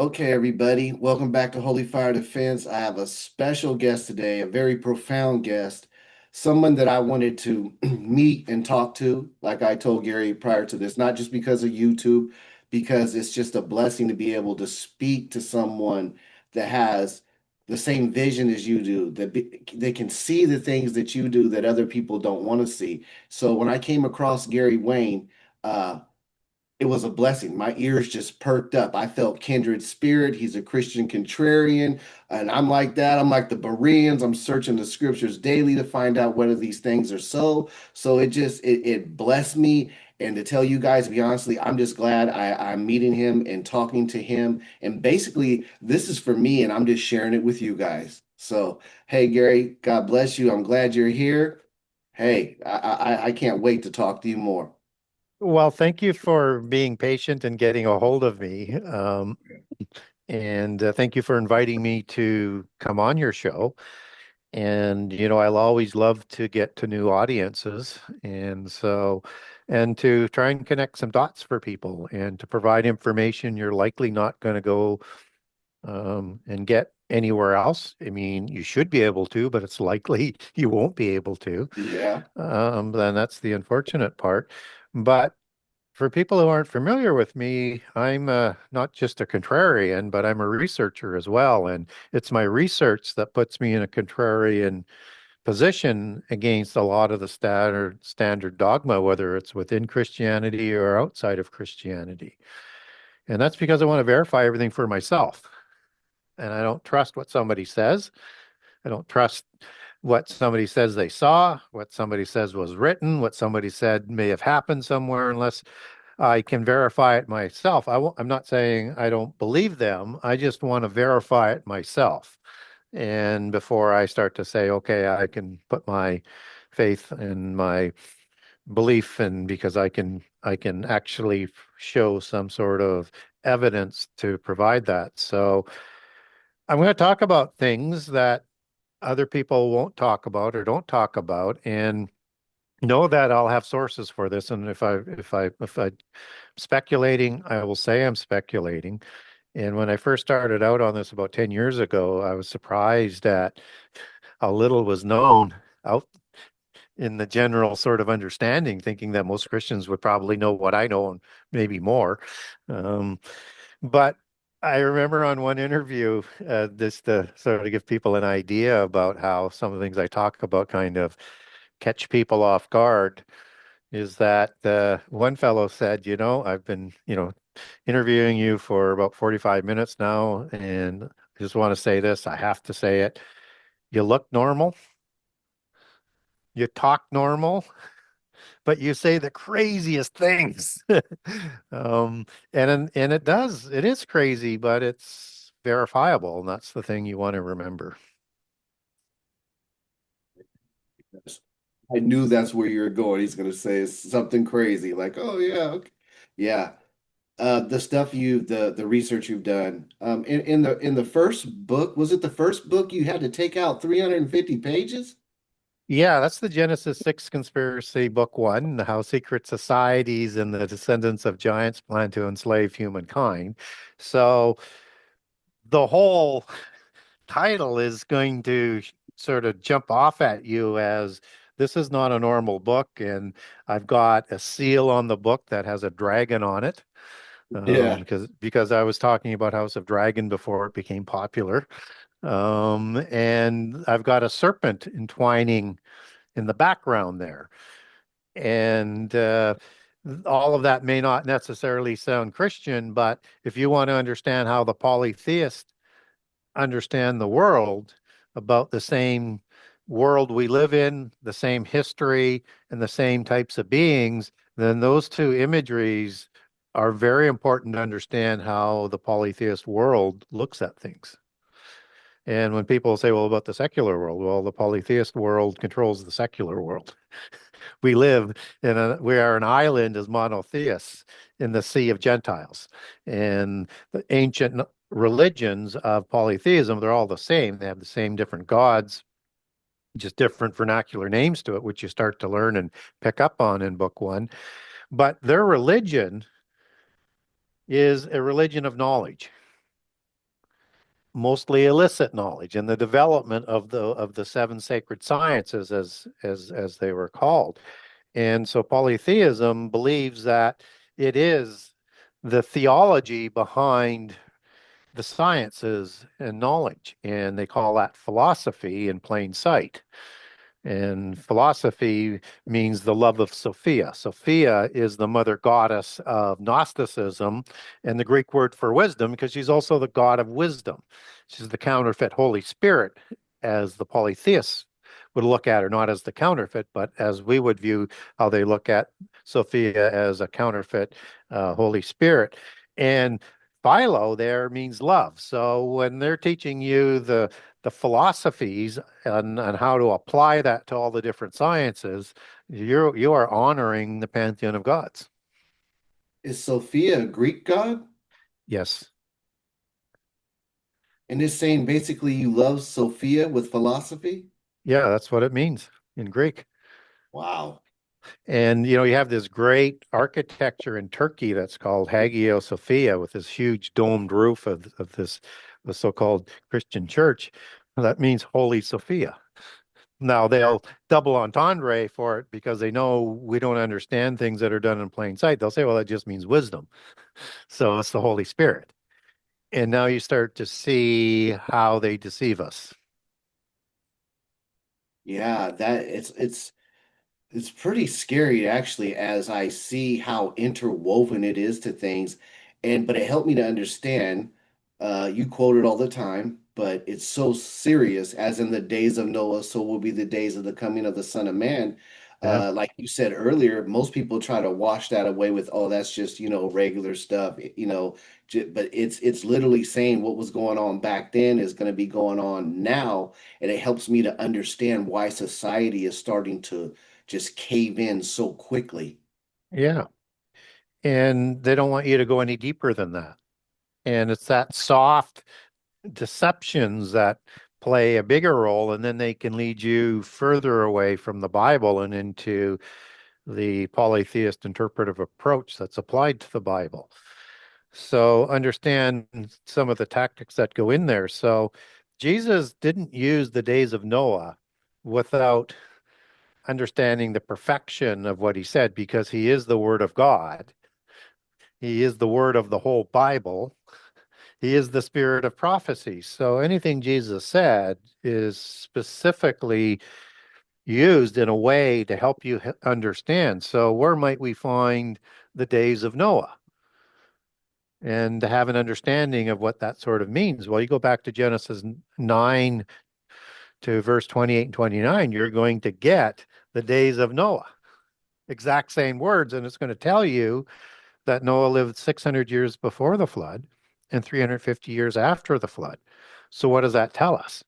Okay, everybody, welcome back to Holy Fire Defense. I have a special guest today, a very profound guest, someone that I wanted to meet and talk to, like I told Gary prior to this, not just because of YouTube, because it's just a blessing to be able to speak to someone that has the same vision as you do, they can see the things that you do that other people don't want to see. So when I came across Gary Wayne, uh, it was a blessing. My ears just perked up. I felt kindred spirit. He's a Christian contrarian. And I'm like that. I'm like the Bereans. I'm searching the scriptures daily to find out whether these things are so. So it blessed me. And to tell you guys, to be honestly, I'm just glad I'm meeting him and talking to him. And basically, this is for me, and I'm just sharing it with you guys. So, hey, Gary, God bless you. I'm glad you're here. Hey, I can't wait to talk to you more. Well, thank you for being patient and getting a hold of me. And thank you for inviting me to come on your show. And, I'll always love to get to new audiences. And to try and connect some dots for people and to provide information you're likely not going to go and get anywhere else. I mean, you should be able to, but it's likely you won't be able to. Yeah. Then that's the unfortunate part. But for people who aren't familiar with me, I'm not just a contrarian, but I'm a researcher as well. And it's my research that puts me in a contrarian position against a lot of the standard dogma, whether it's within Christianity or outside of Christianity. And that's because I want to verify everything for myself. And I don't trust what somebody says. I don't trust what somebody says they saw, what somebody says was written, what somebody said may have happened somewhere, unless I can verify it myself. I'm not saying I don't believe them. I just want to verify it myself. And before I start to say, okay, I can put my faith and my belief in because I can actually show some sort of evidence to provide that. So I'm going to talk about things that other people won't talk about or don't talk about, and know that I'll have sources for this. And if I speculating, I will say I'm speculating. And when I first started out on this about 10 years ago, I was surprised at how little was known out in the general sort of understanding, thinking that most Christians would probably know what I know and maybe more. Um, but I remember on one interview, this to sort of give people an idea about how some of the things I talk about kind of catch people off guard, is that one fellow said, I've been, interviewing you for about 45 minutes now, and I just want to say this. I have to say it. You look normal, you talk normal, but you say the craziest things. Um, and it is crazy, but it's verifiable, and that's the thing you want to remember. I knew that's where you're going. He's going to say something crazy like, "Oh yeah, okay. Yeah." The stuff the research you've done. In the first book, was it the first book you had to take out 350 pages? Yeah, that's the Genesis 6 conspiracy, book one, how secret societies and the descendants of giants plan to enslave humankind. So the whole title is going to sort of jump off at you as this is not a normal book, and I've got a seal on the book that has a dragon on it. Yeah. Because I was talking about House of Dragon before it became popular. And I've got a serpent entwining in the background there. And all of that may not necessarily sound Christian, but if you want to understand how the polytheists understand the world, about the same world we live in, the same history, and the same types of beings, then those two imageries are very important to understand how the polytheist world looks at things. And when people say, well, about the secular world, well, the polytheist world controls the secular world. We are an island as monotheists in the sea of Gentiles. And the ancient religions of polytheism, they're all the same. They have the same different gods, just different vernacular names to it, which you start to learn and pick up on in book one. But their religion is a religion of knowledge. mostly illicit knowledge and the development of the seven sacred sciences as they were called. And so polytheism believes that it is the theology behind the sciences and knowledge, and they call that philosophy in plain sight. And philosophy means the love of Sophia. Sophia is the mother goddess of Gnosticism and the Greek word for wisdom because she's also the god of wisdom. She's the counterfeit Holy Spirit, as the polytheists would look at her, not as the counterfeit, but as we would view how they look at Sophia as a counterfeit Holy Spirit. And Philo there means love. So when they're teaching you the philosophies and how to apply that to all the different sciences, you are honoring the pantheon of gods. Is Sophia a Greek god? Yes. And it's saying basically you love Sophia with philosophy? Yeah, that's what it means in Greek. Wow. And you have this great architecture in Turkey that's called Hagia Sophia with this huge domed roof of this the so-called Christian church. That means Holy Sophia. Now they'll double entendre for it because they know we don't understand things that are done in plain sight. They'll say, well, it just means wisdom. So it's the Holy Spirit. And now you start to see how they deceive us. Yeah, that it's pretty scary actually as I see how interwoven it is to things. And but it helped me to understand, you quote it all the time, but it's so serious, as in the days of Noah, so will be the days of the coming of the Son of Man. Yeah. Like you said earlier, most people try to wash that away with, oh, that's just, regular stuff, but it's literally saying what was going on back then is going to be going on now, and it helps me to understand why society is starting to just cave in so quickly. Yeah. And they don't want you to go any deeper than that. And it's that soft deceptions that play a bigger role, and then they can lead you further away from the Bible and into the polytheist interpretive approach that's applied to the Bible. So understand some of the tactics that go in there. So Jesus didn't use the days of Noah without understanding the perfection of what he said because he is the word of God. He is the word of the whole Bible. He is the spirit of prophecy. So anything Jesus said is specifically used in a way to help you understand. So where might we find the days of Noah? And to have an understanding of what that sort of means. Well, you go back to Genesis 9 to verse 28 and 29, you're going to get the days of Noah, exact same words. And it's going to tell you that Noah lived 600 years before the flood and 350 years after the flood. So, what does that tell us?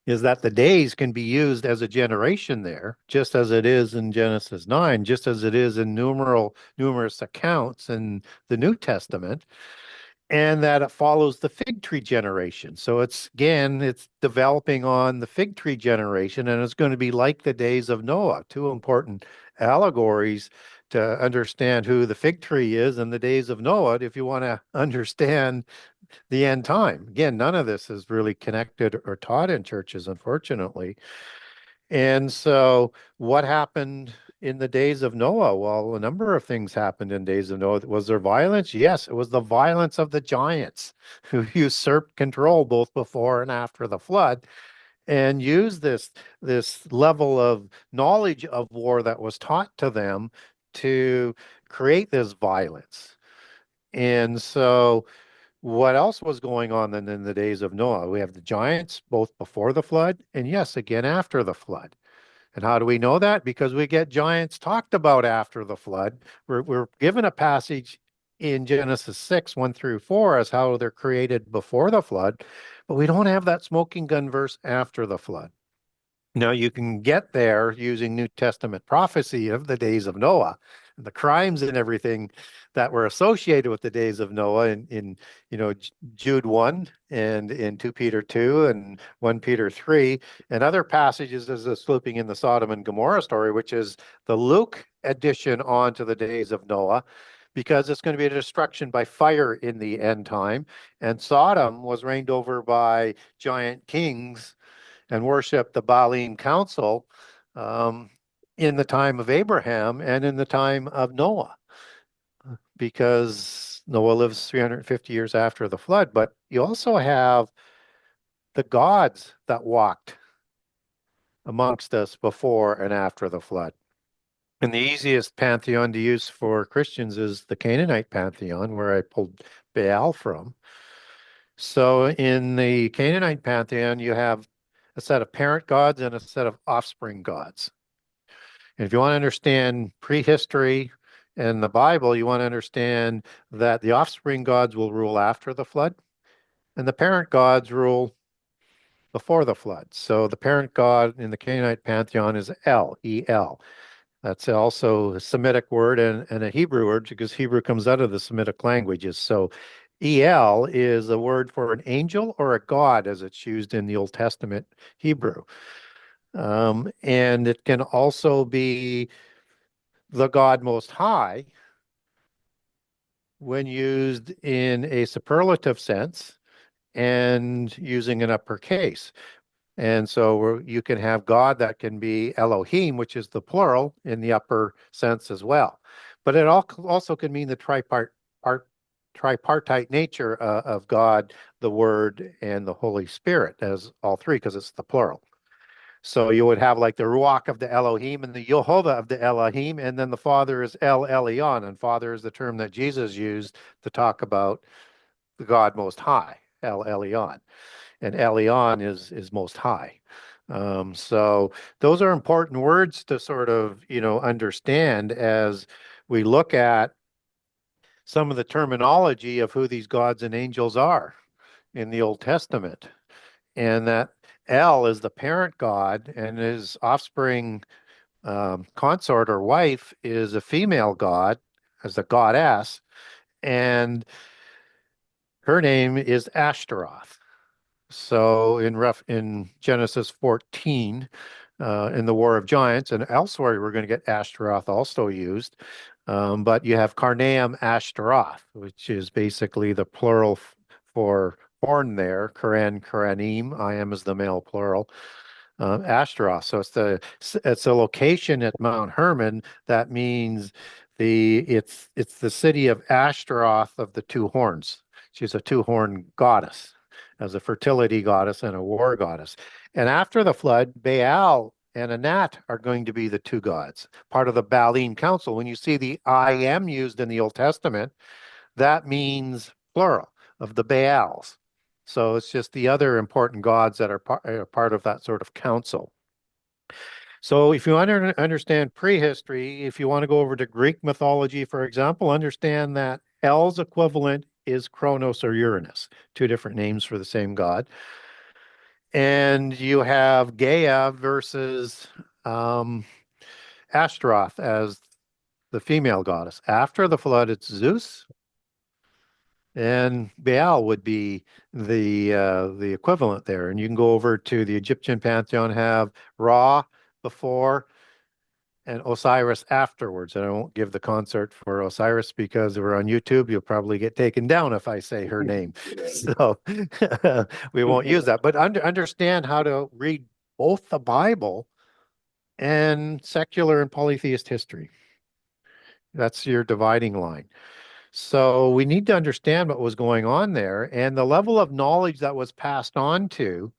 Is that the days can be used as a generation there, just as it is in Genesis 9, just as it is in numerous accounts in the New Testament, and that it follows the fig tree generation. So it's developing on the fig tree generation, and it's going to be like the days of Noah, two important allegories to understand who the fig tree is and the days of Noah if you want to understand the end time. Again, none of this is really connected or taught in churches, unfortunately. And so, what happened in the days of Noah? Well, a number of things happened in days of Noah. Was there violence? Yes, it was the violence of the giants who usurped control both before and after the flood and used this level of knowledge of war that was taught to them to create this violence. And so, what else was going on then in the days of Noah? We have the giants both before the flood and yes, again after the flood. And how do we know that? Because we get giants talked about after the flood. We're given a passage in Genesis 6, 1 through 4, as how they're created before the flood, but we don't have that smoking gun verse after the flood. Now, you can get there using New Testament prophecy of the days of Noah, and the crimes and everything that were associated with the days of Noah in Jude 1 and in 2 Peter 2 and 1 Peter 3 and other passages as is looping in the Sodom and Gomorrah story, which is the Luke addition onto the days of Noah, because it's going to be a destruction by fire in the end time. And Sodom was reigned over by giant kings and worshiped the Baalim council um, in the time of Abraham and in the time of Noah, because Noah lives 350 years after the flood. But you also have the gods that walked amongst us before and after the flood. And the easiest pantheon to use for Christians is the Canaanite pantheon, where I pulled Baal from. So in the Canaanite pantheon, you have a set of parent gods and a set of offspring gods. And if you want to understand prehistory and the Bible, you want to understand that the offspring gods will rule after the flood, and the parent gods rule before the flood. So the parent god in the Canaanite pantheon is El, E-L. That's also a Semitic word and a Hebrew word, because Hebrew comes out of the Semitic languages. So El is a word for an angel or a god, as it's used in the Old Testament Hebrew. And it can also be the God Most High when used in a superlative sense and using an uppercase. And so you can have God that can be Elohim, which is the plural in the upper sense as well. But it also can mean the tripartite nature of God, the Word, and the Holy Spirit as all three, because it's the plural. So you would have like the Ruach of the Elohim and the Yehovah of the Elohim, and then the Father is El Elyon, and Father is the term that Jesus used to talk about the God Most High, El Elyon, and Elyon is Most High. So those are important words to sort of, understand as we look at some of the terminology of who these gods and angels are in the Old Testament. And that El is the parent god, and his offspring consort or wife is a female god, as a goddess, and her name is Ashtaroth. So in Genesis 14, in the War of Giants, and elsewhere we're going to get Ashtaroth also used. But you have Karnaim Ashtaroth, which is basically the plural for horn there. Karen, Karanim. I am is the male plural. Ashtaroth. So it's a location at Mount Hermon that means it's the city of Ashtaroth of the two horns. She's a two-horned goddess, as a fertility goddess and a war goddess. And after the flood, Baal and Anat are going to be the two gods, part of the Baalim council. When you see the I am used in the Old Testament, that means plural of the Baals. So it's just the other important gods that are part of that sort of council. So if you want to understand prehistory, if you want to go over to Greek mythology, for example, understand that El's equivalent is Kronos or Uranus, two different names for the same god. And you have Gaia versus Ashtaroth as the female goddess. After the flood, it's Zeus, and Baal would be the equivalent there. And you can go over to the Egyptian pantheon, have Ra before and Osiris afterwards. And I won't give the concert for Osiris because we're on YouTube. You'll probably get taken down if I say her name. So we won't use that. But understand how to read both the Bible and secular and polytheist history. That's your dividing line. So we need to understand what was going on there and the level of knowledge that was passed on to,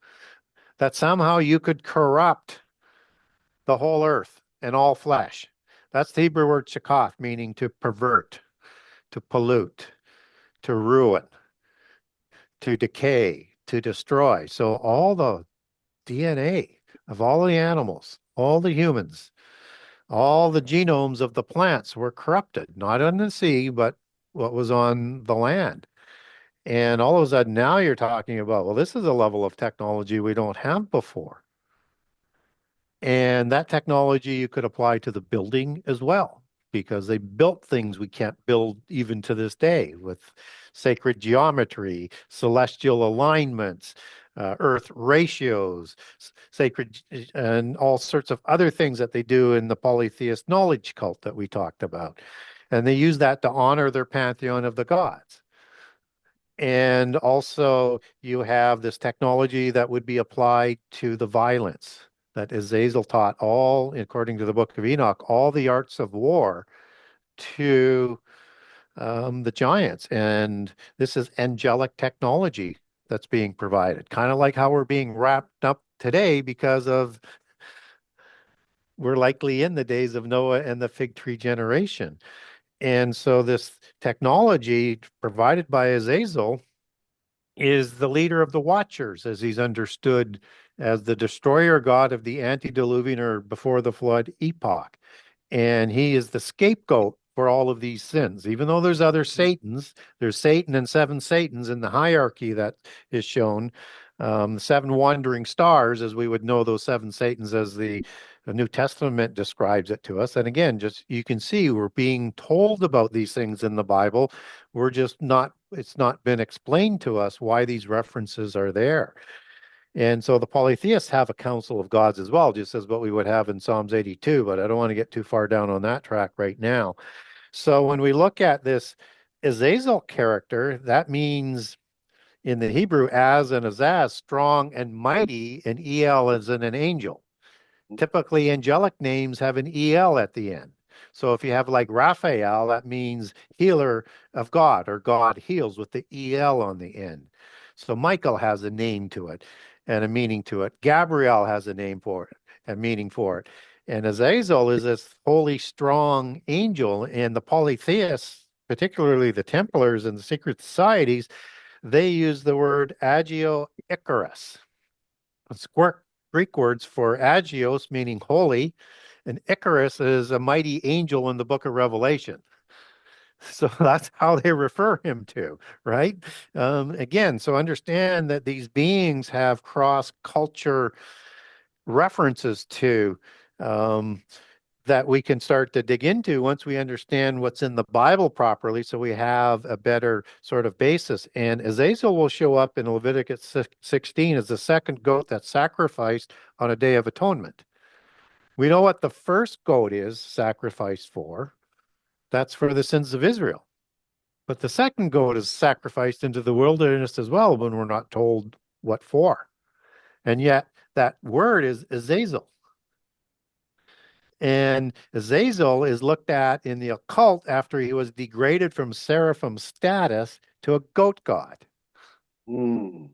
that somehow you could corrupt the whole earth and all flesh. That's the Hebrew word shakath, meaning to pervert, to pollute, to ruin, to decay, to destroy. So all the DNA of all the animals, all the humans, all the genomes of the plants were corrupted, not on the sea, but what was on the land. And all of a sudden now you're talking about, well, this is a level of technology we don't have before. And that technology you could apply to the building as well, because they built things we can't build even to this day, with sacred geometry, celestial alignments, earth ratios, sacred, and all sorts of other things that they do in the polytheist knowledge cult that we talked about. And they use that to honor their pantheon of the gods. And also, you have this technology that would be applied to the violence that Azazel taught all, according to the Book of Enoch, all the arts of war to the giants. And this is angelic technology that's being provided, kind of like how we're being wrapped up today because of we're likely in the days of Noah and the fig tree generation. And so this technology provided by Azazel is the leader of the Watchers, as he's understood as the destroyer god of the antediluvian or before the flood epoch. And he is the scapegoat for all of these sins. Even though there's other Satans, there's Satan and seven Satans in the hierarchy that is shown. The seven wandering stars, as we would know those seven Satans as the New Testament describes it to us. And again, just you can see we're being told about these things in the Bible. We're just not, it's not been explained to us why these references are there. And so the polytheists have a council of gods as well, just as what we would have in Psalms 82, but I don't want to get too far down on that track right now. So when we look at this Azazel character, that means in the Hebrew, as and azaz, strong and mighty, and El as in an angel. Typically, angelic names have an El at the end. So if you have like Raphael, that means healer of God, or God heals with the El on the end. So Michael has a name to it and a meaning to it. Gabriel has a name for it and meaning for it. And Azazel is this holy, strong angel. And the polytheists, particularly the Templars and the secret societies, they use the word agio Icarus. It's Greek words for agios, meaning holy, and Icarus is a mighty angel in the book of Revelation. So that's how they refer him to, right? Again, so understand that these beings have cross-culture references to um, that we can start to dig into once we understand what's in the Bible properly, so we have a better sort of basis. And Azazel will show up in Leviticus 16 as the second goat that's sacrificed on a Day of Atonement. We know what the first goat is sacrificed for. That's for the sins of Israel. But the second goat is sacrificed into the wilderness as well when we're not told what for. And yet that word is Azazel. And Azazel is looked at in the occult after he was degraded from seraphim status to a goat god, Mm,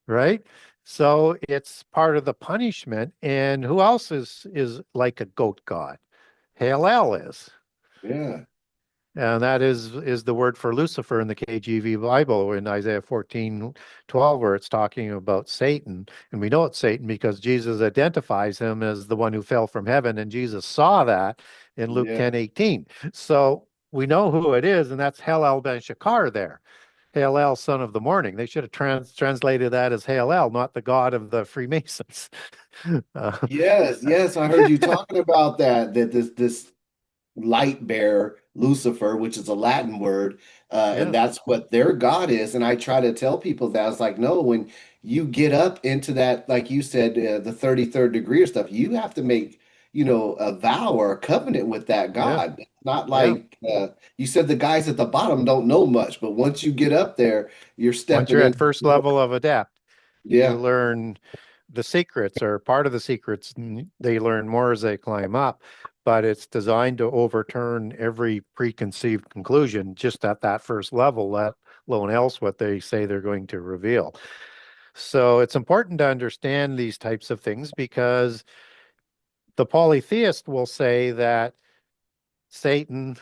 right? So it's part of the punishment. And who else is like a goat god? Halel is. yeah. And that is the word for Lucifer in the KJV Bible in Isaiah 14:12, where it's talking about Satan. And we know it's Satan because Jesus identifies him as the one who fell from heaven, and Jesus saw that in Luke Yeah. 10:18. So we know who it is, and that's Hallel ben Shakar there. Hallel, son of the morning. They should have translated that as Hallel, not the god of the Freemasons. Uh, Yes, yes, I heard you talking about that, that this light bearer, Lucifer, which is a Latin word, and yeah, that's what their God is. And I try to tell people that it's like, no, when you get up into that, like you said, the 33rd degree or stuff, you have to make, a vow or a covenant with that yeah, God. It's not yeah. like you said the guys at the bottom don't know much, but once you get up there, you're Once stepping you're at into first more. level of adept, you Yeah, learn the secrets or part of the secrets. And they learn more as they climb up, but it's designed to overturn every preconceived conclusion just at that first level, let alone else what they say they're going to reveal. So it's important to understand these types of things because the polytheist will say that Satan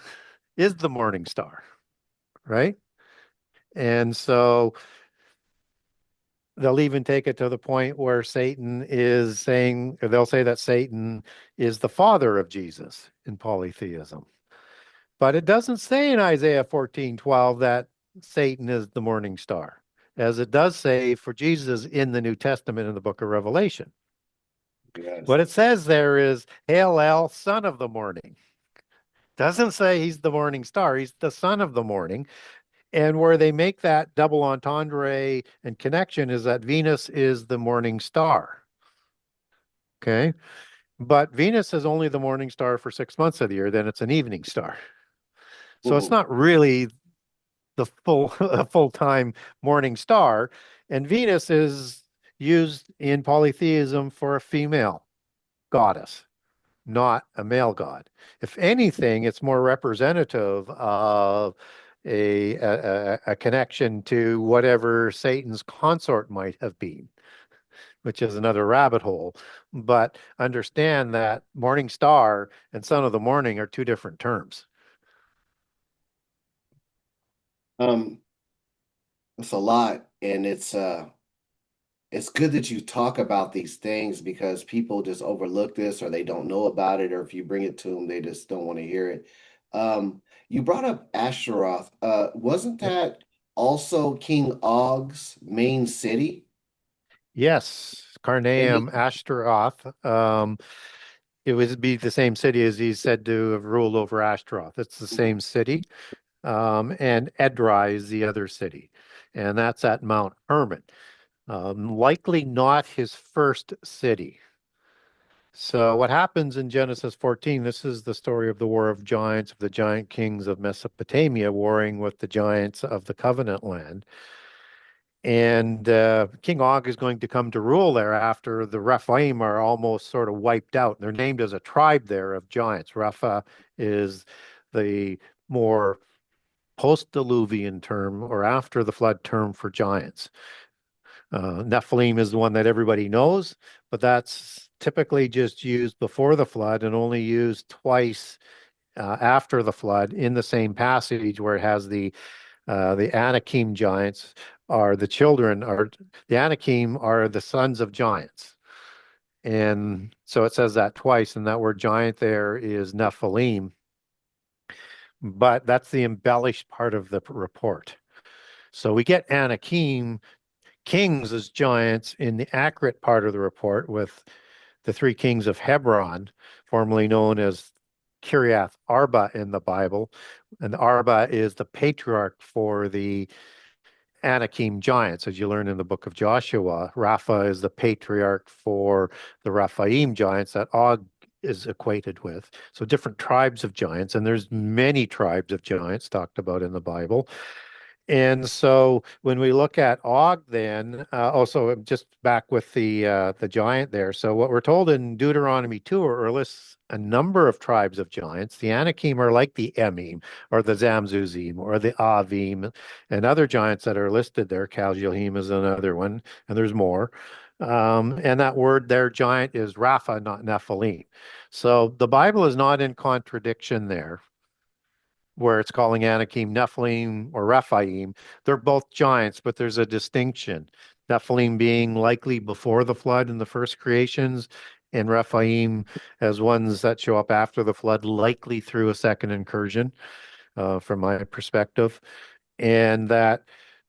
is the morning star, right? And so they'll even take it to the point where Satan is saying, or they'll say that Satan is the father of Jesus in polytheism. But it doesn't say in Isaiah 14:12 that Satan is the morning star, as it does say for Jesus in the New Testament in the book of Revelation. yes. What it says there is, Hail, El, son of the morning. Doesn't say he's the morning star, he's the son of the morning. And where they make that double entendre and connection is that Venus is the morning star. Okay. But Venus is only the morning star for 6 months of the year, then it's an evening star. So it's Mhm. not really the full a full-time morning star. And Venus is used in polytheism for a female goddess, not a male god. If anything, it's more representative of a connection to whatever Satan's consort might have been, which is another rabbit hole. But understand that morning star and son of the morning are two different terms. Um, it's a lot, and it's good that you talk about these things because people just overlook this or they don't know about it, or if you bring it to them, they just don't want to hear it. You brought up Ashtaroth. Wasn't Yep. that also King Og's main city? Yes, And Carnaeum, Ashtaroth. It would be the same city as he's said to have ruled over Ashtaroth. It's the Mhm. same city. And Edrei is the other city. And that's at Mount Hermon. Likely not his first city. So, what happens in Genesis 14? This is the story of the war of giants, of the giant kings of Mesopotamia warring with the giants of the covenant land. And King Og is going to come to rule there after the Raphaim are almost sort of wiped out. They're named as a tribe there of giants. Rapha is the more post-Diluvian term or after the flood term for giants. Nephilim is the one that everybody knows, but that's typically just used before the flood and only used twice after the flood in the same passage where it has the Anakim giants are the children, are the Anakim are the sons of giants. And so it says that twice, and that word giant there is Nephilim, but that's the embellished part of the report. So we get Anakim kings as giants in the accurate part of the report with the three kings of Hebron, formerly known as Kiriath Arba in the Bible. And Arba is the patriarch for the Anakim giants, as you learn in the book of Joshua. Rapha is the patriarch for the Raphaim giants that Og is equated with. So different tribes of giants, and there's many tribes of giants talked about in the Bible. And so when we look at Og, then also just back with the giant there. So what we're told in Deuteronomy 2 or lists a number of tribes of giants. The Anakim are like the Emim or the Zamzuzim or the Avim and other giants that are listed there. Kaljalhim is another one, and there's more. And that word there, giant, is Rapha, not Nephilim. So the Bible is not in contradiction there where it's calling Anakim Nephilim or Raphaim. They're both giants, but there's a distinction. Nephilim being likely before the flood in the first creations, and Raphaim as ones that show up after the flood, likely through a second incursion, from my perspective. And that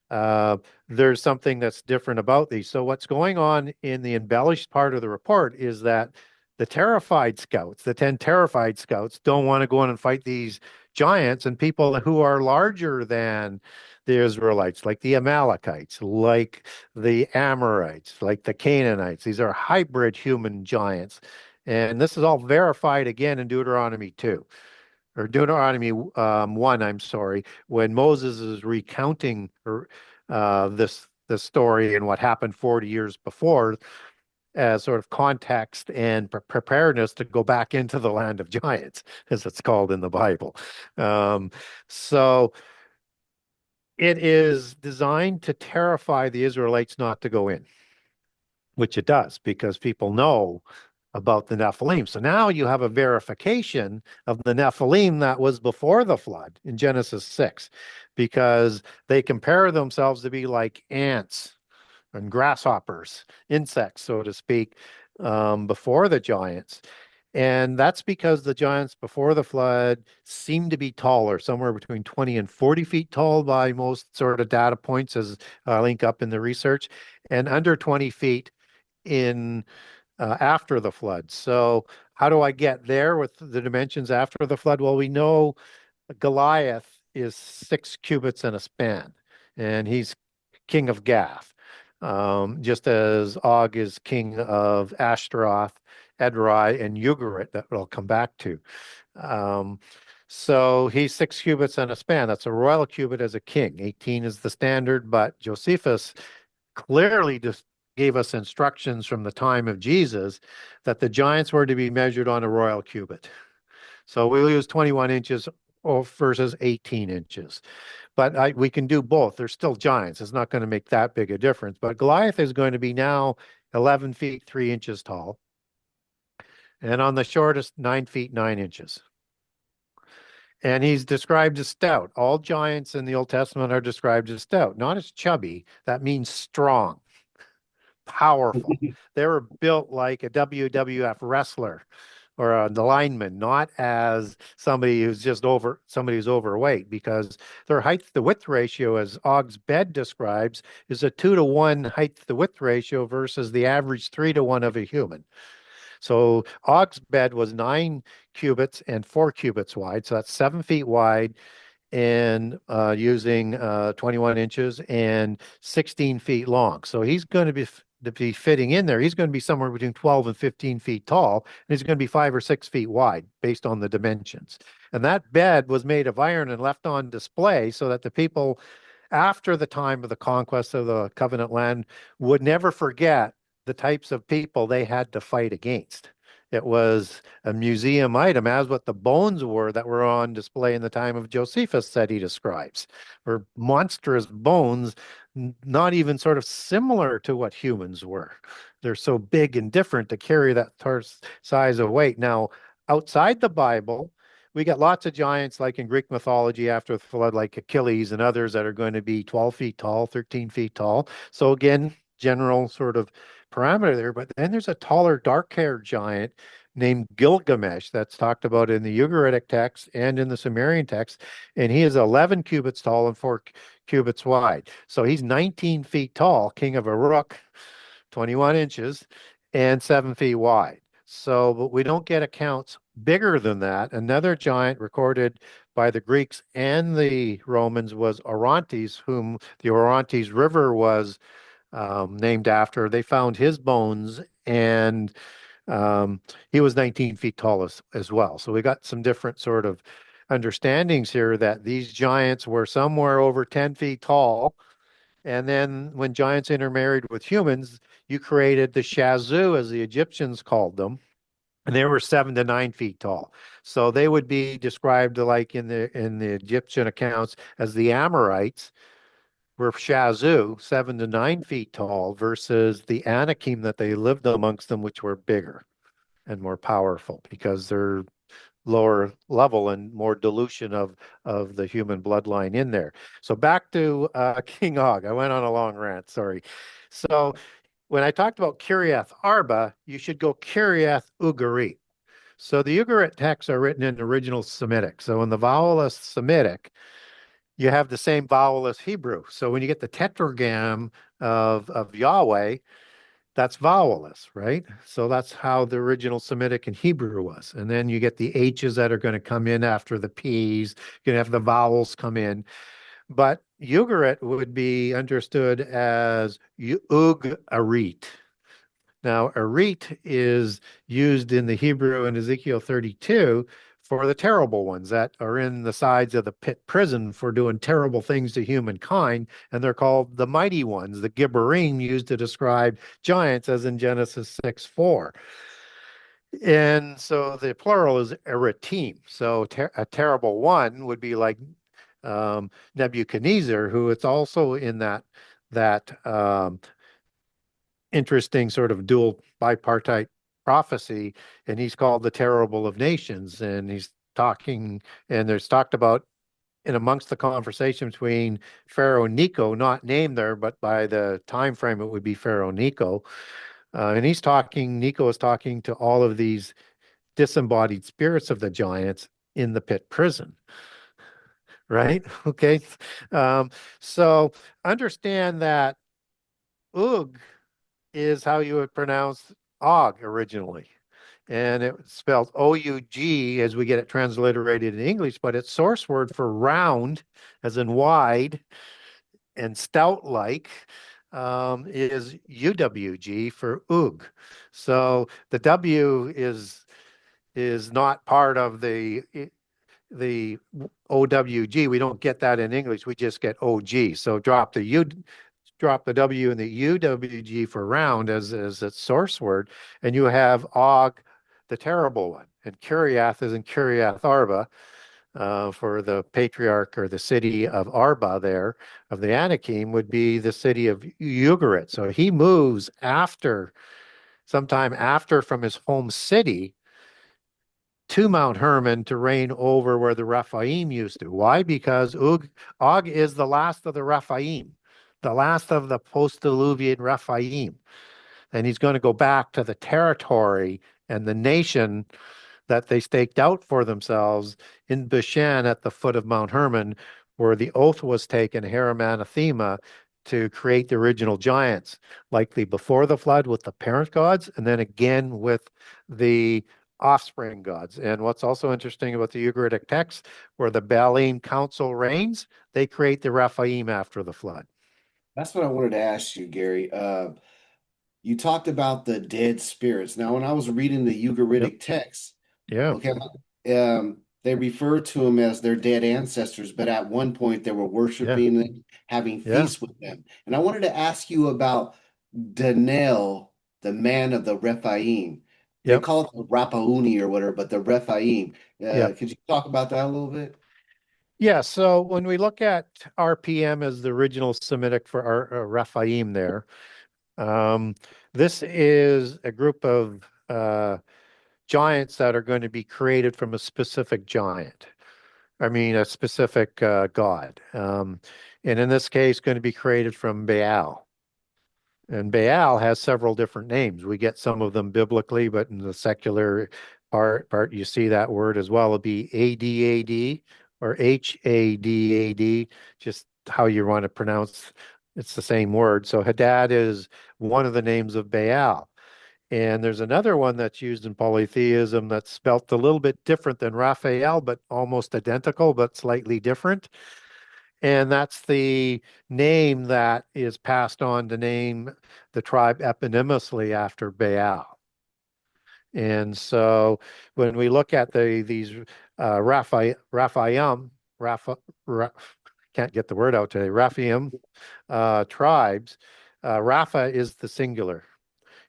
uh, there's something that's different about these. So what's going on in the embellished part of the report is that the terrified scouts, the 10 terrified scouts, don't want to go in and fight these giants and people who are larger than the Israelites, like the Amalekites, like the Amorites, like the Canaanites. These are hybrid human giants. And this is all verified again in Deuteronomy 2 or Deuteronomy 1, I'm sorry, when Moses is recounting this story and what happened 40 years before as sort of context and preparedness to go back into the land of giants, as it's called in the Bible. Um, so it is designed to terrify the Israelites not to go in, which it does because people know about the Nephilim. So now you have a verification of the Nephilim that was before the flood in Genesis 6, because they compare themselves to be like ants and grasshoppers, insects, so to speak, before the giants. And that's because the giants before the flood seem to be taller, somewhere between 20 and 40 feet tall by most sort of data points, as I link up in the research, and under 20 feet in after the flood. So how do I get there with the dimensions after the flood? Well, we know Goliath is 6 cubits and a span, and he's king of Gath, just as Og is king of Ashtaroth, Edrei, and Ugarit, that we'll come back to. Um, So he's 6 cubits and a span. That's a royal cubit as a king. 18 is the standard, but Josephus clearly just gave us instructions from the time of Jesus that the giants were to be measured on a royal cubit. So we'll use 21 inches versus 18 inches. But we can do both. They're still giants. It's not going to make that big a difference. But Goliath is going to be now 11 feet 3 inches tall, and on the shortest, 9 feet 9 inches. And he's described as stout. All giants in the Old Testament are described as stout, not as chubby. That means strong, powerful. They were built like a WWF wrestler or a lineman, not as somebody who's overweight, because their height to width ratio, as Ogg's bed describes, is a 2-to-1 height to width ratio versus the average 3-to-1 of a human. So Ogg's bed was 9 cubits and 4 cubits wide. So that's 7 feet wide and using 21 inches and 16 feet long. So he's going to be fitting in there. He's going to be somewhere between 12 and 15 feet tall, and he's going to be 5 or 6 feet wide based on the dimensions. And that bed was made of iron and left on display so that the people after the time of the conquest of the covenant land would never forget the types of people they had to fight against. It was a museum item, as what the bones were that were on display in the time of Josephus that he describes, were monstrous bones, not even sort of similar to what humans were. They're so big and different to carry that size of weight. Now, outside the Bible, we got lots of giants like in Greek mythology after the flood, like Achilles and others that are going to be 12 feet tall, 13 feet tall. So again, general sort of parameter there. But then there's a taller, dark-haired giant named Gilgamesh that's talked about in the Ugaritic text and in the Sumerian text. And he is 11 cubits tall and 4 cubits wide. So he's 19 feet tall, king of Uruk, 21 inches, and 7 feet wide. So, but we don't get accounts bigger than that. Another giant recorded by the Greeks and the Romans was Orontes, whom the Orontes River was named after. They found his bones, and um, he was 19 feet tall as well. So we got some different sort of understandings here that these giants were somewhere over 10 feet tall. And then when giants intermarried with humans, you created the Shazu, as the Egyptians called them, and they were 7 to 9 feet tall. So they would be described like in the Egyptian accounts as the Amorites were Shazu, 7 to 9 feet tall, versus the Anakim that they lived amongst them, which were bigger and more powerful because they're lower level and more dilution of the human bloodline in there. So back to King Og. I went on a long rant, sorry. So when I talked about Kiriath Arba, you should go Kiriath Ugarit. So the Ugarit texts are written in original Semitic. So in the vowelless Semitic, you have the same vowel as Hebrew. So when you get the tetragram of Yahweh, that's vowelless, right? So that's how the original Semitic and Hebrew was. And then you get the H's that are going to come in after the P's. You're going to have the vowels come in. But Ugarit would be understood as Ug-arit. Now, arit is used in the Hebrew in Ezekiel 32 for the terrible ones that are in the sides of the pit prison for doing terrible things to humankind, and they're called the mighty ones, the Gibborim used to describe giants, as in Genesis 6:4. And so the plural is eritim. So a terrible one would be like Nebuchadnezzar, who it's also in that interesting sort of dual bipartite prophecy, and he's called the terrible of nations. And he's talking, and there's talked about in amongst the conversation between Pharaoh Necho, not named there, but by the time frame it would be Pharaoh Necho. And Necho is talking to all of these disembodied spirits of the giants in the pit prison. Right? Okay. Um, so understand that Ug is how you would pronounce Og originally. And it's spelled O-U-G as we get it transliterated in English, but its source word for round, as in wide, and stout-like, is UWG for Ug. So the W is not part of the the OWG. We don't get that in English. We just get OG. So drop the W and the UWG for round as its source word, and you have Og, the terrible one. And Kiriath is in Kiriath Arba, for the patriarch or the city of Arba there of the Anakim would be the city of Ugarit. So he moves sometime after from his home city to Mount Hermon to reign over where the Raphaim used to. Why? Because Og is the last of the Raphaim, the last of the post-Diluvian Raphaim. And he's going to go back to the territory and the nation that they staked out for themselves in Bashan at the foot of Mount Hermon, where the oath was taken, Haram Anathema, to create the original giants, likely before the flood with the parent gods, and then again with the offspring gods. And what's also interesting about the Ugaritic text, where the Baalim council reigns, they create the Raphaim after the flood. That's what I wanted to ask you, Gary. You talked about the dead spirits. Now, when I was reading the Yep. Ugaritic text, Yeah. okay, they refer to them as their dead ancestors, but at one point they were Yeah. worshiping them, having Yeah. feasts with them. And I wanted to ask you about Daniel, the man of the Rephaim. They Yep. call it the Rapauni or whatever, but the Rephaim. Yep. Could you talk about that a little bit? Yeah, so when we look at RPM as the original Semitic for our Raphaim there, um, this is a group of giants that are going to be created from a specific giant. I mean, a specific god. And in this case, going to be created from Baal. And Baal has several different names. We get some of them biblically, but in the secular part you see that word as well. It'll be ADAD or HADAD, just how you want to pronounce. It's the same word. So Hadad is one of the names of Baal. And there's another one that's used in polytheism that's spelt a little bit different than Raphael, but almost identical, but slightly different. And that's the name that is passed on to name the tribe eponymously after Baal. And so when we look at these Raphaim, Rapha, Ra, can't get the word out today, Raphaim tribes, Rapha is the singular.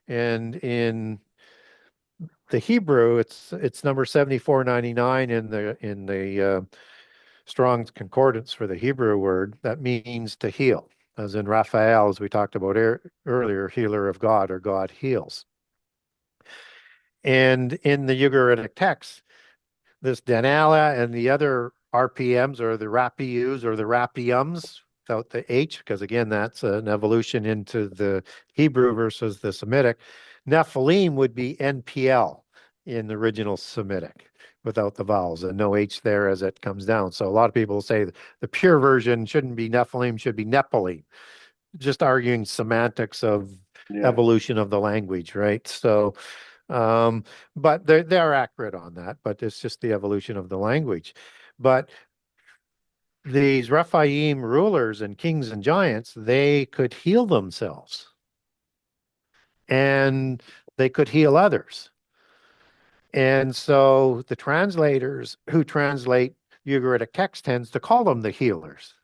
And in the Hebrew, it's number 7499 in the Strong's Concordance for the Hebrew word that means to heal, as in Raphael, as we talked about earlier, healer of God or God heals. And in the Ugaritic text, this Danala and the other RPMs or the Rapius or the Rapiums without the H, because again, that's an evolution into the Hebrew versus the Semitic. Nephilim would be NPL in the original Semitic without the vowels and no H there as it comes down. So a lot of people say the pure version shouldn't be Nephilim, should be Nepilim, just arguing semantics of Yeah. evolution of the language, right? So, but they're accurate on that, but it's just the evolution of the language. But these Rephaim rulers and kings and giants, they could heal themselves and they could heal others. And so the translators who translate Ugaritic text tends to call them the healers,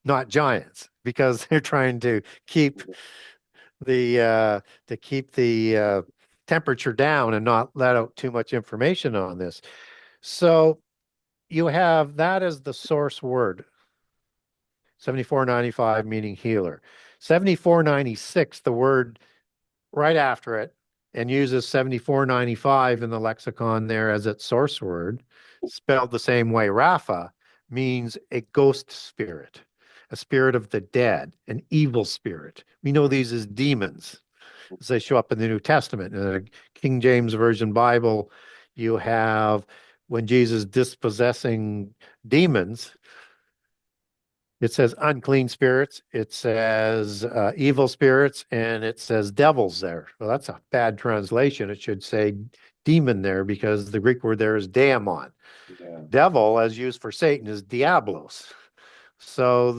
not giants, because they're trying to keep the temperature down and not let out too much information on this. So you have that as the source word, 7495 meaning healer. 7496, the word right after it, and uses 7495 in the lexicon there as its source word, spelled the same way. Rapha means a ghost spirit, a spirit of the dead, an evil spirit. We know these as demons as they show up in the New Testament. In the King James Version Bible, you have when Jesus dispossessing demons, it says unclean spirits, it says evil spirits, and it says devils there. Well, that's a bad translation. It should say demon there because the Greek word there is daemon. Yeah. Devil, as used for Satan, is diablos. So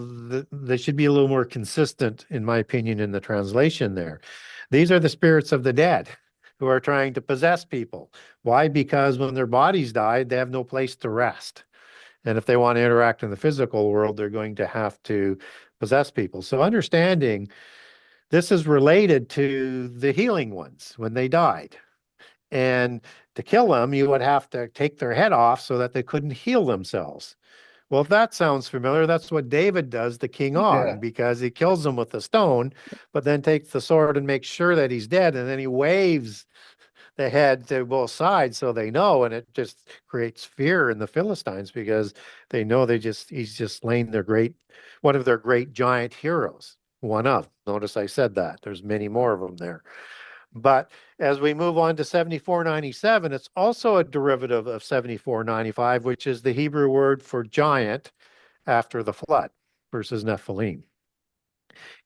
they should be a little more consistent, in my opinion, in the translation there. These are the spirits of the dead who are trying to possess people. Why? Because when their bodies died, they have no place to rest. And if they want to interact in the physical world, they're going to have to possess people. So understanding this is related to the healing ones when they died. And to kill them, you would have to take their head off so that they couldn't heal themselves. Well, if that sounds familiar, that's what David does to King Yeah. Og, because he kills him with a stone, but then takes the sword and makes sure that he's dead, and then he waves the head to both sides so they know, and it just creates fear in the Philistines because they know he's just slain one of their great giant heroes. One of. Notice I said that. There's many more of them there. But as we move on to 7497, it's also a derivative of 7495, which is the Hebrew word for giant after the flood versus Nephilim.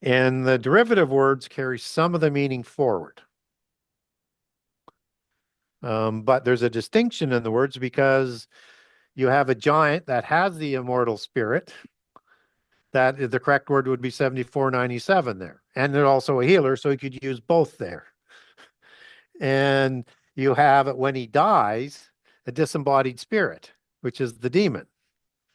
And the derivative words carry some of the meaning forward. But there's a distinction in the words because you have a giant that has the immortal spirit. That the correct word would be 7497 there. And they're also a healer, so you could use both there. And you have, when he dies, a disembodied spirit, which is the demon.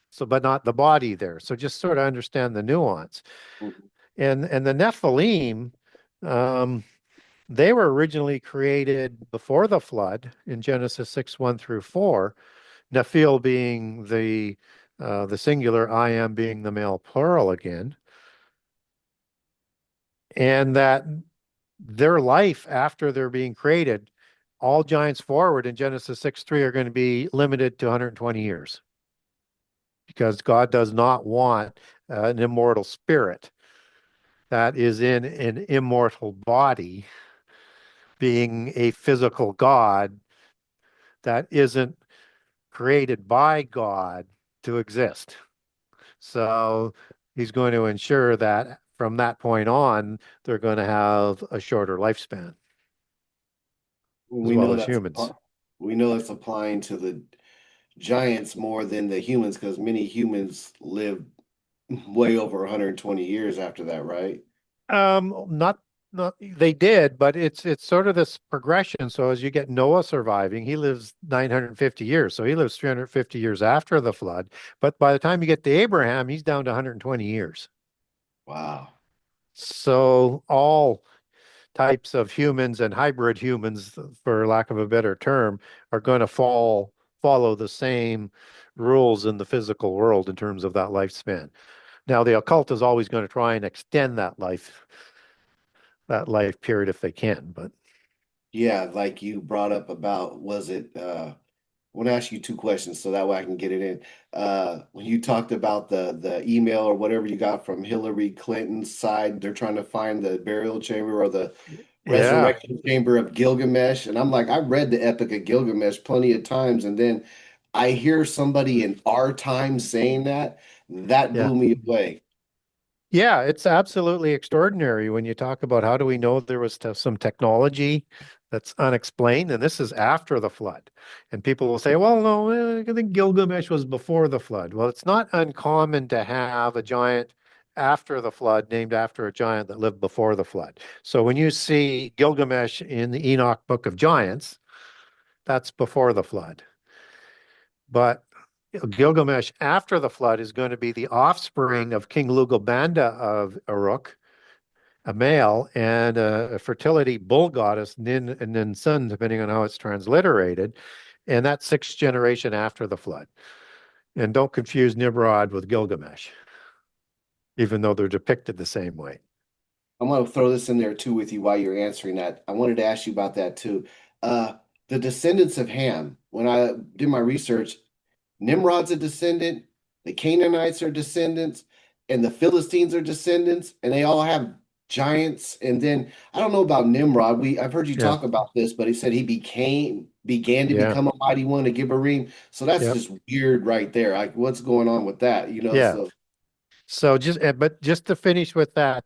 So, but not the body there. So just sort of understand the nuance. Mhm. And the Nephilim, um, they were originally created before the flood in Genesis 6:1 through 4. Nephil being the singular, I am being the male plural again, and that their life after they're being created, all giants forward in Genesis 6:3 are going to be limited to 120 years because God does not want an immortal spirit that is in an immortal body being a physical God that isn't created by God to exist. So he's going to ensure that from that point on, they're going to have a shorter lifespan as We well know as that's humans. we know that's applying to the giants more than the humans because many humans live way over 120 years after that, right? Not they did, but it's sort of this progression. So as you get Noah surviving, he lives 950 years. So he lives 350 years after the flood. But by the time you get to Abraham, he's down to 120 years. Wow. So all types of humans and hybrid humans, for lack of a better term, are going to follow the same rules in the physical world in terms of that lifespan. Now, the occult is always going to try and extend that life period if they can, but Yeah, like you brought up about, was it I want to ask you two questions so that way I can get it in. When you talked about the email or whatever you got from Hillary Clinton's side, they're trying to find the burial chamber or the yeah, resurrection chamber of Gilgamesh. And I'm like, I've read the Epic of Gilgamesh plenty of times, and then I hear somebody in our time saying that. That yeah. blew me away. Yeah, it's absolutely extraordinary when you talk about how do we know there was some technology that's unexplained, and this is after the flood. And people will say, well, no, I think Gilgamesh was before the flood. Well, it's not uncommon to have a giant after the flood named after a giant that lived before the flood. So when you see Gilgamesh in the Enoch Book of Giants, that's before the flood. But Gilgamesh after the flood is going to be the offspring of King Lugubanda of Uruk, a male, and a fertility bull goddess, Nin and Nin Sun, depending on how it's transliterated. And that's sixth generation after the flood. And don't confuse Nimrod with Gilgamesh, even though they're depicted the same way. I'm going to throw this in there too with you while you're answering that. I wanted to ask you about that too. Uh, the descendants of Ham, when I did my research, Nimrod's a descendant, the Canaanites are descendants, and the Philistines are descendants, and they all have giants. And then I don't know about Nimrod. I've heard you Yeah, talk about this, but he said he began to yeah, become a mighty one, a Gibberim. So that's yep, just weird right there. Like what's going on with that, you know? yeah. So So but just to finish with that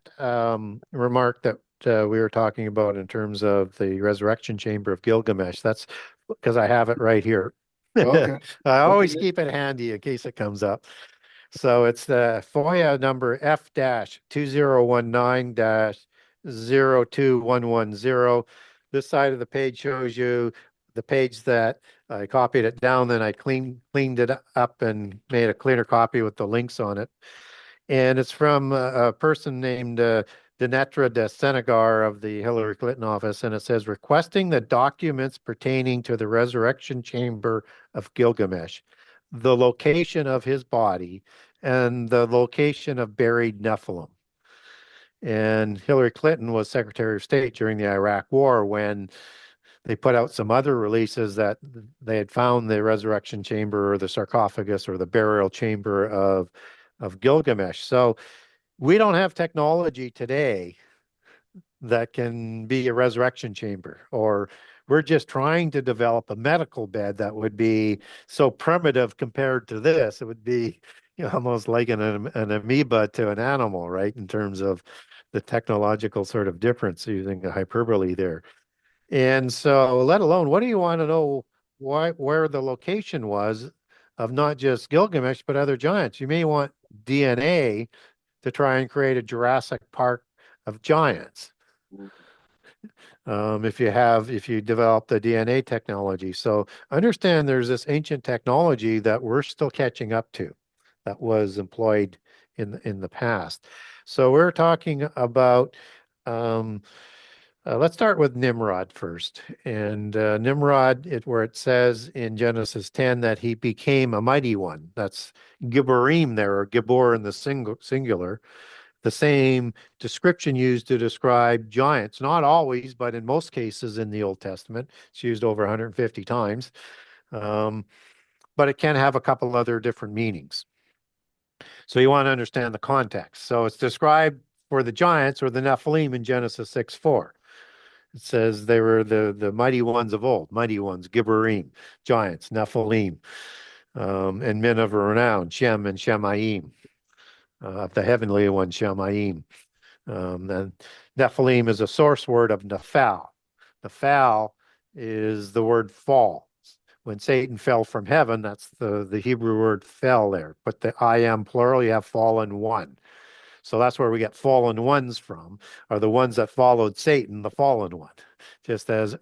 remark that we were talking about in terms of the resurrection chamber of Gilgamesh, that's because I have it right here. okay. I always Okay. keep it handy in case it comes up. So it's the FOIA number F-2019-02110. This side of the page shows you the page that I copied it down, then I cleaned it up and made a cleaner copy with the links on it. And it's from a person named Dinetra de Senegar of the Hillary Clinton office, and it says requesting the documents pertaining to the resurrection chamber of Gilgamesh, the location of his body, and the location of buried Nephilim. And Hillary Clinton was Secretary of State during the Iraq War when they put out some other releases that they had found the resurrection chamber or the sarcophagus or the burial chamber of Gilgamesh. So we don't have technology today that can be a resurrection chamber, or we're just trying to develop a medical bed that would be so primitive compared to this. It would be, almost like an amoeba to an animal, right? In terms of the technological sort of difference using the hyperbole there. And so, let alone, what do you want to know where the location was of not just Gilgamesh, but other giants? You may want DNA to try and create a Jurassic Park of giants. If you develop the DNA technology. So understand there's this ancient technology that we're still catching up to that was employed in the past. So we're talking about let's start with Nimrod first. And Nimrod, where it says in Genesis 10 that he became a mighty one. That's Gibborim there, or Gibbor in the singular. The same description used to describe giants, not always, but in most cases in the Old Testament. It's used over 150 times. Um, but it can have a couple other different meanings. So you want to understand the context. So it's described for the giants or the Nephilim in Genesis 6:4. It says they were the mighty ones of old, mighty ones, Gibborim, giants, Nephilim, and men of renown, Shem and Shemaim, the heavenly one, Shemaim. And Nephilim is a source word of Nephal. Nephal is the word fall. When Satan fell from heaven, that's the Hebrew word fell there. But the I am plural, you have fallen one. So that's where we get fallen ones from, are the ones that followed Satan, the fallen one. Just as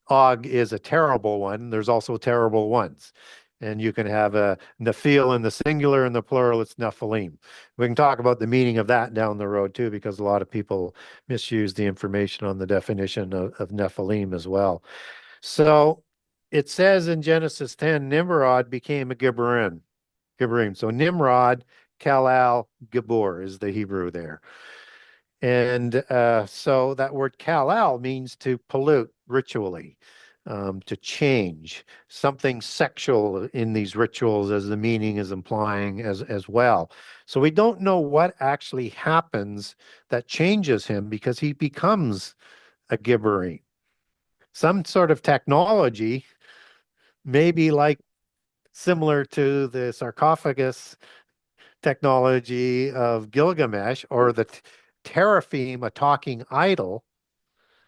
Og is a terrible one, there's also terrible ones. And you can have a Nephil in the singular, and the plural, it's Nephilim. We can talk about the meaning of that down the road too, because a lot of people misuse the information on the definition of Nephilim as well. So it says in Genesis 10, Nimrod became a Gibborim. So Nimrod, Kalal, Gibor is the Hebrew there. And so that word Kalal means to pollute ritually, to change something sexual in these rituals, as the meaning is implying as well. So we don't know what actually happens that changes him because he becomes a Gibberim. Some sort of technology, maybe like similar to the sarcophagus technology of Gilgamesh, or the teraphim, a talking idol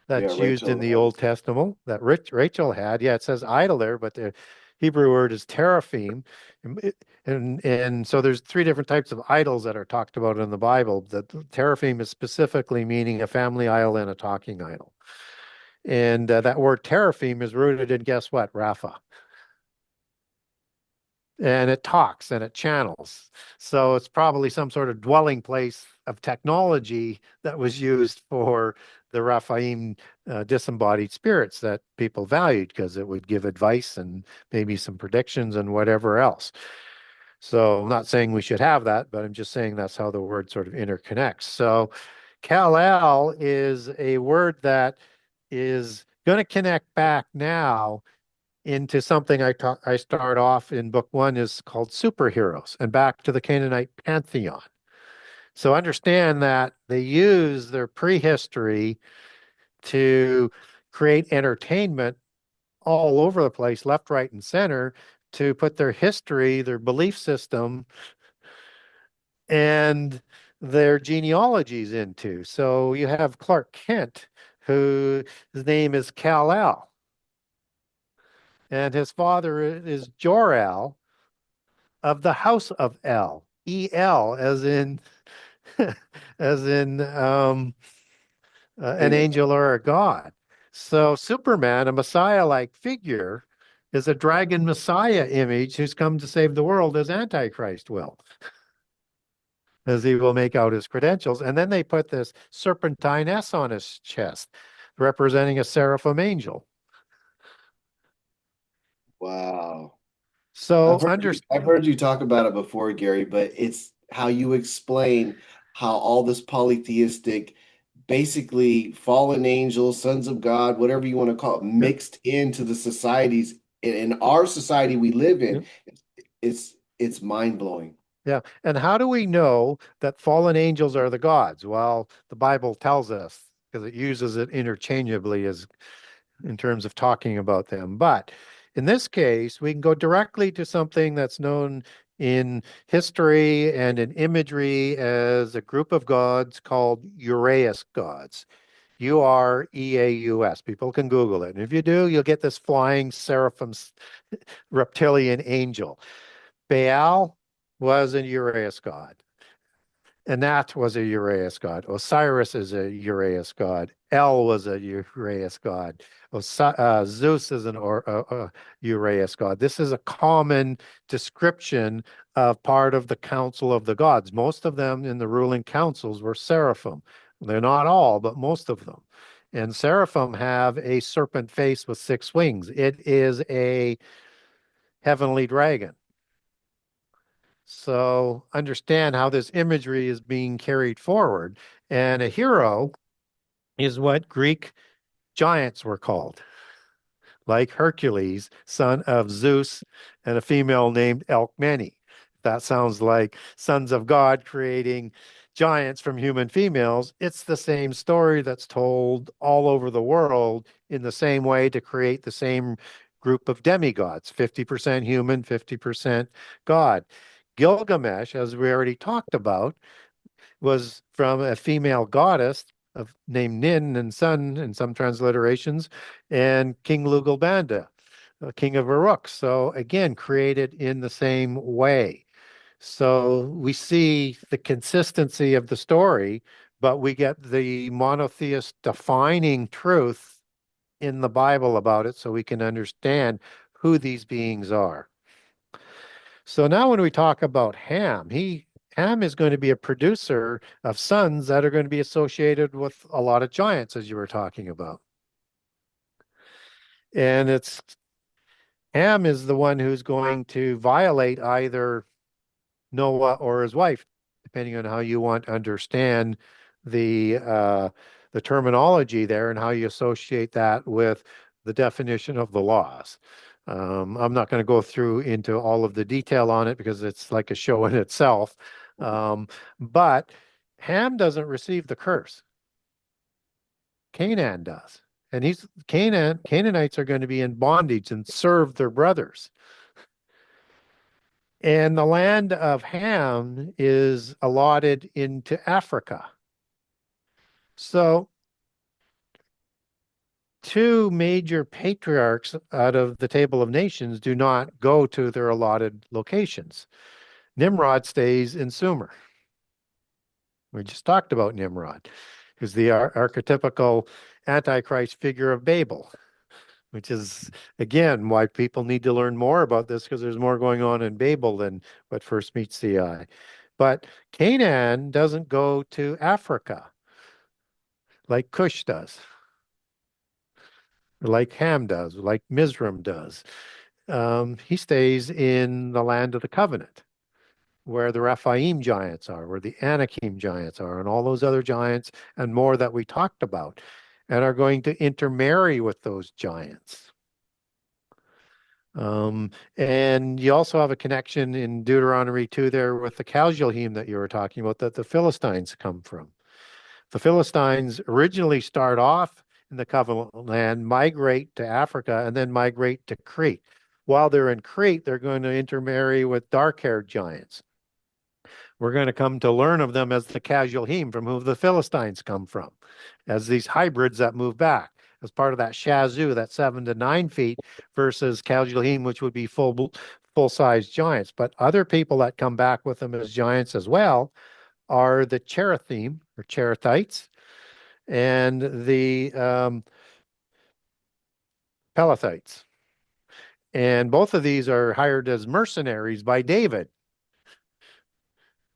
Yeah, that's used in Rachel the has. Old Testament that Rachel had. Yeah, it says idol there, but the Hebrew word is teraphim. And so there's three different types of idols that are talked about in the Bible. The teraphim is specifically meaning a family idol and a talking idol. And that word teraphim is rooted in, guess what? Rapha. And it talks and it channels. So it's probably some sort of dwelling place of technology that was used for the Raphaim disembodied spirits that people valued because it would give advice and maybe some predictions and whatever else. So I'm not saying we should have that, but I'm just saying that's how the word sort of interconnects. So Kal-El is a word that is going to connect back now into something I start off in book one is called superheroes, and back to the Canaanite pantheon. So understand that they use their prehistory to create entertainment all over the place, left, right, and center, to put their history, their belief system, and their genealogies into. So you have Clark Kent, who his name is Kal-El, and his father is Jor-El of the house of El. El, as in as in an Angel. angel or a god. So Superman, a Messiah-like figure, is a dragon Messiah image who's come to save the world as Antichrist will, as he will make out his credentials. And then they put this serpentine S on his chest, representing a seraphim angel. Wow. So under I've heard you talk about it before, Gary, but it's how you explain how all this polytheistic, basically fallen angels, sons of God, whatever you want to call it, yeah, mixed into the societies in our society we live yeah, in. It's mind blowing. yeah. And how do we know that fallen angels are the gods? Well, the Bible tells us because it uses it interchangeably as in terms of talking about them. But in this case, we can go directly to something that's known in history and in imagery as a group of gods called Uraeus gods. Ureaus. People can Google it. And if you do, you'll get this flying seraphim reptilian angel. Baal was a Uraeus god. Anat was a Uraeus god. Osiris is a Uraeus god. El was a Uraeus god. Zeus is an Uraeus god. This is a common description of part of the council of the gods. Most of them in the ruling councils were seraphim. They're not all, but most of them. And seraphim have a serpent face with six wings. It is a heavenly dragon. So understand how this imagery is being carried forward. And a hero is what Greek giants were called, like Hercules, son of Zeus, and a female named Alcmene. That sounds like sons of God creating giants from human females. It's the same story that's told all over the world in the same way to create the same group of demigods, 50% human, 50% God. Gilgamesh, as we already talked about, was from a female goddess of named Nin and Sun in some transliterations, and King Lugalbanda, king of Uruk. So again, created in the same way. So we see the consistency of the story, but we get the monotheist defining truth in the Bible about it so we can understand who these beings are. So now when we talk about Ham is going to be a producer of sons that are going to be associated with a lot of giants, as you were talking about. And it's Ham is the one who's going to violate either Noah or his wife, depending on how you want to understand the uh, the terminology there and how you associate that with the definition of the laws. I'm not going to go through into all of the detail on it because it's like a show in itself. Um, but Ham doesn't receive the curse. Canaan does. And Canaanites are going to be in bondage and serve their brothers. And the land of Ham is allotted into Africa. So, two major patriarchs out of the Table of Nations do not go to their allotted locations. Nimrod stays in Sumer. We just talked about Nimrod, who's the archetypical Antichrist figure of Babel, which is, again, why people need to learn more about this because there's more going on in Babel than what first meets the eye. But Canaan doesn't go to Africa like Cush does, or like Ham does, or like Mizraim does. He stays in the land of the covenant, where the Raphaim giants are, where the Anakim giants are, and all those other giants and more that we talked about, and are going to intermarry with those giants. And you also have a connection in Deuteronomy 2 there with the Casualhem that you were talking about that the Philistines come from. The Philistines originally start off in the covenant land, migrate to Africa, and then migrate to Crete. While they're in Crete, they're going to intermarry with dark-haired giants. We're going to come to learn of them as the Casualhem, from whom the Philistines come from, as these hybrids that move back as part of that Shazoo, that 7 to 9 feet, versus Casualhem, which would be full-size giants. But other people that come back with them as giants as well are the Cherethim or Cherethites and the Pelethites. And both of these are hired as mercenaries by David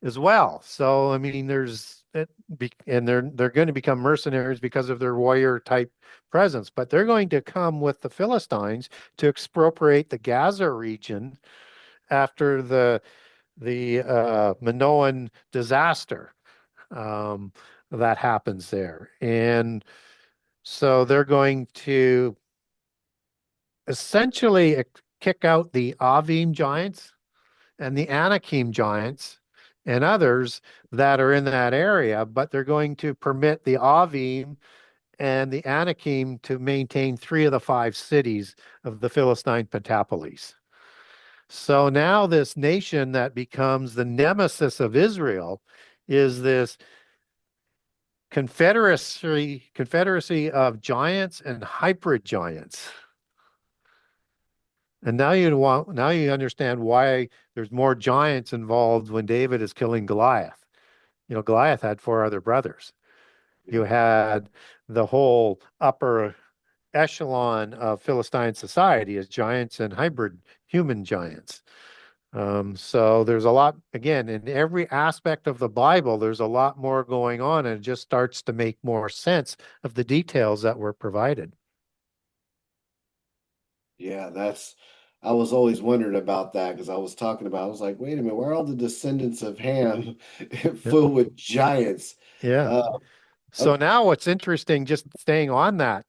as well. So I mean, and they're going to become mercenaries because of their warrior type presence, but they're going to come with the Philistines to expropriate the Gaza region after the Minoan disaster um, that happens there, and so they're going to essentially kick out the Avim giants and the Anakim giants and others that are in that area, but they're going to permit the Avim and the Anakim to maintain three of the five cities of the Philistine Pentapolis. So now this nation that becomes the nemesis of Israel is this confederacy of giants and hybrid giants. And now you understand why there's more giants involved when David is killing Goliath. You know, Goliath had four other brothers. You Yeah. had the whole upper echelon of Philistine society as giants and hybrid human giants. So there's a lot, again, in every aspect of the Bible, there's a lot more going on, and it just starts to make more sense of the details that were provided. Yeah, I was always wondering about that because I was talking about, I was like, wait a minute, where are all the descendants of Ham Yeah. filled with giants? Yeah. Uh, So oh, now what's interesting, just staying on that,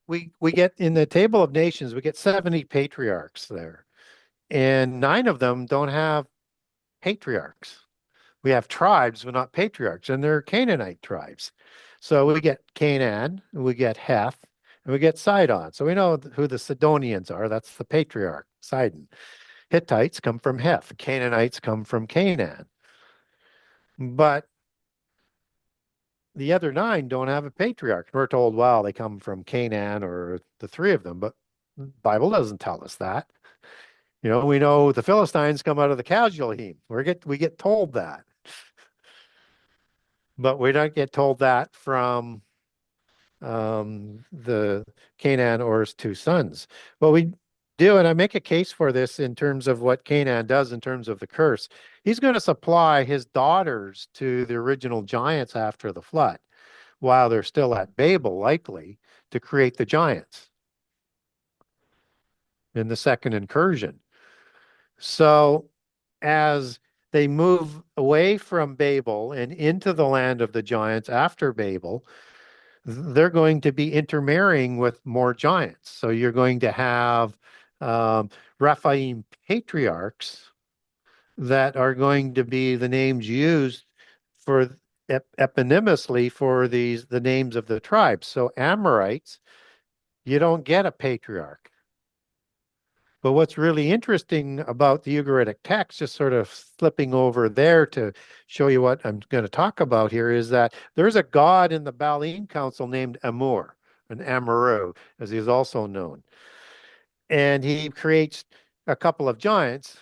we get in the table of nations, we get 70 patriarchs there, and nine of them don't have patriarchs. We have tribes, but not patriarchs, and they're Canaanite tribes. So we get Canaan, we get Heth, and we get Sidon. So we know who the Sidonians are. That's the patriarch, Sidon. Hittites come from Heth. Canaanites come from Canaan. But the other nine don't have a patriarch. We're told, well, they come from Canaan or the three of them, but the Bible doesn't tell us that. You know, we know the Philistines come out of the Casualheim. We get told that, but we don't get told that from the Canaan or his two sons. Well, we do, and I make a case for this in terms of what Canaan does in terms of the curse. He's going to supply his daughters to the original giants after the flood, while they're still at Babel, likely to create the giants in the second incursion. So as they move away from Babel and into the land of the giants after Babel, they're going to be intermarrying with more giants. So you're going to have um, Raphaim patriarchs that are going to be the names used for eponymously for the names of the tribes. So Amorites, you don't get a patriarch. But what's really interesting about the Ugaritic text, just sort of slipping over there to show you what I'm going to talk about here, is that there's a god in the Baalim Council named Amur, an Amaru, as he is also known. And he creates a couple of giants,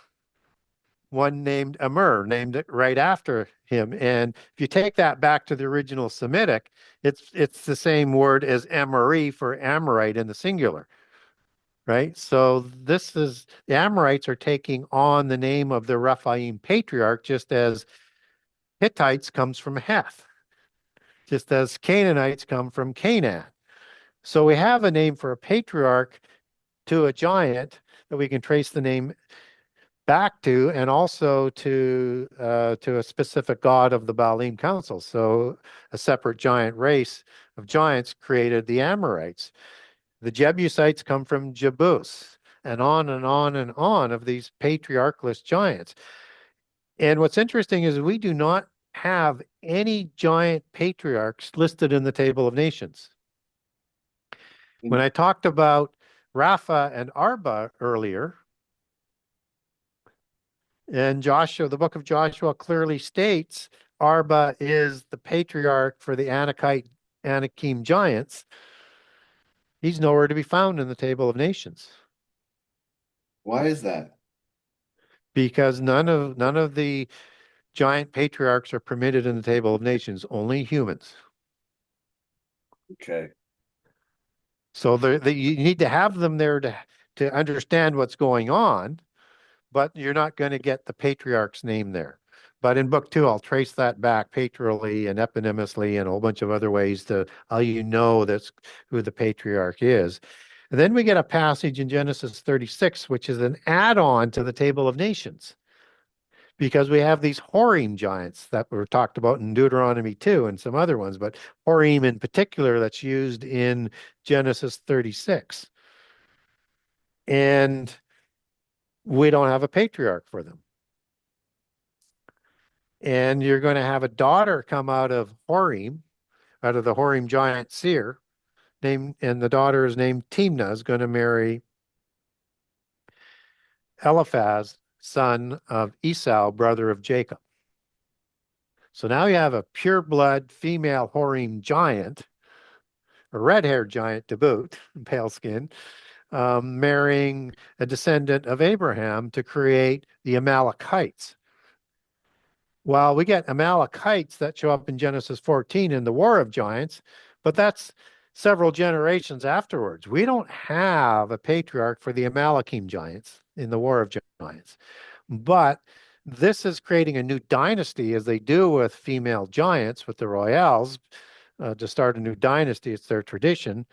one named Amur, named it right after him. And if you take that back to the original Semitic, it's the same word as Amori for Amorite in the singular. Right? So this is the Amorites are taking on the name of the Raphaim patriarch, just as Hittites comes from Heth, just as Canaanites come from Canaan. So we have a name for a patriarch to a giant that we can trace the name back to, and also to a specific god of the Baalim Council. So a separate giant race of giants created the Amorites. The Jebusites come from Jebus, and on and on and on of these patriarchless giants. And what's interesting is we do not have any giant patriarchs listed in the table of nations. When I talked about Rapha and Arba earlier, and Joshua, the book of Joshua clearly states Arba is the patriarch for the Anakite Anakim giants. He's nowhere to be found in the table of nations. why is that? Because none of the giant patriarchs are permitted in the table of nations, only humans. Okay. So you need to have them there to understand what's going on, but you're not going to get the patriarch's name there. But in book two, I'll trace that back patrially and eponymously and a whole bunch of other ways to how you know that's who the patriarch is. And then we get a passage in Genesis 36, which is an add-on to the Table of Nations, because we have these Horim giants that were talked about in Deuteronomy 2 and some other ones, but Horim in particular that's used in Genesis 36. And we don't have a patriarch for them. And you're going to have a daughter come out of Horim, out of the Horim giant seer, and the daughter is named Timnah, is going to marry Eliphaz, son of Esau, brother of Jacob. So now you have a pure blood female Horim giant, a red-haired giant to boot, pale skin, marrying a descendant of Abraham to create the Amalekites. Well, we get Amalekites that show up in Genesis 14 in the War of Giants, but that's several generations afterwards. We don't have a patriarch for the Amalekim giants in the War of Giants. But this is creating a new dynasty, as they do with female giants, with the Royals, to start a new dynasty. It's their tradition.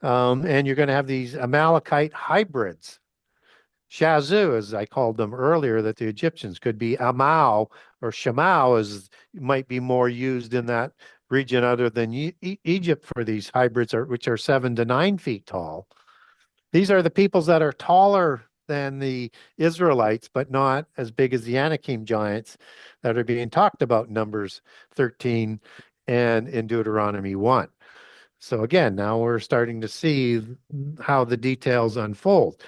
And you're going to have these Amalekite hybrids. Shazu, as I called them earlier, that the Egyptians could be Amau or Shamau, as might be more used in that region other than Egypt for these hybrids, which are 7 to 9 feet tall. These are the peoples that are taller than the Israelites, but not as big as the Anakim giants that are being talked about in Numbers 13 and in Deuteronomy 1. So again, now we're starting to see how the details unfold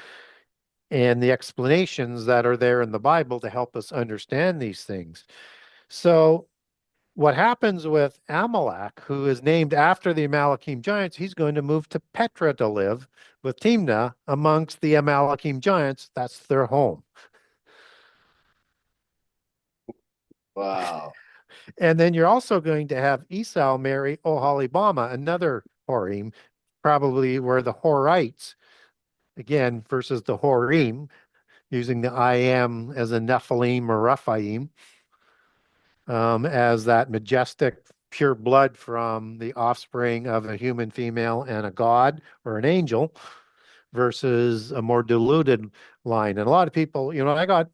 and the explanations that are there in the Bible to help us understand these things. So what happens with Amalek, who is named after the Amalekim giants, he's going to move to Petra to live with Timnah amongst the Amalekim giants. That's their home. Wow. And then you're also going to have Esau marry Oholibamah, another Horim, probably where the Horites, again, versus the Horim, using the I am as a Nephilim or Raphaim, as that majestic pure blood from the offspring of a human female and a god or an angel versus a more diluted line. And a lot of people,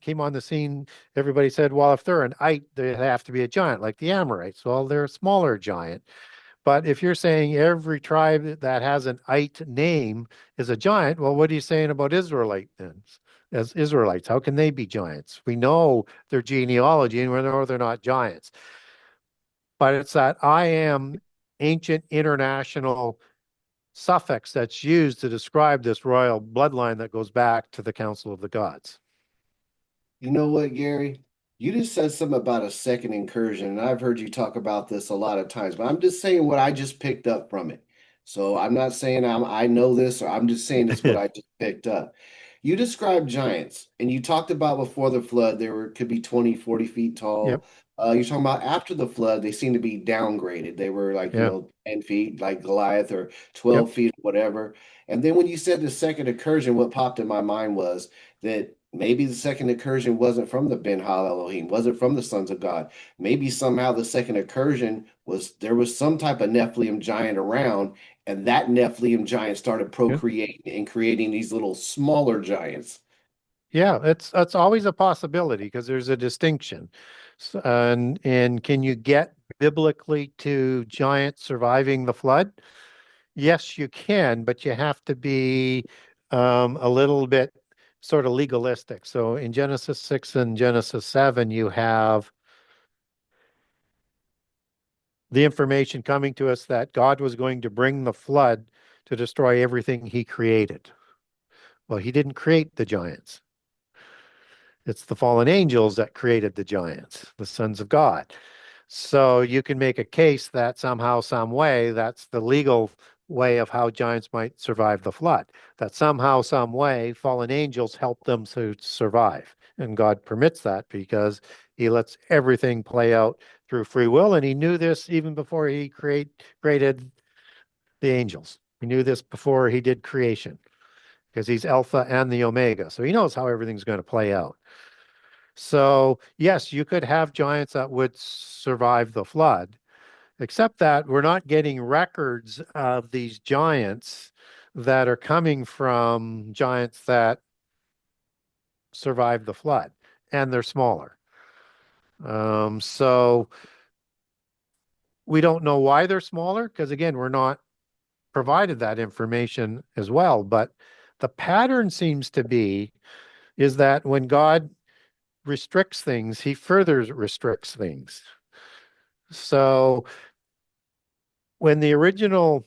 came on the scene, everybody said, well, if they're an ite, they have to be a giant, like the Amorites. Well, they're a smaller giant. But if you're saying every tribe that has an ite name is a giant, well, what are you saying about Israelite then? As Israelites, how can they be giants? We know their genealogy and we know they're not giants. But it's that I am ancient international suffix that's used to describe this royal bloodline that goes back to the Council of the Gods. You know what, Gary? You just said something about a second incursion, and I've heard you talk about this a lot of times, but I'm just saying what I just picked up from it. So I'm not saying I know this, or I'm just saying it's what I just picked up. You described giants, and you talked about before the flood, could be 20, 40 feet Yep. tall. You're talking about after the flood, they seem to be downgraded. They were like, Yeah. 10 feet, like Goliath, or Yep. 12 feet, whatever. And then when you said the second incursion, what popped in my mind was that maybe the second incursion wasn't from the Ben Hal Elohim, wasn't from the sons of God. Maybe somehow the second incursion was there was some type of Nephilim giant around, and that Nephilim giant started Yeah. procreating and creating these little smaller giants. Yeah, it's always a possibility because there's a distinction. And can you get biblically to giants surviving the flood? Yes, you can, but you have to be a little bit sort of legalistic. So in Genesis 6 and Genesis 7, you have the information coming to us that God was going to bring the flood to destroy everything he created. Well, he didn't create the giants. It's the fallen angels that created the giants, the sons of God. So you can make a case that somehow, some way, that's the legal way of how giants might survive the flood. That somehow, some way, fallen angels help them to survive. And God permits that because he lets everything play out through free will. And he knew this even before he created the angels. He knew this before he did creation because he's Alpha and the Omega. So he knows how everything's going to play out. So, yes, you could have giants that would survive the flood, except that we're not getting records of these giants that are coming from giants that survived the flood, and they're smaller. So we don't know why they're smaller because, again, we're not provided that information as well. But the pattern seems to be is that when God restricts things, he further restricts things. So when the original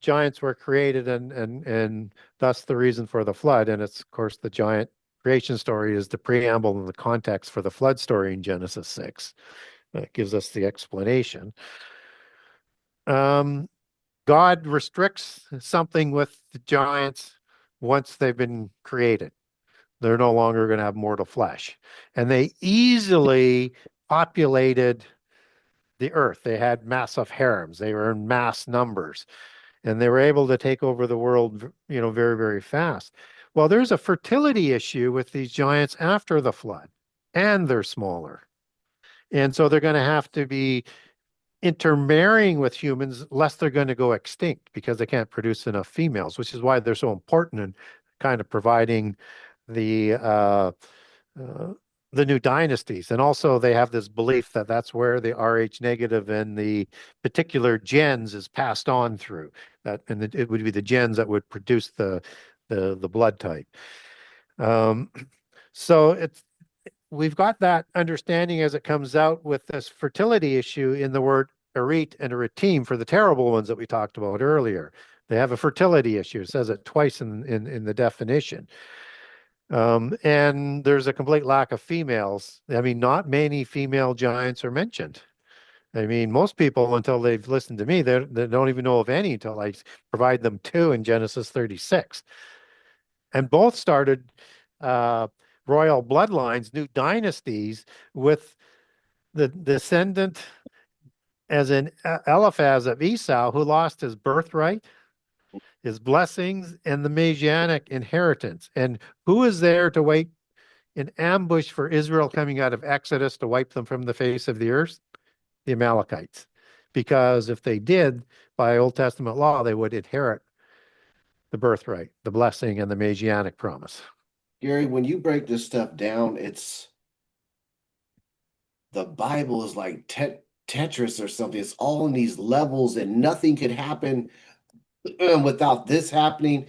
giants were created and thus the reason for the flood, and it's of course the giant creation story is the preamble and the context for the flood story in Genesis 6. That gives us the explanation. Um, God restricts something with the giants once they've been created. They're no longer going to have mortal flesh. And they easily populated the earth. They had massive harems. They were in mass numbers. And they were able to take over the world, very, very fast. Well, there's a fertility issue with these giants after the flood, and they're smaller. And so they're going to have to be intermarrying with humans, lest they're going to go extinct because they can't produce enough females, which is why they're so important in kind of providing the uh, uh, the new dynasties. And also, they have this belief that that's where the Rh negative and the particular gens is passed on through. That and it would be the gens that would produce the blood type. Um, so we've got that understanding as it comes out with this fertility issue in the word erit and eritim for the terrible ones that we talked about earlier. They have a fertility issue. It says it twice in the definition. And there's a complete lack of females. I mean, not many female giants are mentioned. I mean, most people, until they've listened to me, they don't even know of any until I provide them two in Genesis 36. And both started uh, royal bloodlines, new dynasties with the descendant as an Eliphaz of Esau, who lost his birthright, his blessings, and the Messianic inheritance. And who is there to wait in ambush for Israel coming out of Exodus to wipe them from the face of the earth? The Amalekites. Because if they did, by Old Testament law, they would inherit the birthright, the blessing, and the Messianic promise. Gary, when you break this stuff down, it's the Bible is like Tetris or something. It's all in these levels, and nothing could happen without this happening.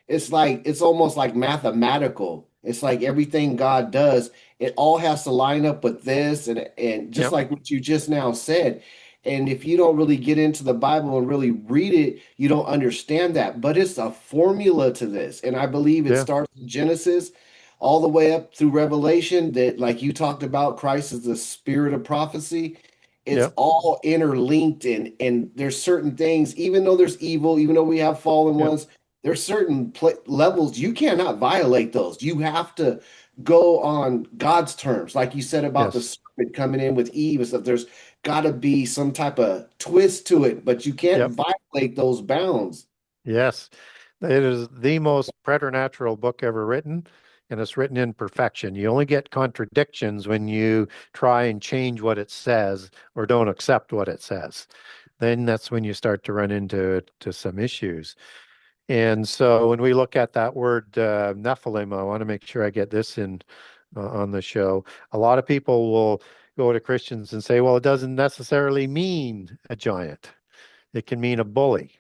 It's almost like mathematical. It's like everything God does, it all has to line up with this and just Yep. like what you just now said. And if you don't really get into the Bible and really read it, you don't understand that. But it's a formula to this. And I believe it Yeah. starts in Genesis all the way up through Revelation, that like you talked about, Christ is the spirit of prophecy. It's Yep. all interlinked, and there's certain things, even though there's evil, even though we have fallen Yep. ones, there's certain levels you cannot violate those. You have to go on God's terms, like you said about the Yes. serpent coming in with Eve and stuff. There's got to be some type of twist to it, but you can't Yep. violate those bounds. Yes. It is the most preternatural book ever written, and it's written in perfection. You only get contradictions when you try and change what it says or don't accept what it says. Then that's when you start to run into some issues. And so when we look at that word Nephilim, I want to make sure I get this in on the show. A lot of people will go to Christians and say, well, it doesn't necessarily mean a giant. It can mean a bully,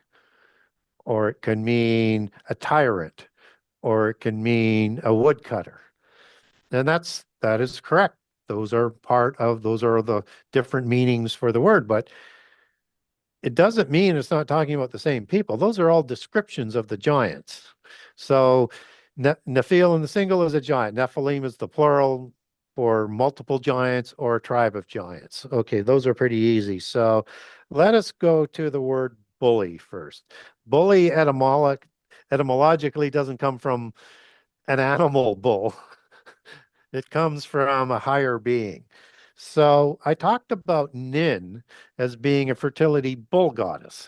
or it can mean a tyrant, or it can mean a woodcutter. And that is correct. Those are the different meanings for the word, but it doesn't mean it's not talking about the same people. Those are all descriptions of the giants. So Nephil in the single is a giant. Nephilim is the plural for multiple giants or a tribe of giants. Okay, those are pretty easy. So let us go to the word bully first. Bully etymologically doesn't come from an animal bull. It comes from a higher being. So I talked about Nin as being a fertility bull goddess.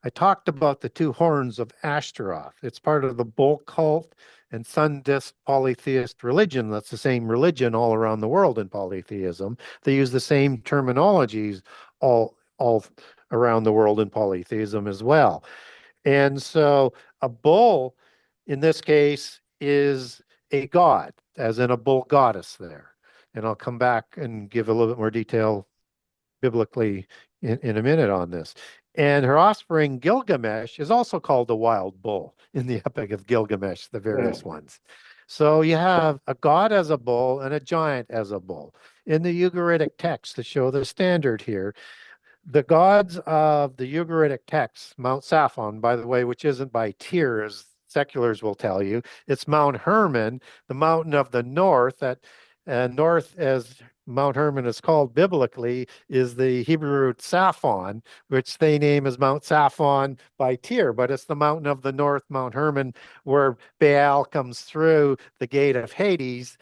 I talked about the two horns of Ashtaroth. It's part of the bull cult and sun disk polytheist religion. That's the same religion all around the world in polytheism. They use the same terminologies all around the world in polytheism as well. And so a bull in this case is a god, as in a bull goddess there. And I'll come back and give a little bit more detail biblically in a minute on this. And her offspring, Gilgamesh, is also called the wild bull in the Epic of Gilgamesh, the Yeah. various ones. So you have a god as a bull and a giant as a bull. In the Ugaritic text, to show the standard here, the gods of the Ugaritic texts, Mount Saphon, by the way, which isn't by Tyr, as seculars will tell you, it's Mount Hermon, the mountain of the north. That north, as Mount Hermon is called biblically, is the Hebrew root Saphon, which they name as Mount Saphon by Tyr, but it's the mountain of the north, Mount Hermon, where Baal comes through the gate of Hades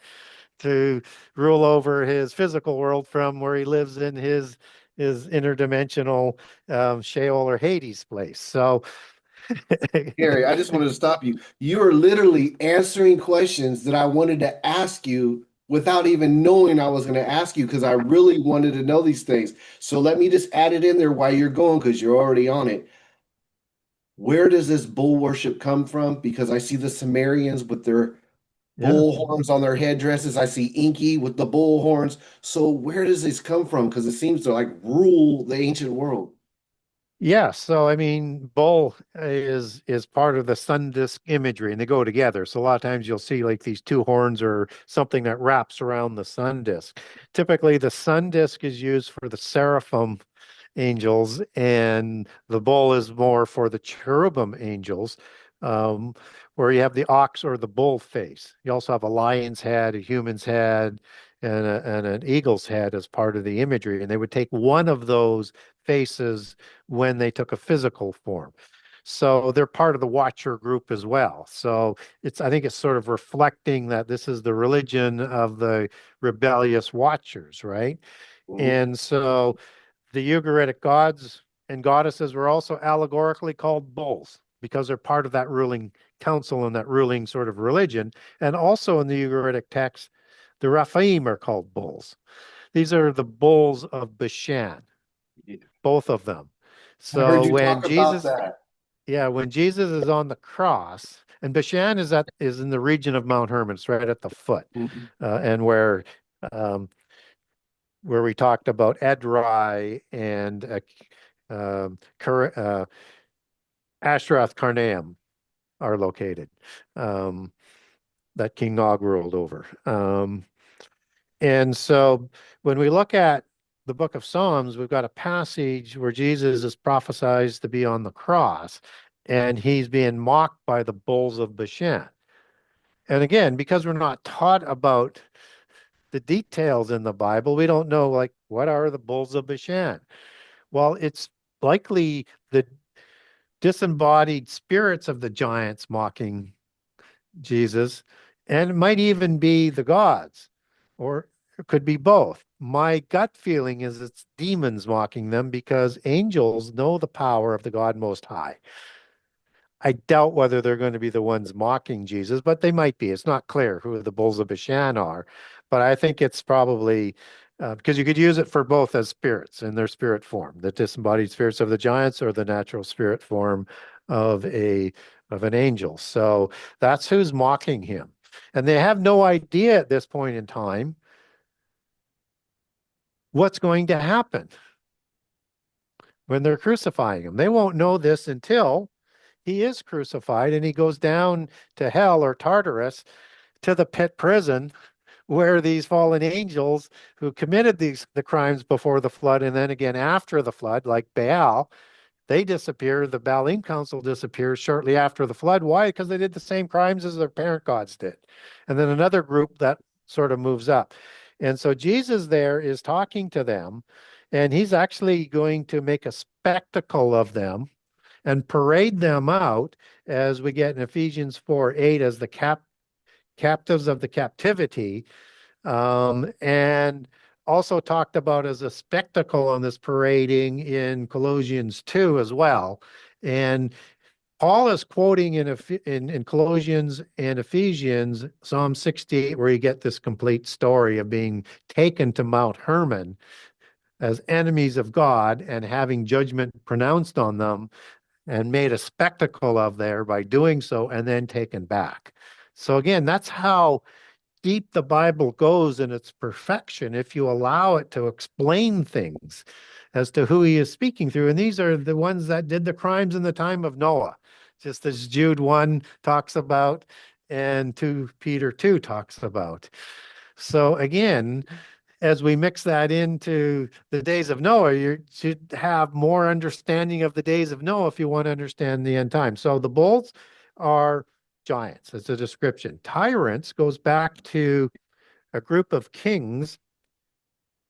to rule over his physical world from where he lives in his interdimensional Sheol or Hades place. So Gary, I just wanted to stop you. You are literally answering questions that I wanted to ask you without even knowing I was going to ask you because I really wanted to know these things. So let me just add it in there while you're going because you're already on it. Where does this bull worship come from? Because I see the Sumerians with their yeah. bull horns on their headdresses. I see Inky with the bull horns. So where does this come from? Because it seems to like rule the ancient world. Yeah, so I mean, bull is part of the sun disk imagery, and they go together. So a lot of times you'll see like these two horns or something that wraps around the sun disk. Typically, the sun disk is used for the seraphim angels, and the bull is more for the cherubim angels, um, where you have the ox or the bull face. You also have a lion's head, a human's head, and an eagle's head as part of the imagery. And they would take one of those faces when they took a physical form. So they're part of the watcher group as well. So I think it's sort of reflecting that this is the religion of the rebellious watchers, right? Mhm. And so the Ugaritic gods and goddesses were also allegorically called bulls because they're part of that ruling council and that ruling sort of religion. And also in the Ugaritic text, the Raphaim are called bulls. These are the bulls of Bashan, Yeah. both of them. I heard So you when talk about Jesus, that. yeah, when Jesus is on the cross, and Bashan is in the region of Mount Hermon, it's right at the foot, Mhm. and um, where we talked about Edrei and Ashrath Karnaim are located, um, that King Og ruled over. And so when we look at the book of Psalms, we've got a passage where Jesus is prophesied to be on the cross, and he's being mocked by the bulls of Bashan. And again, because we're not taught about the details in the Bible, we don't know, like, what are the bulls of Bashan? Well, it's likely the disembodied spirits of the giants mocking Jesus, and it might even be the gods, or it could be both. My gut feeling is it's demons mocking them because angels know the power of the God Most High. I doubt whether they're going to be the ones mocking Jesus, but they might be. It's not clear who the bulls of Bashan are, but I think it's probably because you could use it for both as spirits in their spirit form, the disembodied spirits of the giants or the natural spirit form of an angel. So that's who's mocking him. And they have no idea at this point in time what's going to happen when they're crucifying him. They won't know this until he is crucified and he goes down to hell or Tartarus to the pit prison where these fallen angels who committed the crimes before the flood and then again after the flood, like Baal, they disappear. The Baalim council disappears shortly after the flood. Why? Because they did the same crimes as their parent gods did. And then another group that sort of moves up. And so Jesus there is talking to them, and he's actually going to make a spectacle of them and parade them out, as we get in Ephesians 4:8, as the captives of the captivity, and also talked about as a spectacle on this parading in Colossians 2 as well. And Paul is quoting in Colossians and Ephesians, Psalm 68, where you get this complete story of being taken to Mount Hermon as enemies of God and having judgment pronounced on them and made a spectacle of there by doing so and then taken back. So again, that's how deep the Bible goes in its perfection if you allow it to explain things as to who he is speaking through. And these are the ones that did the crimes in the time of Noah, just as Jude 1 talks about and 2 Peter 2 talks about. So again, as we mix that into the days of Noah, you should have more understanding of the days of Noah if you want to understand the end time. So the bulls are giants. It's a description. Tyrants goes back to a group of kings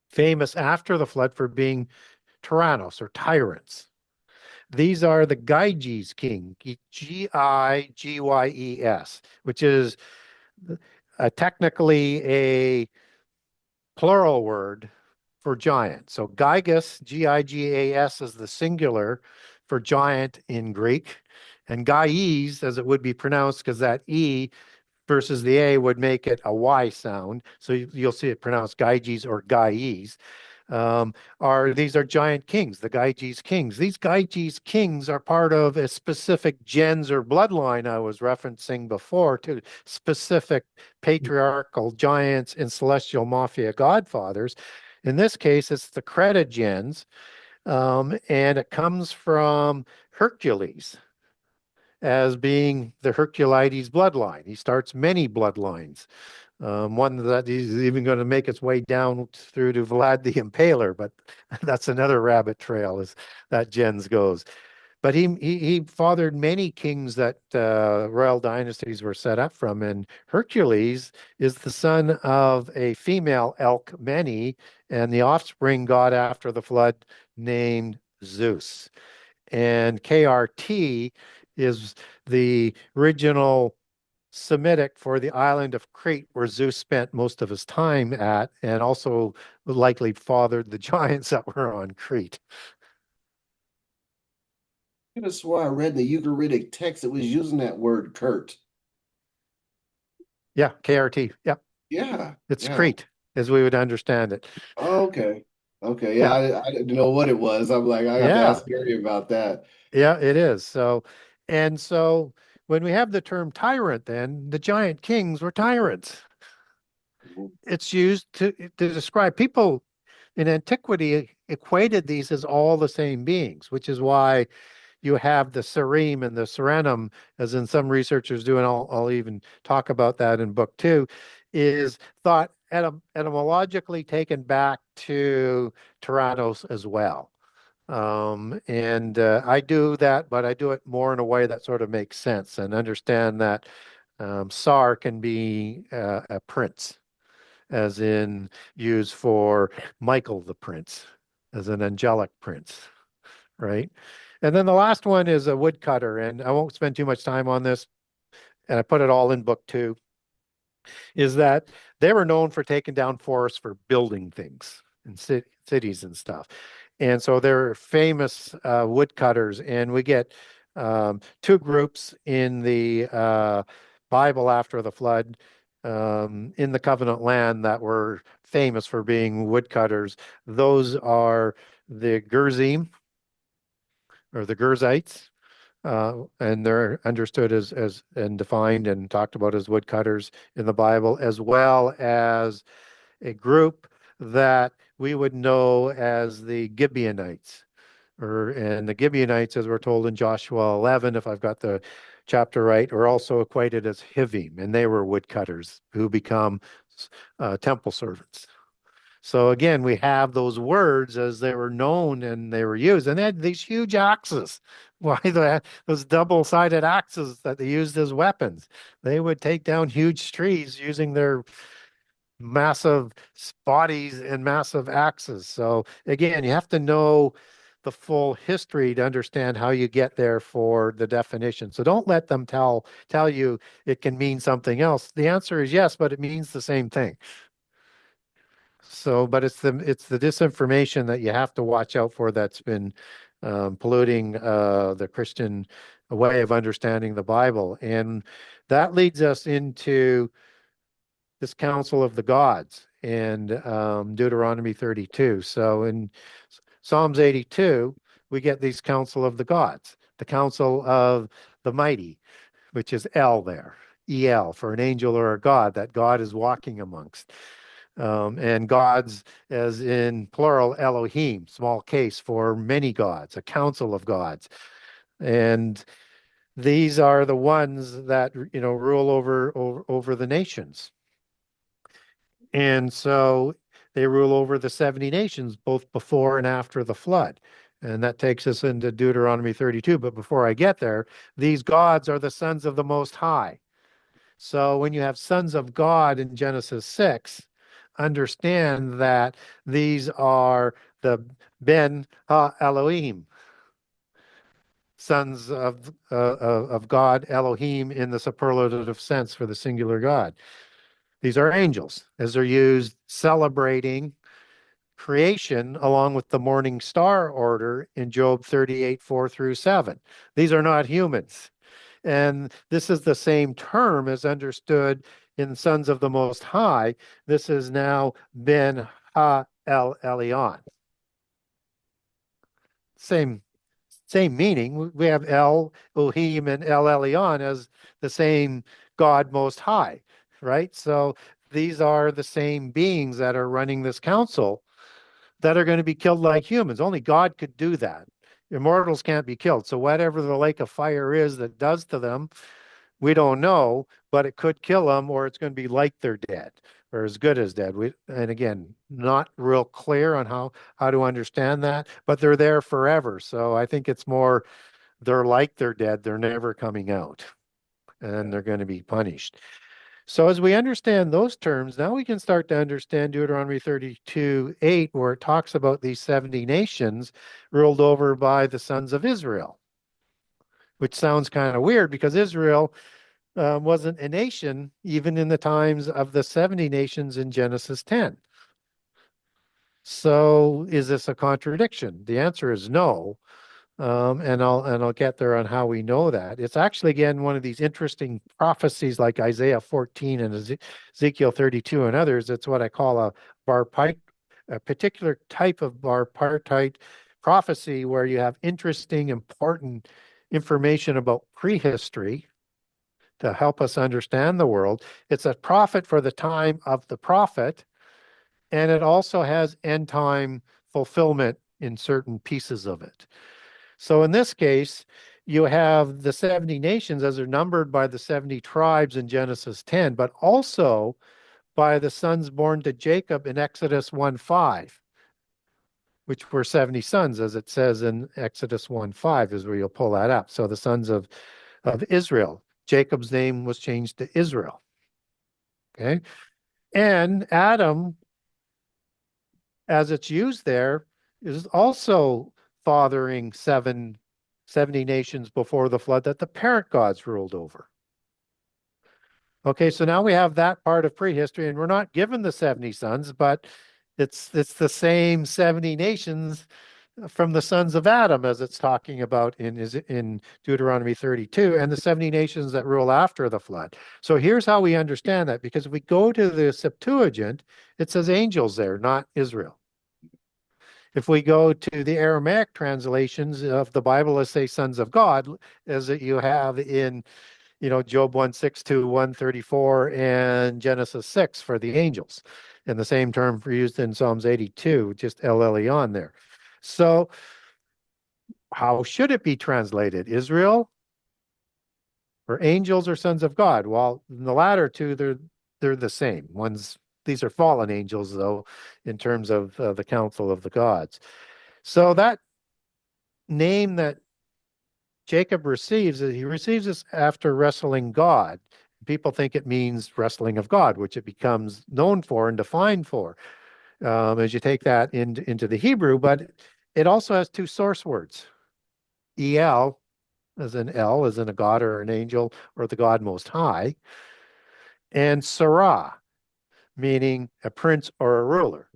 famous after the flood for being tyrannos or tyrants. These are the Gyges king, Giggyes, which is technically a plural word for giant. So Gygas, Gigas, is the singular for giant in Greek, and Gaies, as it would be pronounced, because that E versus the A would make it a Y sound. So you'll see it pronounced Gyges or Gaies. These are giant kings, the Gyges kings. These Gyges kings are part of a specific gens or bloodline I was referencing before to specific patriarchal giants and celestial mafia godfathers. In this case, it's the Creta gens, and it comes from Hercules as being the Herculides bloodline. He starts many bloodlines. One that is even going to make its way down through to Vlad the Impaler, but that's another rabbit trail as that gens goes. But he fathered many kings that royal dynasties were set up from, and Hercules is the son of a female Alcmene, and the offspring got after the flood named Zeus. And KRT is the original Semitic for the island of Crete, where Zeus spent most of his time at, and also likely fathered the giants that were on Crete. That's why I read the Ugaritic text. It was using that word Kurt. Yeah, KRT. Yeah, Yeah, it's yeah. Crete as we would understand it. Oh, okay. Okay. Yeah, Yeah, I didn't know what it was. I'm like, I got to yeah, ask Gary about that. yeah, it is. So when we have the term tyrant, then the giant kings were tyrants. It's used to describe people in antiquity equated these as all the same beings, which is why you have the serene and the serenum, as in some researchers do, and I'll even talk about that in book two, is thought etymologically taken back to Tyrannos as well. And I do that, but I do it more in a way that sort of makes sense and understand that Tsar can be a prince, as in used for Michael the Prince, as an angelic prince, right? And then the last one is a woodcutter, and I won't spend too much time on this, and I put it all in book two, is that they were known for taking down forests for building things in cities and stuff. And so they're famous woodcutters, and we get two groups in the Bible after the flood in the covenant land that were famous for being woodcutters. Those are the Gerzim or the Gerzites, and they're understood as and defined and talked about as woodcutters in the Bible, as well as a group that we would know as the Gibeonites. And the Gibeonites, as we're told in Joshua 11, if I've got the chapter right, are also equated as Hivim, and they were woodcutters who become temple servants. So again, we have those words as they were known and they were used, and they had these huge axes. Why those double-sided axes that they used as weapons? They would take down huge trees using their massive bodies and massive axes. So again, you have to know the full history to understand how you get there for the definition. So don't let them tell you it can mean something else. The answer is yes, but it means the same thing. So, but it's the disinformation that you have to watch out for that's been polluting the Christian way of understanding the Bible. And that leads us into this council of the gods in Deuteronomy 32. So in Psalms 82, we get these council of the gods, the council of the mighty, which is El there, El, for an angel or a god, that God is walking amongst. And gods, as in plural, Elohim, small case for many gods, a council of gods. And these are the ones that, rule over the nations. And so they rule over the 70 nations, both before and after the flood. And that takes us into Deuteronomy 32. But before I get there, these gods are the sons of the Most High. So when you have sons of God in Genesis 6, understand that these are the Ben Ha Elohim, sons of God, Elohim in the superlative sense for the singular God. These are angels, as they're used celebrating creation along with the morning star order in Job 38, 4 through 7. These are not humans. And this is the same term as understood in Sons of the Most High. This is now Ben Ha El Elyon. Same same meaning. We have El Elohim and El Elyon as the same God Most High, right? So these are the same beings that are running this council that are going to be killed like humans. Only God could do that. Immortals can't be killed. So whatever the lake of fire is that does to them, we don't know, but it could kill them, or it's going to be like they're dead or as good as dead. And again, not real clear on how to understand that, but they're there forever. So I think it's more they're like they're dead. They're never coming out, and they're going to be punished. So as we understand those terms, now we can start to understand Deuteronomy 32:8, where it talks about these 70 nations ruled over by the sons of Israel, which sounds kind of weird because Israel wasn't a nation even in the times of the 70 nations in Genesis 10. So is this a contradiction? The answer is no. And I'll get there on how we know that. It's actually, again, one of these interesting prophecies like Isaiah 14 and Ezekiel 32 and others. It's what I call a particular type of barpartite prophecy where you have interesting, important information about prehistory to help us understand the world. It's a prophet for the time of the prophet, and it also has end time fulfillment in certain pieces of it. So in this case, you have the 70 nations as are numbered by the 70 tribes in Genesis 10, but also by the sons born to Jacob in Exodus 1:5, which were 70 sons, as it says in Exodus 1:5, is where you'll pull that up. So the sons of Israel. Jacob's name was changed to Israel. Okay. And Adam, as it's used there, is also fathering 70 nations before the flood that the parent gods ruled over. Okay, so now we have that part of prehistory, and we're not given the 70 sons, but it's the same 70 nations from the sons of Adam, as it's talking about in Deuteronomy 32, and the 70 nations that rule after the flood. So here's how we understand that, because if we go to the Septuagint, it says angels there, not Israel. If we go to the Aramaic translations of the Bible, let's say sons of God, as you have in Job 1:6 to 134 and Genesis 6 for the angels, and the same term for used in Psalms 82, just El Elyon there. So how should it be translated? Israel or angels or sons of God? Well, in the latter two, they're the same. These are fallen angels, though, in terms of the council of the gods. So that name that Jacob receives, he receives this after wrestling God. People think it means wrestling of God, which it becomes known for and defined for as you take that into the Hebrew. But it also has two source words, El, as in El, as in a god or an angel or the God Most High, and Sarah, meaning a prince or a ruler.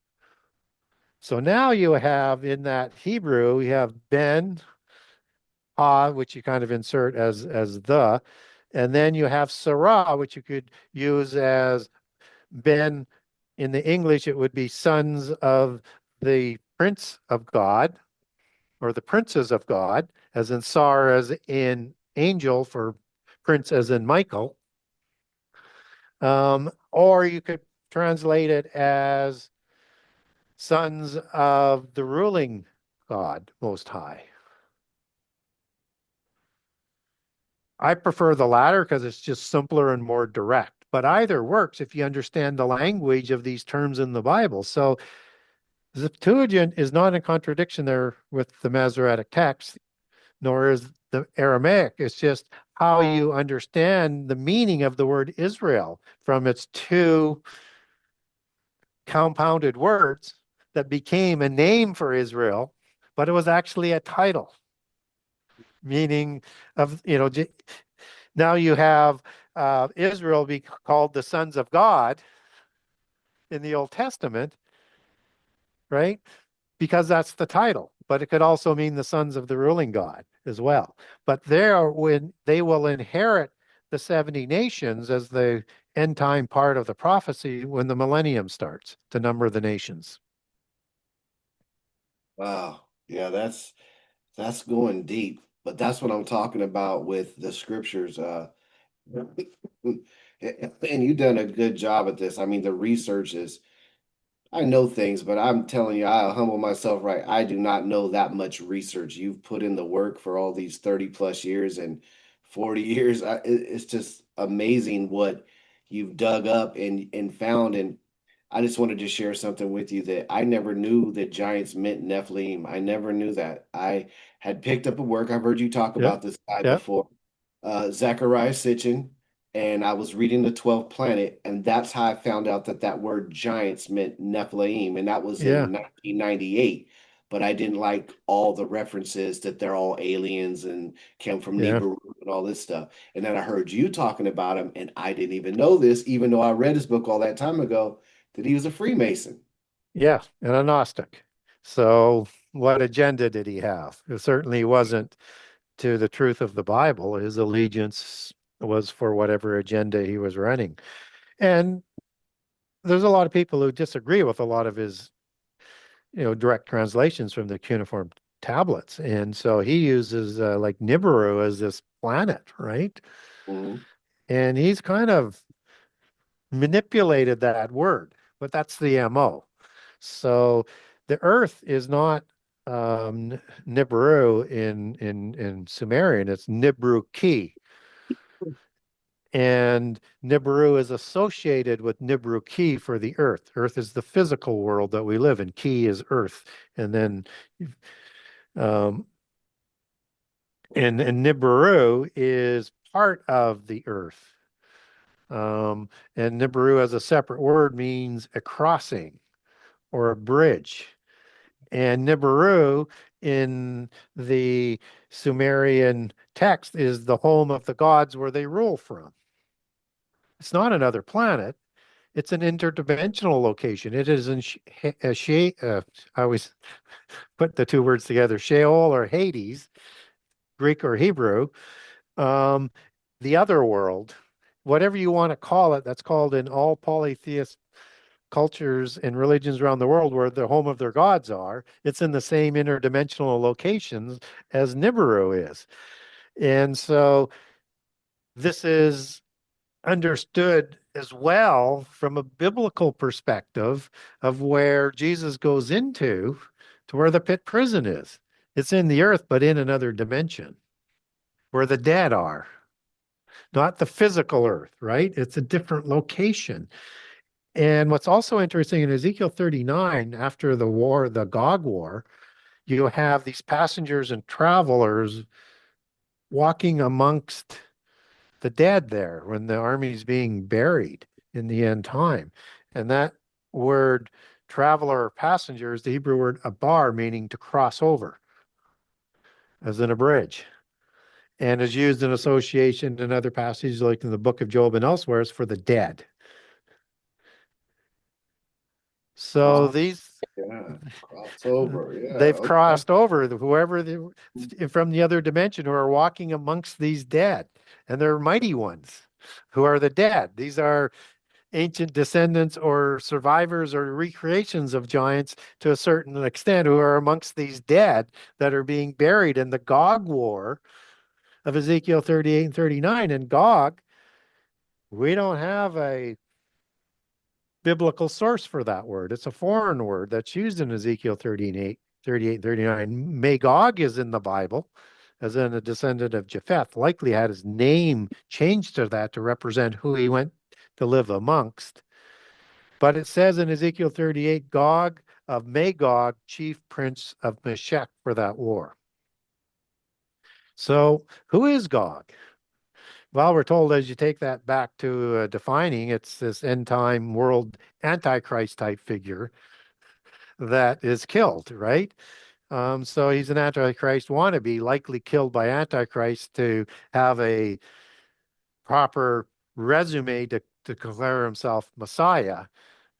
So now you have in that Hebrew, you have Ben, Ha, which you kind of insert as the, and then you have Sarah, which you could use as Ben. In the English, it would be sons of the Prince of God or the princes of God, as in Sar as in angel for prince as in Michael. Or you could translate it as sons of the ruling God Most High. I prefer the latter because it's just simpler and more direct, but either works if you understand the language of these terms in the Bible. So the Septuagint is not in contradiction there with the Masoretic text, nor is the Aramaic. It's just how you understand the meaning of the word Israel from its two compounded words that became a name for Israel, but it was actually a title, meaning of, now you have Israel be called the sons of God in the Old Testament, right? Because that's the title, but it could also mean the sons of the ruling God as well. But there, when they will inherit the 70 nations as the end time part of the prophecy when the millennium starts to number the nations. Wow. Yeah, that's going deep. But that's what I'm talking about with the scriptures. And you've done a good job at this. I mean, the research is I know things, but I'm telling you, I'll humble myself, right? I do not know that much research. You've put in the work for all these 30 plus years and 40 years. It's just amazing what you've dug up and found. And I just wanted to share something with you that I never knew that giants meant Nephilim. I never knew that. I had picked up a work. I've heard you talk Yep. about this guy Yep. before, Zachariah Sitchin, and I was reading the 12th planet, and that's how I found out that that word giants meant Nephilim, and that was Yeah. in 1998. But I didn't like all the references that they're all aliens and came from Yeah. Nibiru and all this stuff. And then I heard you talking about him, and I didn't even know this, even though I read his book all that time ago, that he was a Freemason. Yeah. And a Gnostic. So what agenda did he have? It certainly wasn't to the truth of the Bible. His allegiance was for whatever agenda he was running. And there's a lot of people who disagree with a lot of his, direct translations from the cuneiform tablets. And so he uses like Nibiru as this planet, right? Mhm. And he's kind of manipulated that word, but that's the MO. So the Earth is not Nibiru in Sumerian, it's Nibru-ki. And Nibiru is associated with Nibru-ki for the Earth. Earth is the physical world that we live in. Ki is Earth. And then um, and Nibiru is part of the Earth. Um, and Nibiru as a separate word means a crossing or a bridge. And Nibiru in the Sumerian text is the home of the gods where they rule from. It's not another planet. It's an interdimensional location. It is in I always put the two words together, Sheol or Hades, Greek or Hebrew. Um, the other world, whatever you want to call it, that's called in all polytheist cultures and religions around the world where the home of their gods are. It's in the same interdimensional locations as Nibiru is. And so this is understood as well from a biblical perspective of where Jesus goes into to where the pit prison is. It's in the earth, but in another dimension where the dead are, not the physical earth, right? It's a different location. And what's also interesting in Ezekiel 39, after the war, the Gog War, you have these passengers and travelers walking amongst the dead there when the army's being buried in the end time. And that word traveler or passenger is the Hebrew word abar, meaning to cross over, as in a bridge, and is used in association in other passages like in the book of Job and elsewhere is for the dead. So Wow. these Yeah. Crossover. Yeah. They've Okay. crossed over from the other dimension who are walking amongst these dead, and they're mighty ones who are the dead. These are ancient descendants or survivors or recreations of giants to a certain extent who are amongst these dead that are being buried in the Gog war of Ezekiel 38 and 39. And Gog, we don't have a biblical source for that word. It's a foreign word that's used in Ezekiel 38, 38, 39. Magog is in the Bible as in a descendant of Japheth, likely had his name changed to that to represent who he went to live amongst. But it says in Ezekiel 38, Gog of Magog, chief prince of Meshech for that war. So who is Gog? Well, we're told as you take that back to defining, it's this end time world antichrist type figure that is killed, right? So he's an antichrist wannabe, likely killed by antichrist to have a proper resume to declare himself Messiah,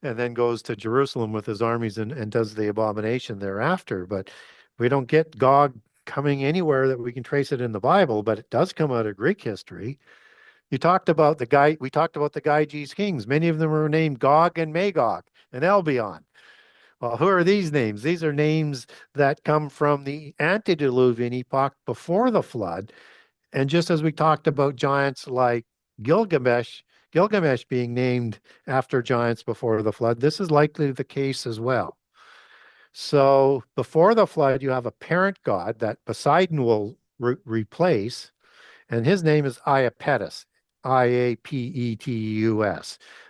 and then goes to Jerusalem with his armies and does the abomination thereafter. But we don't get Gog coming anywhere that we can trace it in the Bible, but it does come out of Greek history. We talked about the Gyges kings. Many of them were named Gog and Magog and Albion. Well, who are these names? These are names that come from the antediluvian epoch before the flood. And just as we talked about giants like Gilgamesh, Gilgamesh being named after giants before the flood, this is likely the case as well. So before the flood, you have a parent god that Poseidon will replace, and his name is Iapetus, Iapetus.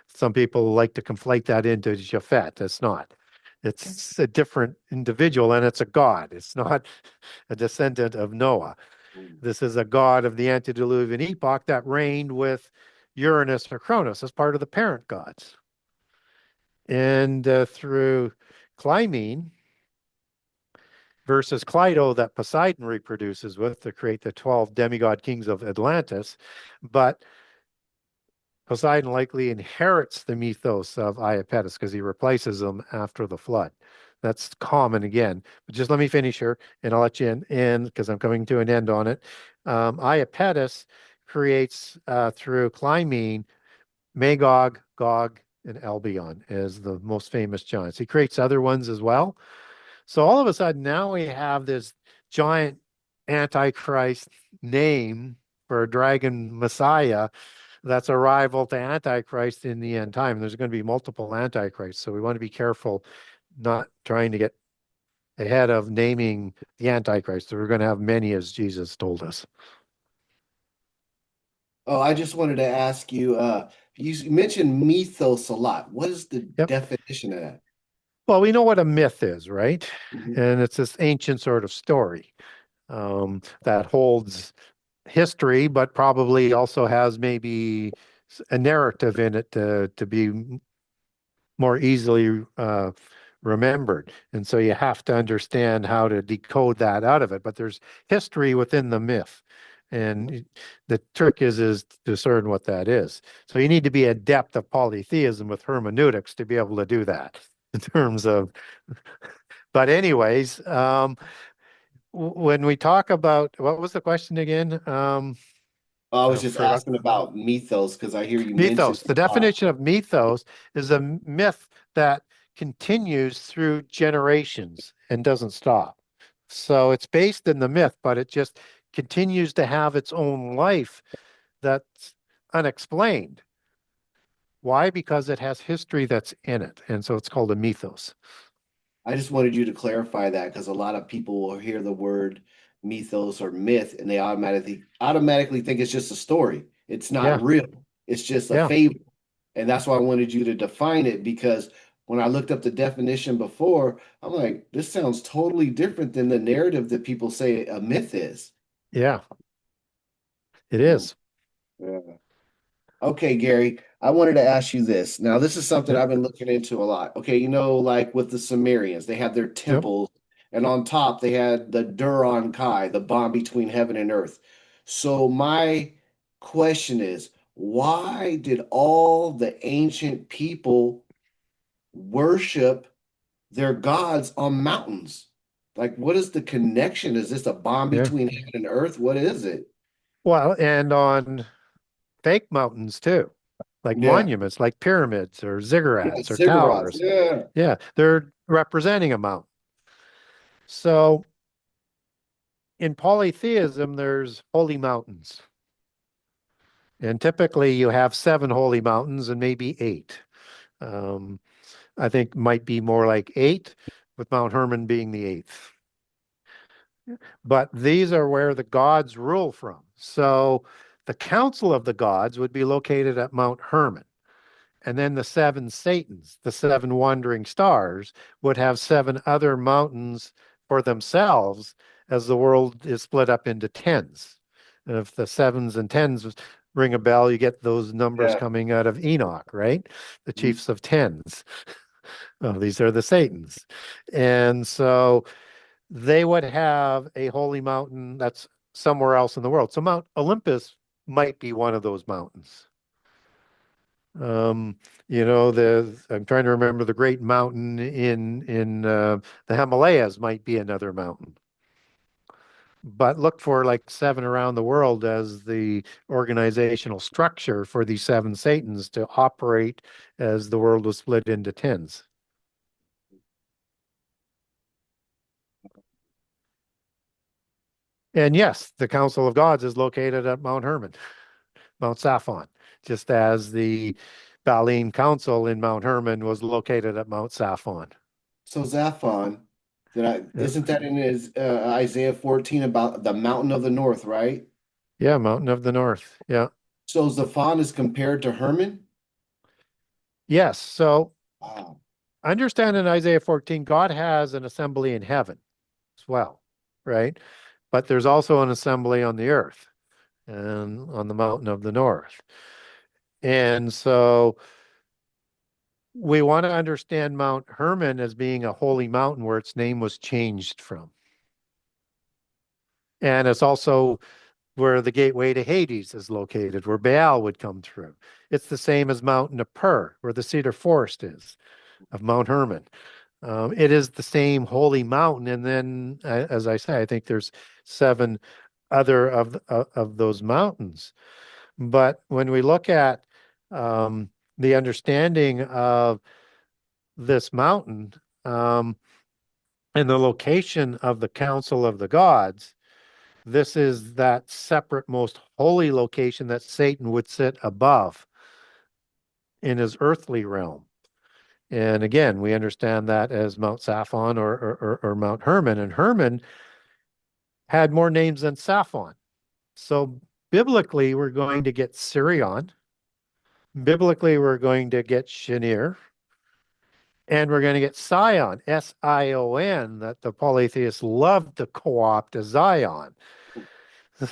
Some people like to conflate that into Japhet. It's not. It's a different individual, and it's a god. It's not a descendant of Noah. This is a god of the antediluvian epoch that reigned with Uranus or Cronus as part of the parent gods. And through Clymene versus Clyto that Poseidon reproduces with to create the 12 demigod kings of Atlantis. But Poseidon likely inherits the mythos of Iapetus because he replaces them after the flood. That's common again. But just let me finish here and I'll let you in because I'm coming to an end on it. Iapetus creates through Clymene Magog, Gog, and Albion as the most famous giants. He creates other ones as well. So all of a sudden now we have this giant antichrist name for a dragon messiah that's a rival to antichrist in the end time. There's going to be multiple antichrists, so we want to be careful not trying to get ahead of naming the antichrist. So we're going to have many, as Jesus told us. Oh, I just wanted to ask you, you mentioned mythos a lot. What is the Yep. definition of that? Well, we know what a myth is, right? Mhm. And it's this ancient sort of story that holds history, but probably also has maybe a narrative in it to be more easily remembered. And so you have to understand how to decode that out of it. But there's history within the myth. And the trick is to discern what that is. So you need to be adept of polytheism with hermeneutics to be able to do that in terms of, but anyways, when we talk about, what was the question again? I was I just forgot. asking about mythos because I hear you mention Mythos. it The a lot. definition of mythos is a myth that continues through generations and doesn't stop. So it's based in the myth, but it just continues to have its own life that's unexplained. Why? Because it has history that's in it. And so it's called a mythos. I just wanted you to clarify that because a lot of people will hear the word mythos or myth and they automatically think it's just a story. It's not Yeah. real. It's just a Yeah. fable. And that's why I wanted you to define it because when I looked up the definition before, I'm like, this sounds totally different than the narrative that people say a myth is. Yeah. It Hmm. is. Yeah. Okay, Gary, I wanted to ask you this. Now, this is something Yep. I've been looking into a lot. Okay, like with the Sumerians, they had their Yep. temples, and on top they had the Duran Kai, the bond between heaven and earth. So my question is, why did all the ancient people worship they're gods on mountains. Like, what is the connection? Is this a bond Yeah. between heaven and earth? What is it? Well, and on fake mountains too, like Yeah. monuments, like pyramids or Yeah, ziggurats or ziggurats. towers. Yeah. Yeah, they're representing a mountain. So in polytheism, there's holy mountains. And typically you have seven holy mountains and maybe eight. Um, I think might be more like eight, with Mount Hermon being the eighth. But these are where the gods rule from. So the council of the gods would be located at Mount Hermon. And then the seven Satans, the seven wandering stars, would have seven other mountains for themselves as the world is split up into tens. And if the sevens and tens ring a bell, you get those numbers Yeah. coming out of Enoch, right? The Mhm. chiefs of tens. Oh, these are the Satans. And so they would have a holy mountain that's somewhere else in the world. So Mount Olympus might be one of those mountains. Um, I'm trying to remember the great mountain in the Himalayas might be another mountain. But look for like seven around the world as the organizational structure for these seven Satans to operate as the world was split into tens. And yes, the Council of Gods is located at Mount Hermon, Mount Saffon, just as the Baalim Council in Mount Hermon was located at Mount Saffon. So Zaphon, Yeah, isn't that in his Isaiah 14 about the mountain of the north, right? yeah, Mountain of the North. Yeah. So Zaphon is compared to Hermon? Yes. So Wow. understand in Isaiah 14, God has an assembly in heaven as well, right? But there's also an assembly on the earth and on the mountain of the north. And so we want to understand Mount Hermon as being a holy mountain where its name was changed from. And it's also where the gateway to Hades is located, where Baal would come through. It's the same as Mount Nippur, where the cedar forest is of Mount Hermon. It is the same holy mountain. And then, as I say, I think there's seven other of those mountains. But when we look at the understanding of this mountain and the location of the Council of the Gods, this is that separate, most holy location that Satan would sit above in his earthly realm. And again, we understand that as Mount Saffon or Mount Hermon. And Hermon had more names than Saffon. So biblically, we're going to get Sirion. Biblically, we're going to get Shinir. And we're going to get Sion, Sion, that the polytheists love to co-opt as Zion.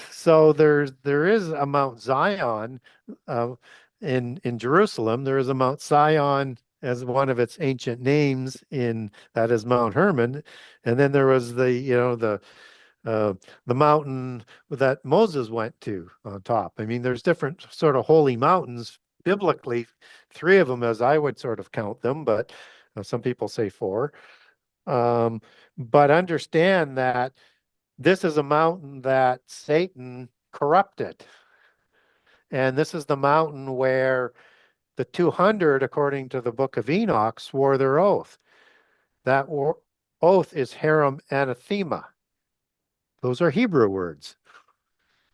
So there is a Mount Zion uh, in Jerusalem. There is a Mount Sion as one of its ancient names in that is Mount Hermon, and then there was uh, the mountain that Moses went to on top. I mean, there's different sort of holy mountains biblically, three of them as I would sort of count them, but some people say four. Um, but understand that this is a mountain that Satan corrupted. And this is the mountain where the 200, according to the book of Enoch, swore their oath. That oath is Haram anathema. Those are Hebrew words.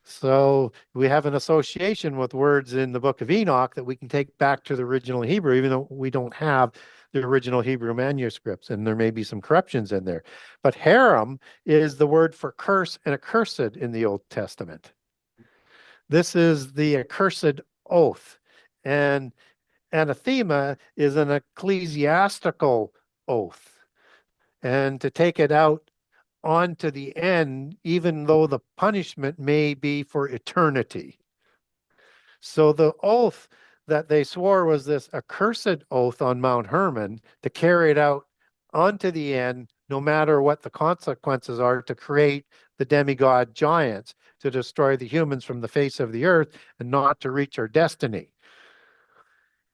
So we have an association with words in the book of Enoch that we can take back to the original Hebrew, even though we don't have the original Hebrew manuscripts, and there may be some corruptions in there. But Haram is the word for curse and accursed in the Old Testament. This is the accursed oath. And anathema is an ecclesiastical oath. And to take it out on to the end, even though the punishment may be for eternity. So the oath that they swore was this accursed oath on Mount Hermon to carry it out onto the end, no matter what the consequences are, to create the demigod giants, to destroy the humans from the face of the earth and not to reach our destiny.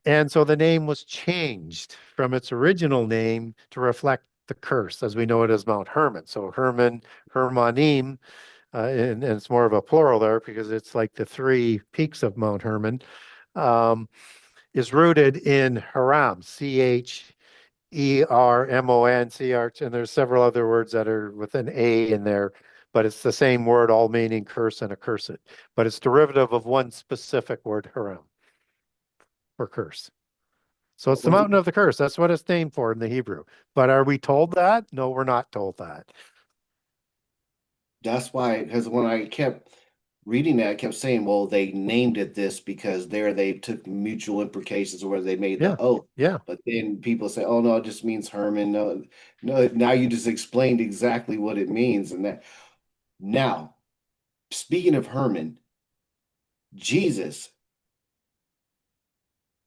And so the name was changed from its original name to reflect the curse as we know it as Mount Hermon. So Hermon, Hermonim, and it's more of a plural there because it's like the three peaks of Mount Hermon, um, is rooted in Haram, Chermon, and there's several other words that are with an A in there, but it's the same word, all meaning curse and accursed. But it's derivative of one specific word, Haram, or curse. So it's the Well, mountain of the curse. That's what it's named for in the Hebrew. But are we told that? No, we're not told that. that's why, because when I kept reading that, I kept saying, well, they named it this because there they took mutual implications where they made Yeah. the oath. Yeah. But then people say, oh, no, it just means Herman. No, no, now you just explained exactly what it means. And that now, speaking of Herman, Jesus,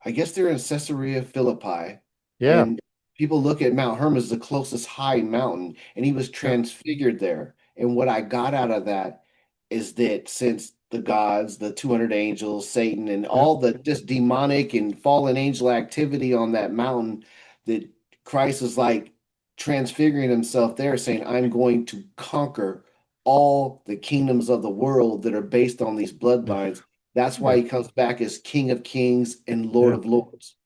I guess they're in Caesarea Philippi, Yeah. and people look at Mount Hermon as the closest high mountain, and he was Yeah. transfigured there. And what I got out of that is that since the gods, the 200 angels, Satan, and Yeah. all the just demonic and fallen angel activity on that mountain, that Christ is like transfiguring himself there, saying, I'm going to conquer all the kingdoms of the world that are based on these Yeah. bloodlines. That's why Yeah. he comes back as King of Kings and Lord Yeah. of Lords.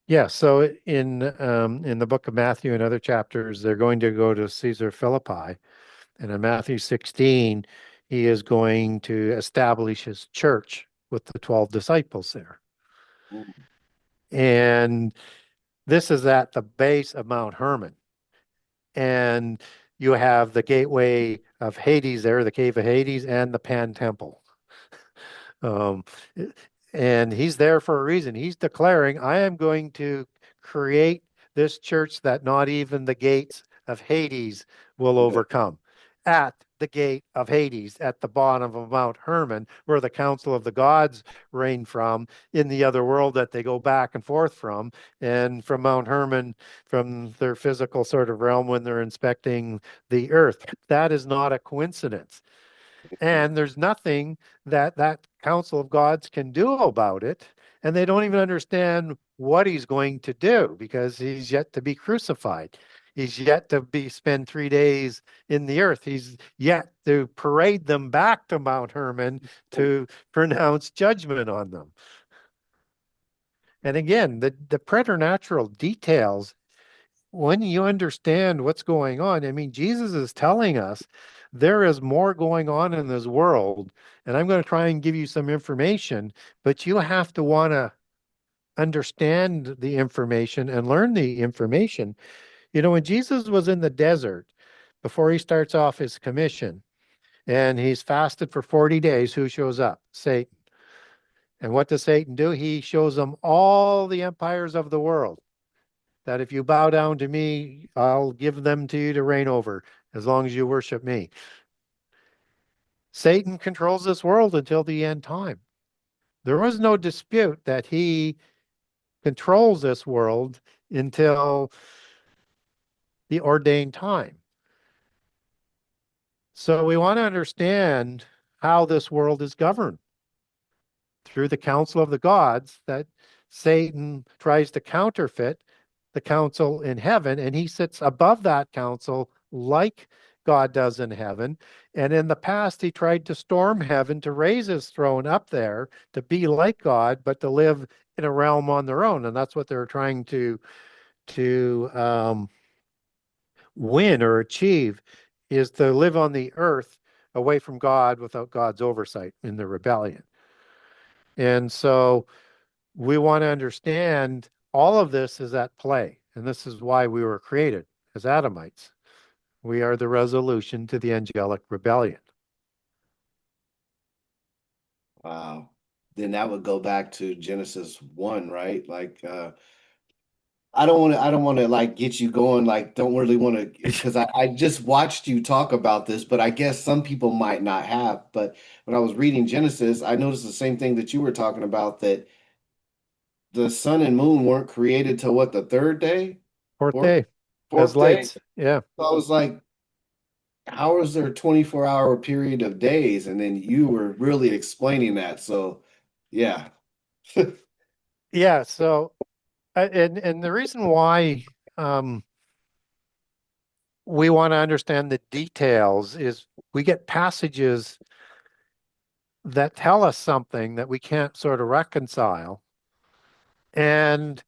Yeah. So in the book of Matthew and other chapters, they're going to go to Caesar Philippi. And in Matthew 16, he is going to establish his church with the 12 disciples there. And this is at the base of Mount Hermon. And you have the gateway of Hades there, the cave of Hades, and the Pan Temple. Um, and he's there for a reason. He's declaring, I am going to create this church that not even the gates of Hades will overcome. At the gate of Hades, at the bottom of Mount Hermon, where the council of the gods reign from, in the other world that they go back and forth from, and from Mount Hermon, from their physical sort of realm when they're inspecting the earth. That is not a coincidence. And there's nothing that that council of gods can do about it. And they don't even understand what he's going to do because he's yet to be crucified. He's yet to be spend 3 days in the earth. He's yet to parade them back to Mount Hermon to pronounce judgment on them. And again, the preternatural details, when you understand what's going on, I mean, Jesus is telling us there is more going on in this world, and I'm going to try and give you some information, but you have to want to understand the information and learn the information. You know, when Jesus was in the desert, before he starts off his commission, and he's fasted for 40 days, who shows up? Satan. And what does Satan do? He shows them all the empires of the world that if you bow down to me, I'll give them to you to reign over as long as you worship me. Satan controls this world until the end time. There was no dispute that he controls this world until the ordained time. So we want to understand how this world is governed through the council of the gods that Satan tries to counterfeit the council in heaven, and he sits above that council like God does in heaven. And in the past, he tried to storm heaven to raise his throne up there to be like God, but to live in a realm on their own. And that's what they're trying to win or achieve is to live on the earth away from God without God's oversight in the rebellion. And so we want to understand all of this is at play. And this is why we were created as Adamites. We are the resolution to the angelic rebellion. Wow. Then that would go back to Genesis 1, right? I don't want to like get you going, like don't really want to because I just watched you talk about this, but I guess some people might not have. But when I was reading Genesis, I noticed the same thing that you were talking about, that the sun and moon weren't created till what, the third day? Fourth Fourth day as fourth day? lights. Yeah. So I was like, how is there a 24-hour period of days? And then you were really explaining that. So yeah. Yeah. So And the reason why um, we want to understand the details is we get passages that tell us something that we can't sort of reconcile. And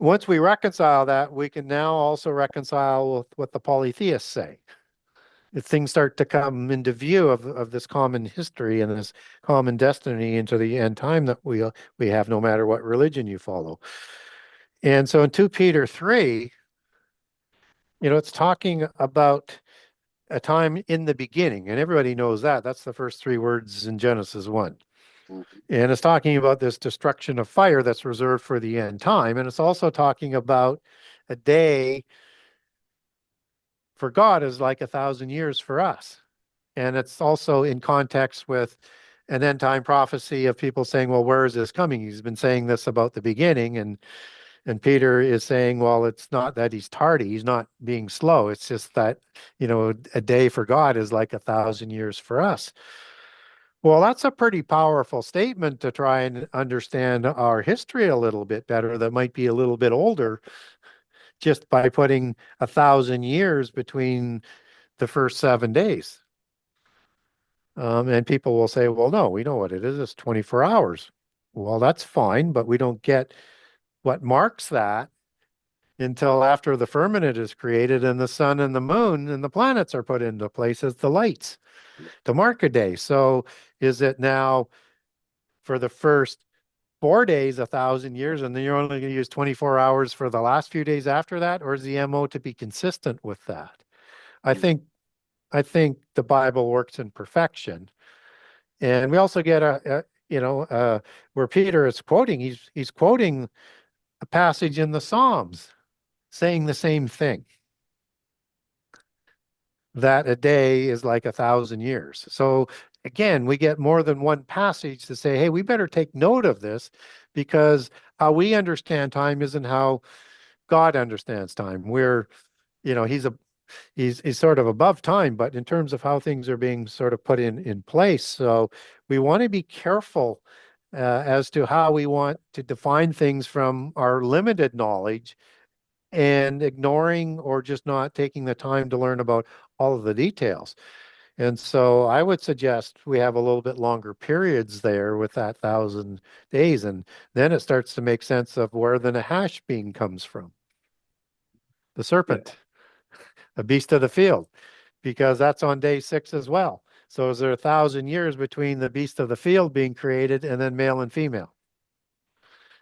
once we reconcile that, we can now also reconcile with what the polytheists say. If things start to come into view of this common history and this common destiny into the end time that we have, no matter what religion you follow. And so in 2 Peter 3, it's talking about a time in the beginning, and everybody knows that. That's the first three words in Genesis 1. Mhm. And it's talking about this destruction of fire that's reserved for the end time. And it's also talking about a day for God is like 1,000 years for us. And it's also in context with an end time prophecy of people saying, well, where is this coming? He's been saying this about the beginning. And Peter is saying, well, it's not that he's tardy. He's not being slow. It's just that, a day for God is like 1,000 years for us. Well, that's a pretty powerful statement to try and understand our history a little bit better that might be a little bit older just by putting 1,000 years between the first 7 days. And people will say, well, no, we know what it is. It's 24 hours. Well, that's fine, but we don't get what marks that until after the firmament is created and the sun and the moon and the planets are put into place as the lights to mark a day. So is it now for the first 4 days, 1,000 years, and then you're only going to use 24 hours for the last few days after that, or is the MO to be consistent with that? I Mhm. think I think the Bible works in perfection, and we also get where Peter is quoting. He's quoting a passage in the Psalms saying the same thing, that a day is like 1,000 years. So again, we get more than one passage to say, hey, we better take note of this because how we understand time isn't how God understands time. He's sort of above time, but in terms of how things are being sort of put in place. So we want to be careful as to how we want to define things from our limited knowledge and ignoring or just not taking the time to learn about all of the details. And so I would suggest we have a little bit longer periods there with that 1,000 days. And then it starts to make sense of where the Nahash being comes from, the Yeah. serpent, a beast of the field, because that's on day 6 as well. So is there 1,000 years between the beast of the field being created and then male and female?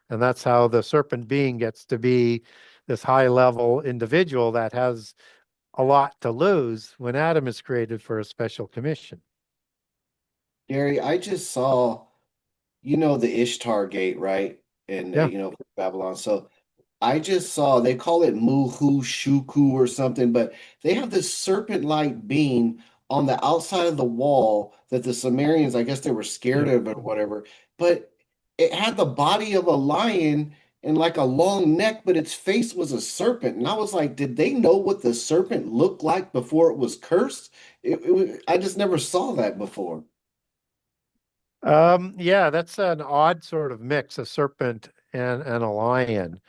And that's how the serpent being gets to be this high level individual that has a lot to lose when Adam is created for a special commission. Gary, I just saw, the Ishtar Gate, right? And Yeah. Babylon. So I just saw they call it Muhu Shuku or something, but they have this serpent-like being on the outside of the wall that the Sumerians, I guess they were scared Yeah. of or whatever. But it had the body of a lion and like a long neck, but its face was a serpent. And I was like, did they know what the serpent looked like before it was cursed? I just never saw that before. Yeah, that's an odd sort of mix, a serpent and a lion.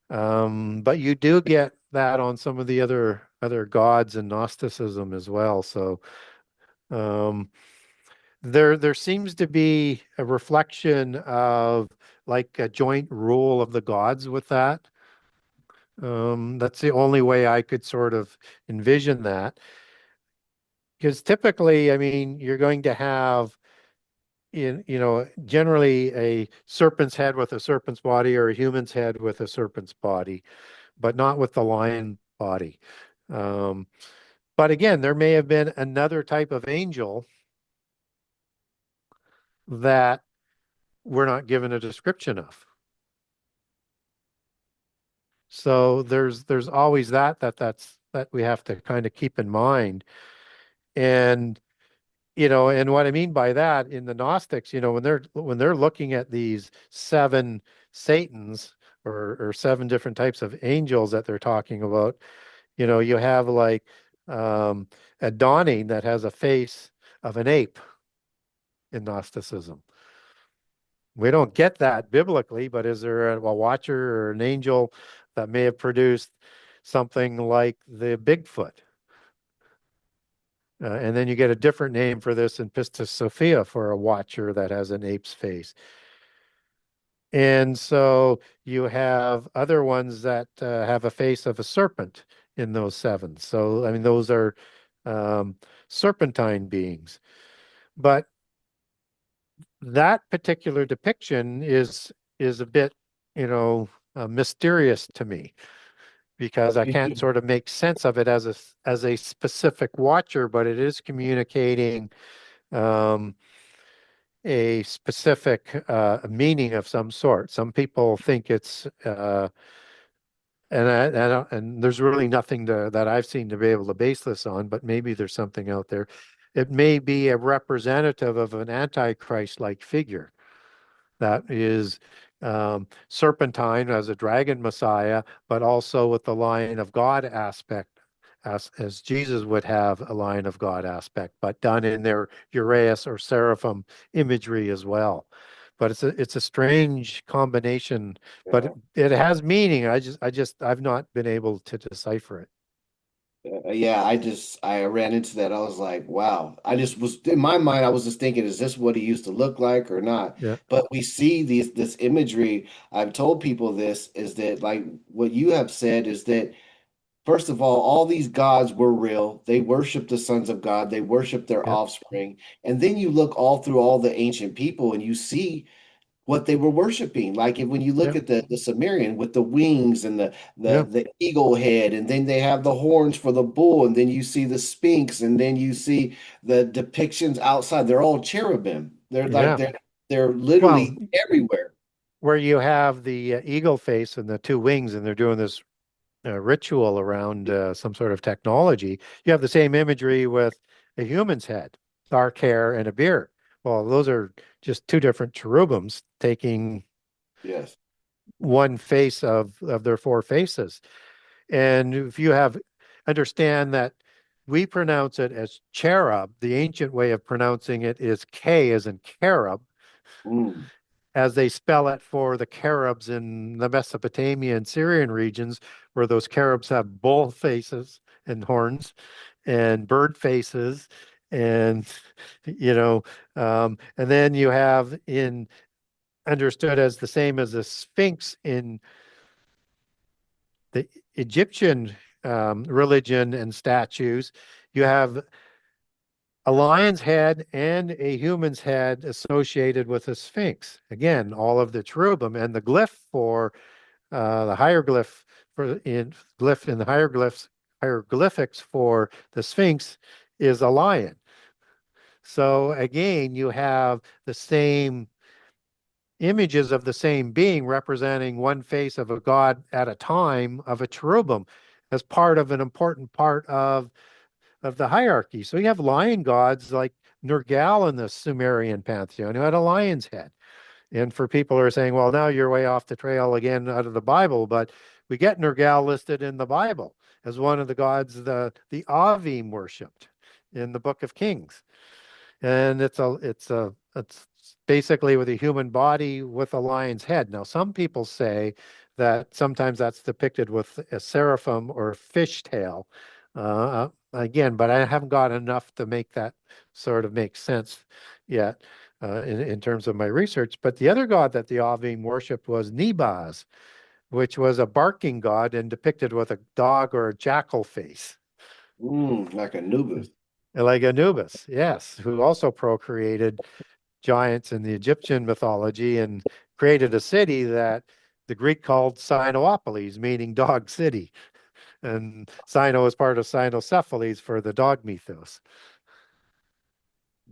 But you do get that on some of the other gods in Gnosticism as well. So um, there seems to be a reflection of like a joint rule of the gods with that. That's the only way I could sort of envision that. Because typically, I mean, you're going to have generally a serpent's head with a serpent's body or a human's head with a serpent's body, but not with the lion body. Um, but again, there may have been another type of angel that we're not given a description of. So there's always that we have to kind of keep in mind. And and what I mean by that in the Gnostics, when they're looking at these seven Satans or seven different types of angels that they're talking about, you have like um, a dawning that has a face of an ape in Gnosticism. We don't get that biblically, but is there a watcher or an angel that may have produced something like the Bigfoot? And then you get a different name for this in Pistis Sophia for a watcher that has an ape's face. And so you have other ones that have a face of a serpent in those seven. So, I mean, those are um, serpentine beings. But that particular depiction is a bit, mysterious to me because I can't sort of make sense of it as a specific watcher, but it is communicating um, a specific meaning of some sort. Some people think it's and there's really nothing that I've seen to be able to base this on, but maybe there's something out there. It may be a representative of an antichrist-like figure that is serpentine as a dragon messiah, but also with the Lion of God aspect, as Jesus would have a Lion of God aspect, but done in their uraeus or seraphim imagery as well. But it's a strange combination, but Yeah. it has meaning. I've not been able to decipher it. Yeah, I ran into that. I was like, wow. I just was in my mind, I was just thinking, is this what he used to look like or not? Yeah, But we see this imagery. I've told people this is that like what you have said is that first of all these gods were real. They worshiped the sons of God, they worshiped their yeah, offspring. And then you look all through all the ancient people and you see what they were worshiping. Like if, when you look yeah, at the Sumerian with the wings and yeah, the eagle head, and then they have the horns for the bull, and then you see the Sphinx, and then you see the depictions outside. They're all cherubim. They're like yeah. they're Well, literally everywhere. where you have the eagle face and the two wings, and they're doing this ritual around some sort of technology, you have the same imagery with a human's head, dark hair and a beard. Well, those are just two different cherubims taking Yes. one face of their four faces. And if you have understand that we pronounce it as cherub, the ancient way of pronouncing it is K as in cherub, Mm, as they spell it for the Caribs in the Mesopotamia and Syrian regions, where those Caribs have bull faces and horns and bird faces, and and then you have in understood as the same as a sphinx in the Egyptian religion and statues. You have a lion's head and a human's head associated with a sphinx. Again, all of the cherubim and the glyph for the hieroglyph for in glyph in the hieroglyphics for the sphinx is a lion. So again, you have the same images of the same being representing one face of a god at a time of a cherubim as part of an important part of the hierarchy. So you have lion gods like Nergal in the Sumerian pantheon who had a lion's head. And for people who are saying, well, now you're way off the trail again out of the Bible, but we get Nergal listed in the Bible as one of the gods the Avim worshipped in the Book of Kings. And it's basically with a human body with a lion's head. Now, some people say that sometimes that's depicted with a seraphim or a fishtail. Again, but I haven't got enough to make that sort of make sense yet in terms of my research. But the other god that the Avim worshipped was Nebaz, which was a barking god and depicted with a dog or a jackal face. like Anubis. Like Anubis, yes, who also procreated giants in the Egyptian mythology and created a city that the Greek called Cynopolis, meaning dog city. And Cyno is part of Cynocephales for the dog mythos.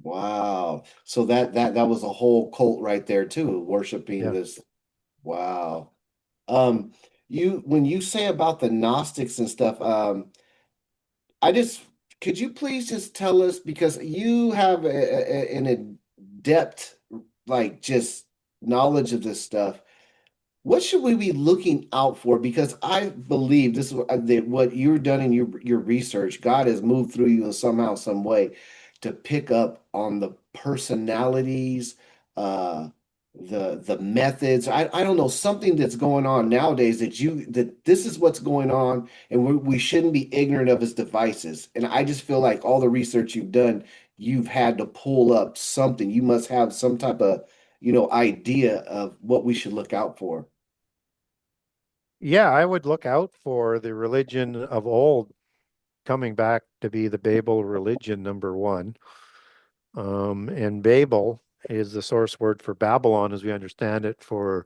Wow. So that was a whole cult right there too, worshiping Yeah. this. Wow. Um, you when you say about the Gnostics and stuff, I just could you please just tell us because you have an adept like just knowledge of this stuff. What should we be looking out for? Because I believe this is that what you've done in your research, God has moved through you in somehow, some way to pick up on the personalities, uh, the methods. I don't know, something that's going on nowadays that this is what's going on, and we shouldn't be ignorant of his devices. And I just feel like all the research you've done, you've had to pull up something. You must have some type of, idea of what we should look out for. Yeah, I would look out for the religion of old coming back to be the Babel religion, number one. And Babel is the source word for Babylon as we understand it for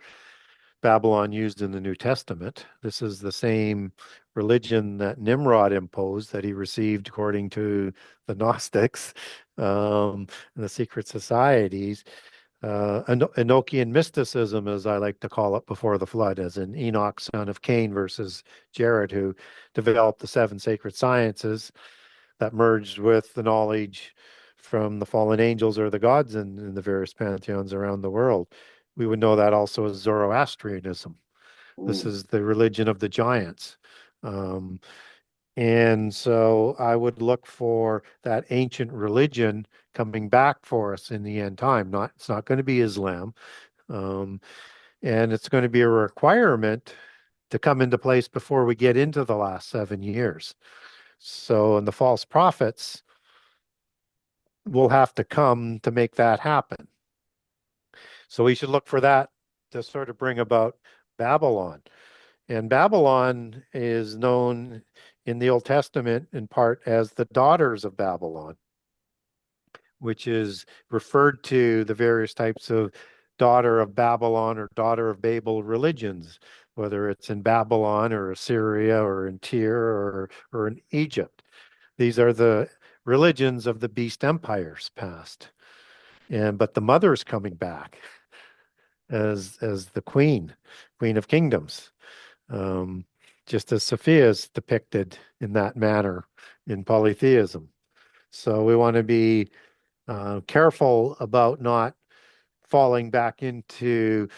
Babylon used in the New Testament. This is the same religion that Nimrod imposed that he received according to the Gnostics and the secret societies. Enochian mysticism, as I like to call it, before the flood, as in Enoch, son of Cain, versus Jared, who developed the seven sacred sciences that merged with the knowledge from the fallen angels or the gods in the various pantheons around the world. We would know that also as Zoroastrianism. This Mm, is the religion of the giants. Um, and so I would look for that ancient religion coming back for us in the end time. It's not going to be Islam. Um, and it's going to be a requirement to come into place before we get into the last 7 years. So, and the false prophets will have to come to make that happen. So we should look for that to sort of bring about Babylon. And Babylon is known in the Old Testament in part as the daughters of Babylon, which is referred to the various types of daughter of Babylon or daughter of Babel religions, whether it's in Babylon or Assyria or in Tyre or in Egypt. These are the religions of the beast empires past. But the mother's coming back as the queen of kingdoms, um, just as Sophia is depicted in that manner in polytheism. So we want to be careful about not falling back into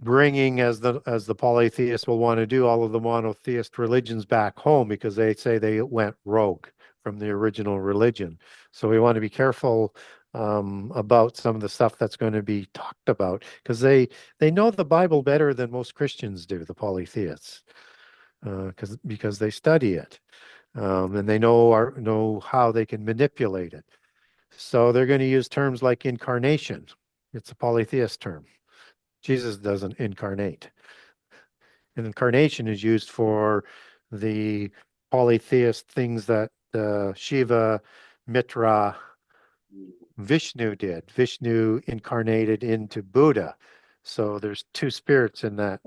bringing, as the polytheists will want to do, all of the monotheist religions back home because they say they went rogue from the original religion. So we want to be careful about some of the stuff that's going to be talked about because they know the Bible better than most Christians do, the polytheists, because they study it and they know how they can manipulate it. So they're going to use terms like incarnation. It's a polytheist term. Jesus doesn't incarnate. And incarnation is used for the polytheist things that Shiva, Mitra, Vishnu did. Vishnu incarnated into Buddha. So there's two spirits in that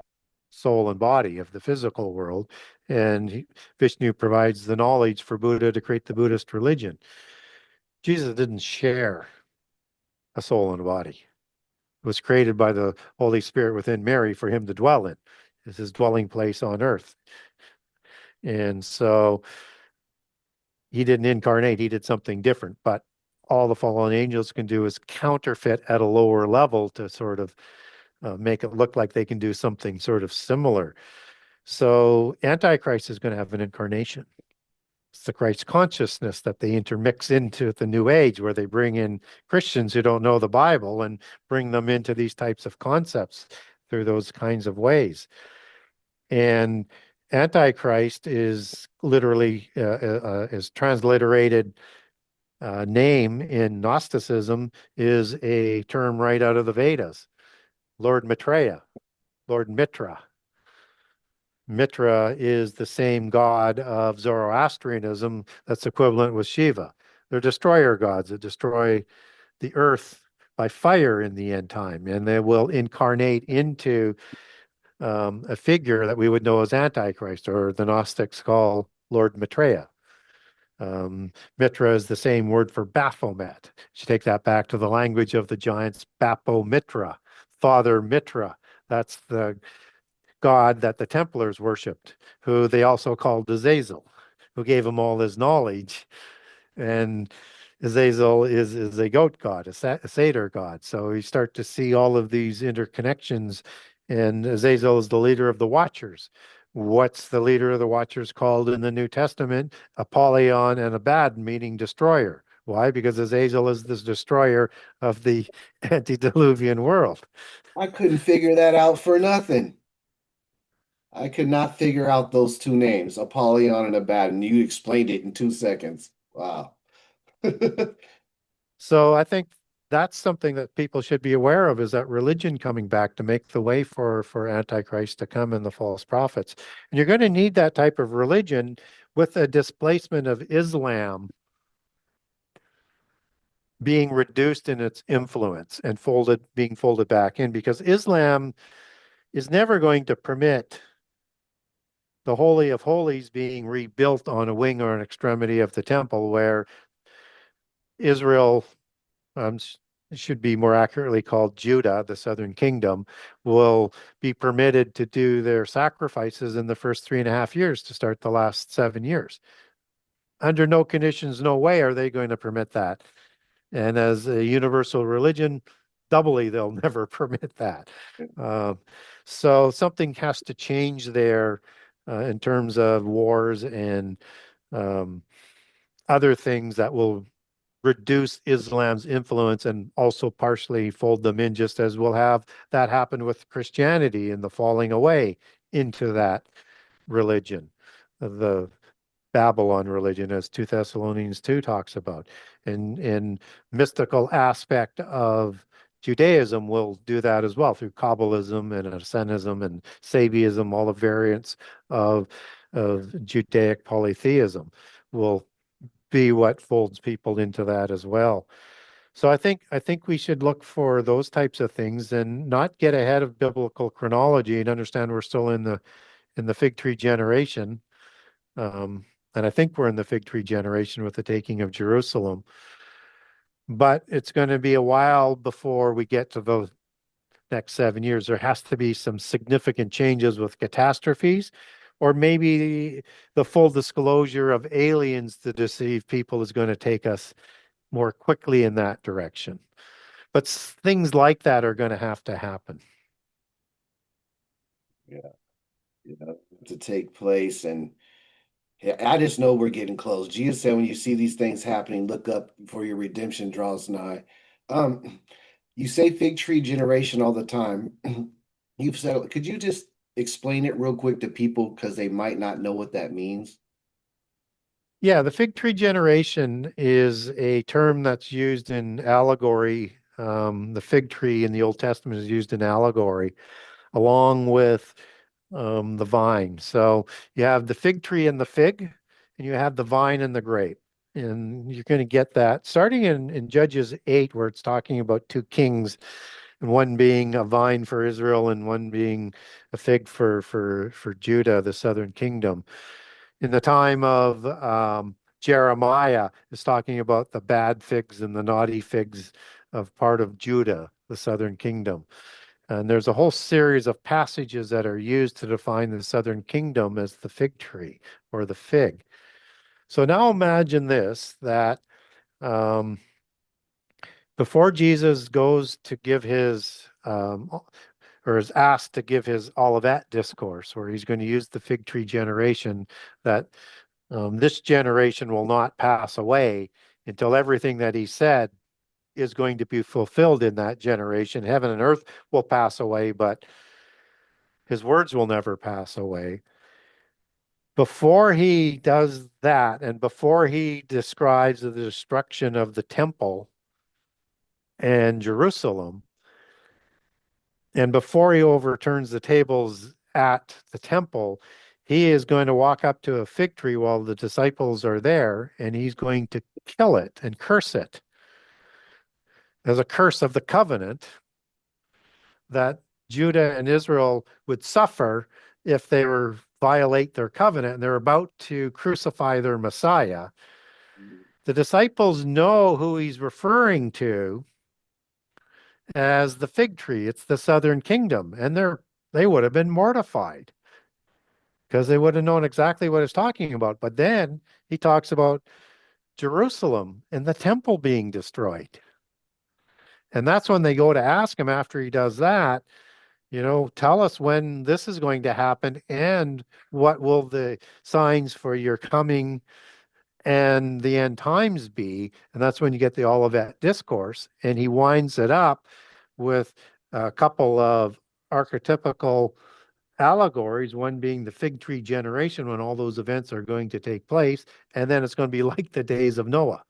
soul and body of the physical world. And Vishnu provides the knowledge for Buddha to create the Buddhist religion. Jesus didn't share a soul and a body. It was created by the Holy Spirit within Mary for him to dwell in. It's his dwelling place on earth. And so he didn't incarnate, he did something different. But all the fallen angels can do is counterfeit at a lower level to sort of make it look like they can do something sort of similar. So Antichrist is going to have an incarnation. It's the Christ consciousness that they intermix into the New Age, where they bring in Christians who don't know the Bible and bring them into these types of concepts through those kinds of ways. And Antichrist is literally is transliterated name in Gnosticism is a term right out of the Vedas. Lord Maitreya, Lord Mitra. Mitra is the same god of Zoroastrianism that's equivalent with Shiva. They're destroyer gods that destroy the earth by fire in the end time, and they will incarnate into a figure that we would know as Antichrist, or the Gnostics call Lord Maitreya. Mitra is the same word for Baphomet. You take that back to the language of the giants, Bapomitra, Father Mitra. That's the god that the Templars worshipped, who they also called Azazel, who gave him all his knowledge. And Azazel is a goat god, a satyr god. So you start to see all of these interconnections. And Azazel is the leader of the Watchers. What's the leader of the Watchers called in the New Testament? Apollyon and Abaddon, meaning destroyer. Why? Because Azazel is the destroyer of the antediluvian world. I couldn't figure that out for nothing. I could not figure out those two names, Apollyon and Abaddon. You explained it in 2 seconds. Wow. So I think that's something that people should be aware of, is that religion coming back to make the way for Antichrist to come and the false prophets. And you're going to need that type of religion with a displacement of Islam being reduced in its influence and being folded back in, because Islam is never going to permit the Holy of Holies being rebuilt on a wing or an extremity of the temple, where Israel, um, should be more accurately called Judah, the southern kingdom, will be permitted to do their sacrifices in the first 3.5 years to start the last 7 years. Under no conditions, no way are they going to permit that. And as a universal religion, doubly, they'll never permit that. Uh, so something has to change there in terms of wars and um, other things that will reduce Islam's influence and also partially fold them in, just as we'll have that happen with Christianity and the falling away into that religion, the Babylon religion, as 2 Thessalonians 2 talks about. And mystical aspect of Judaism will do that as well, through Kabbalism and Ascenism and Sabiism. All the variants of Judaic polytheism will be what folds people into that as well. So I think we should look for those types of things and not get ahead of biblical chronology, and understand we're still in the fig tree generation. And I think we're in the fig tree generation with the taking of Jerusalem. But it's going to be a while before we get to the next 7 years. There has to be some significant changes with catastrophes, or maybe the full disclosure of aliens to deceive people is going to take us more quickly in that direction. But things like that are going to have to happen. Yeah, to take place. And yeah, I just know we're getting close. Jesus said, when you see these things happening, look up, for your redemption draws nigh. Um, you say fig tree generation all the time. You've said it. Could you just explain it real quick to people because they might not know what that means? Yeah, the fig tree generation is a term that's used in allegory. The fig tree in the Old Testament is used in allegory, along with the vine. So you have the fig tree and the fig, and you have the vine and the grape. And you're going to get that starting in Judges 8, where it's talking about two kings, and one being a vine for Israel and one being a fig for Judah, the southern kingdom. In the time of Jeremiah, is talking about the bad figs and the naughty figs of part of Judah, the southern kingdom. And there's a whole series of passages that are used to define the southern kingdom as the fig tree or the fig. So now imagine this, that um, before Jesus goes to give his, or is asked to give his Olivet discourse, where he's going to use the fig tree generation, that this generation will not pass away until everything that he said is going to be fulfilled in that generation. Heaven and earth will pass away, but his words will never pass away. Before he does that, and before he describes the destruction of the temple and Jerusalem, and before he overturns the tables at the temple, he is going to walk up to a fig tree while the disciples are there, and he's going to kill it and curse it as a curse of the covenant that Judah and Israel would suffer if they were violate their covenant and they're about to crucify their Messiah. The disciples know who he's referring to as the fig tree. It's the southern kingdom, and they would have been mortified because they would have known exactly what he's talking about. But then he talks about Jerusalem and the temple being destroyed. And that's when they go to ask him after he does that, tell us when this is going to happen, and what will the signs for your coming and the end times be, and that's when you get the Olivet Discourse, and he winds it up with a couple of archetypical allegories, one being the fig tree generation when all those events are going to take place, and then it's going to be like the days of Noah.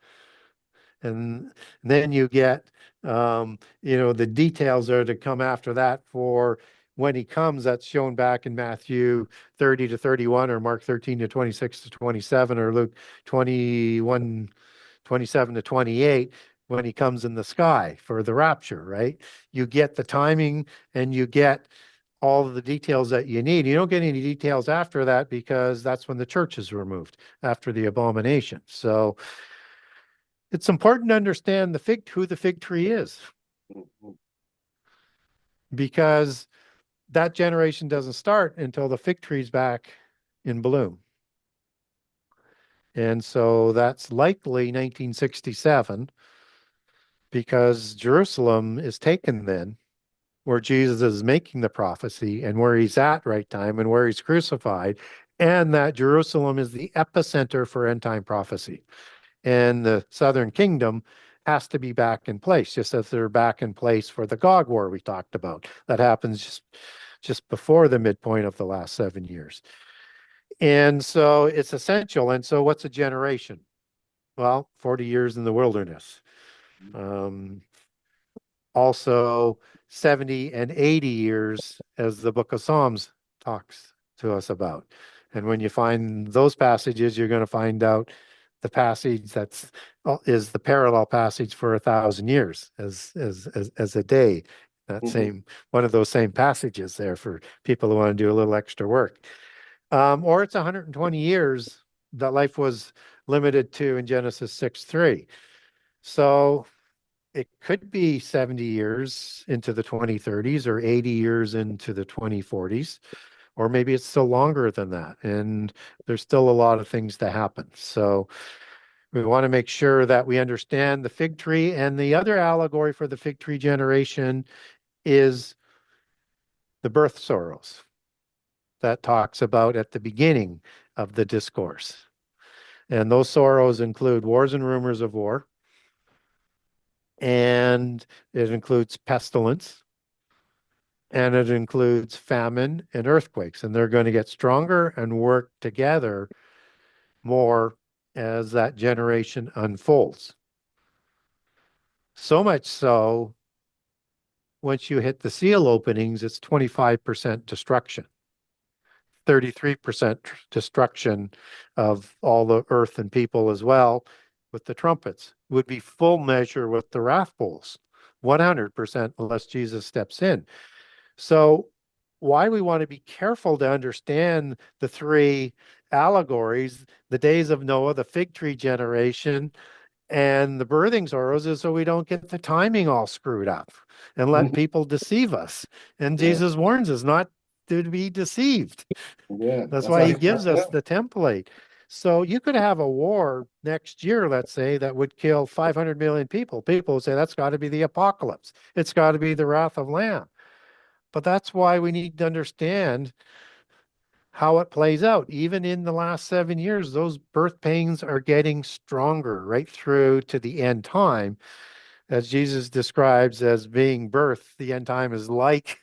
And then you get, the details are to come after that for when he comes. That's shown back in Matthew 30 to 31, or Mark 13 to 26 to 27, or Luke 21, 27 to 28, when he comes in the sky for the rapture, right? You get the timing and you get all of the details that you need. You don't get any details after that because that's when the church is removed after the abomination. So it's important to understand who the fig tree is, Mhm. because that generation doesn't start until the fig tree's back in bloom. And so that's likely 1967, because Jerusalem is taken then, where Jesus is making the prophecy and where he's at right time and where he's crucified, and that Jerusalem is the epicenter for end time prophecy. And the southern kingdom has to be back in place, just as they're back in place for the Gog War we talked about. That happens just before the midpoint of the last 7 years. And so it's essential. And so what's a generation? Well, 40 years in the wilderness. Um, Also 70 and 80 years, as the book of Psalms talks to us about. And when you find those passages, you're going to find out the passage that's is the parallel passage for 1,000 years as a day. That Mhm. same one of those same passages there for people who want to do a little extra work. Or it's 120 years that life was limited to in Genesis 6:3. So it could be 70 years into the 2030s or 80 years into the 2040s, or maybe it's still longer than that. And there's still a lot of things to happen. So we want to make sure that we understand the fig tree. And the other allegory for the fig tree generation is the birth sorrows that talks about at the beginning of the discourse. And those sorrows include wars and rumors of war, and it includes pestilence, and it includes famine and earthquakes, and they're going to get stronger and work together more as that generation unfolds. So much so, once you hit the seal openings, it's 25% destruction, 33% destruction of all the earth and people as well, with the trumpets. Would be full measure with the wrath bowls, 100% unless Jesus steps in. So why we want to be careful to understand the three allegories, the days of Noah, the fig tree generation, and the birthing sorrows, is so we don't get the timing all screwed up and let Mhm. people deceive us. And Yeah, Jesus warns us not to be deceived. yeah, That's that's why how he he gives started us out. the template. So you could have a war next year, let's say, that would kill 500 million people. People would say that's got to be the apocalypse. It's got to be the wrath of Lamb. But that's why we need to understand how it plays out. Even in the last 7 years, those birth pains are getting stronger right through to the end time. As Jesus describes as being birth, the end time is like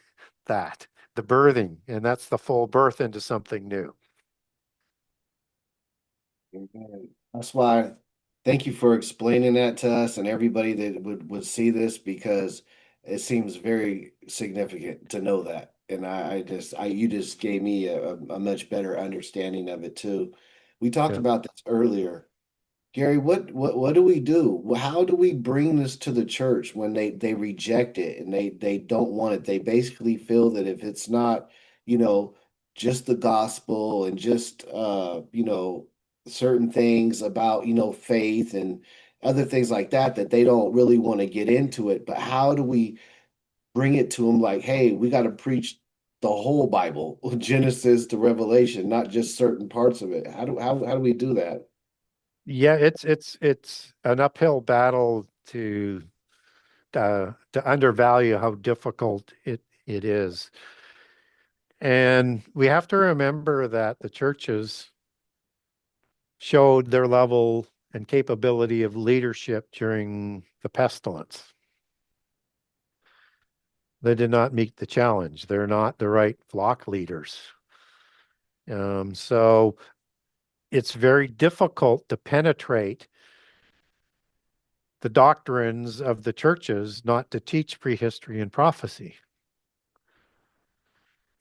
that, the birthing, and that's the full birth into something new. Amen. That's why, thank you for explaining that to us and everybody that would see this, because it seems very significant to know that. And you just gave me a much better understanding of it too. We talked Yeah. about this earlier. Gary, what do we do? How do we bring this to the church when they reject it and they don't want it? They basically feel that if it's not, you know, just the gospel and just certain things about, faith and other things like that, that they don't really want to get into it. But how do we bring it to them like, hey, we got to preach the whole Bible, Genesis to Revelation, not just certain parts of it? How do we do that? Yeah, it's an uphill battle to undervalue how difficult it is. And we have to remember that the churches showed their level and capability of leadership during the pestilence. They did not meet the challenge. They're not the right flock leaders. So it's very difficult to penetrate the doctrines of the churches not to teach prehistory and prophecy.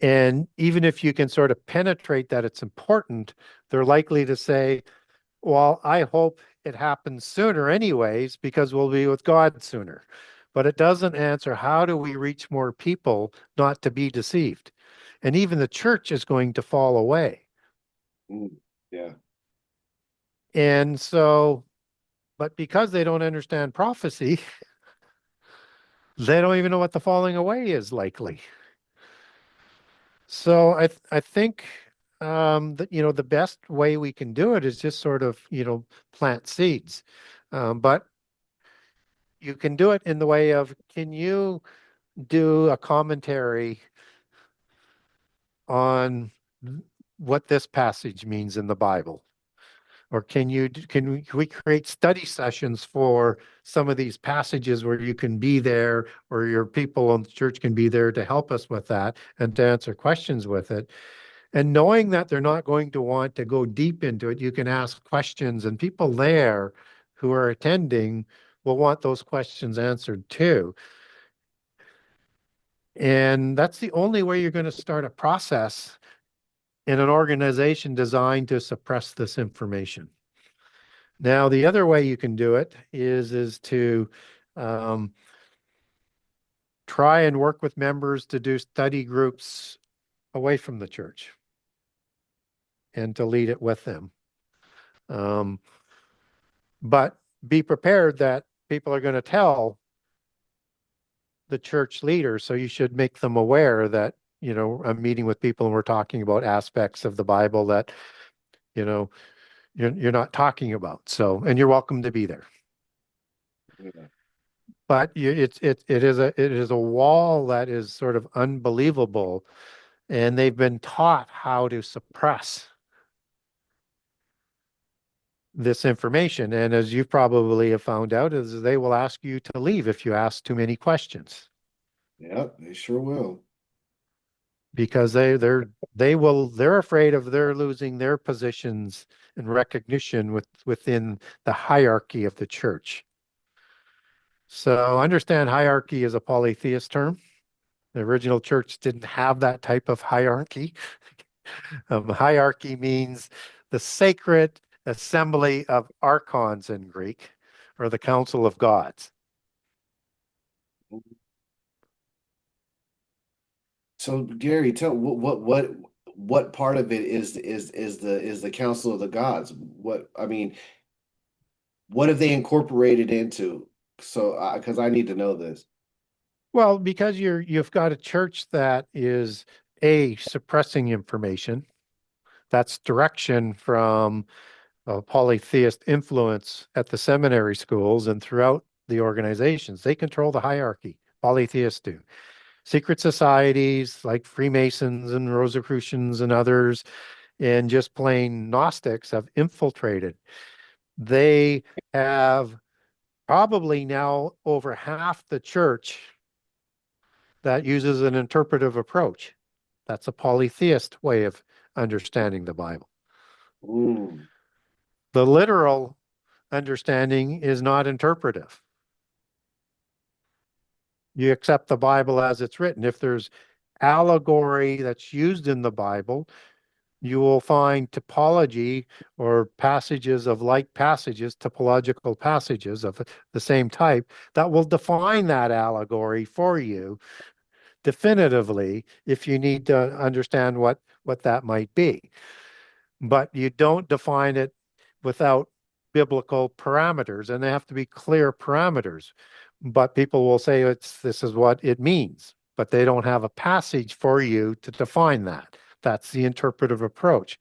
And even if you can sort of penetrate that it's important, they're likely to say, well, I hope it happens sooner anyways, because we'll be with God sooner. But it doesn't answer how do we reach more people not to be deceived? And even the church is going to fall away. Mm, yeah. And so, but because they don't understand prophecy, they don't even know what the falling away is likely. So I think that the best way we can do it is just sort of plant seeds, but you can do it in the way of, can you do a commentary on what this passage means in the Bible? Or can we create study sessions for some of these passages where you can be there, or your people in the church can be there to help us with that and to answer questions with it? And knowing that they're not going to want to go deep into it, you can ask questions, and people there who are attending will want those questions answered too. And that's the only way you're going to start a process in an organization designed to suppress this information. Now, the other way you can do it is to um, try and work with members to do study groups away from the church and to lead it with them. Um, but be prepared that people are going to tell the church leaders, so you should make them aware that, I'm meeting with people and we're talking about aspects of the Bible that, you know, you're not talking about. So, and you're welcome to be there. Yeah. But it is a wall that is sort of unbelievable, and they've been taught how to suppress this information. And as you probably have found out, is they will ask you to leave if you ask too many questions, Yep, they sure will. because they're afraid of their losing their positions and recognition within the hierarchy of the church. So understand, hierarchy is a polytheist term. The original church didn't have that type of hierarchy. Hierarchy means the sacred assembly of archons in Greek, or the council of gods. So Gary, tell what part of it is the Council of the Gods? What I mean, what have they incorporated into? So, because I need to know this. Well, because you've got a church that is suppressing information. That's direction from polytheist influence at the seminary schools and throughout the organizations. They control the hierarchy. Polytheists do. Secret societies like Freemasons and Rosicrucians and others, and just plain Gnostics have infiltrated. They have probably now over half the church that uses an interpretive approach. That's a polytheist way of understanding the Bible. Mm, The literal understanding is not interpretive. You accept the Bible as it's written. If there's allegory that's used in the Bible, you will find typology, or passages of like passages, typological passages of the same type, that will define that allegory for you definitively if you need to understand what that might be. But you don't define it without biblical parameters, and they have to be clear parameters. But people will say this is what it means, but they don't have a passage for you to define that. That's the interpretive approach.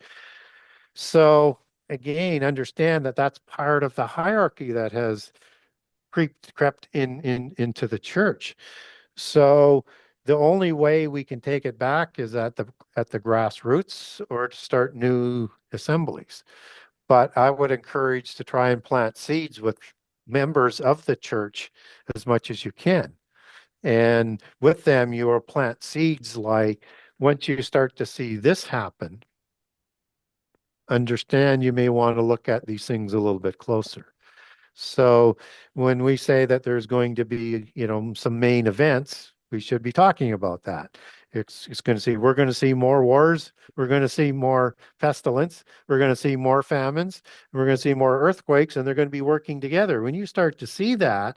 So again, understand that that's part of the hierarchy that has crept into the church. So the only way we can take it back is at the grassroots, or to start new assemblies. But I would encourage to try and plant seeds with members of the church as much as you can. And with them, you will plant seeds like once you start to see this happen, understand you may want to look at these things a little bit closer. So when we say that there's going to be, some main events, we should be talking about that. It's going to see, we're going to see more wars. We're going to see more pestilence. We're going to see more famines. We're going to see more earthquakes, and they're going to be working together. When you start to see that,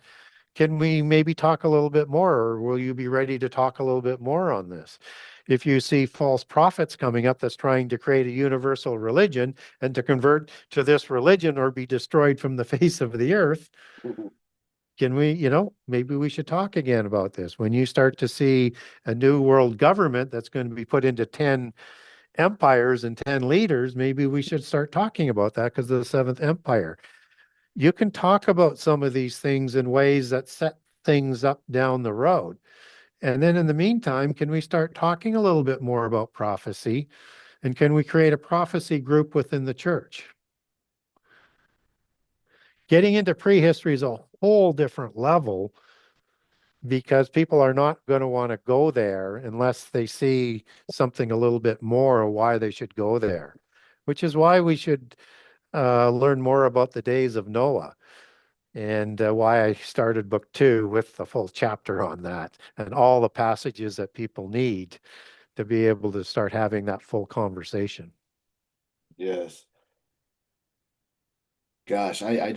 can we maybe talk a little bit more, or will you be ready to talk a little bit more on this? If you see false prophets coming up that's trying to create a universal religion and to convert to this religion or be destroyed from the face of the earth, Mhm. can we, maybe we should talk again about this. When you start to see a new world government that's going to be put into 10 empires and 10 leaders, maybe we should start talking about that because of the seventh empire. You can talk about some of these things in ways that set things up down the road. And then in the meantime, can we start talking a little bit more about prophecy? And can we create a prophecy group within the church? Getting into prehistory is a whole different level because people are not going to want to go there unless they see something a little bit more of why they should go there, which is why we should learn more about the days of Noah. And why I started book 2 with the full chapter on that and all the passages that people need to be able to start having that full conversation. Yes. Gosh, I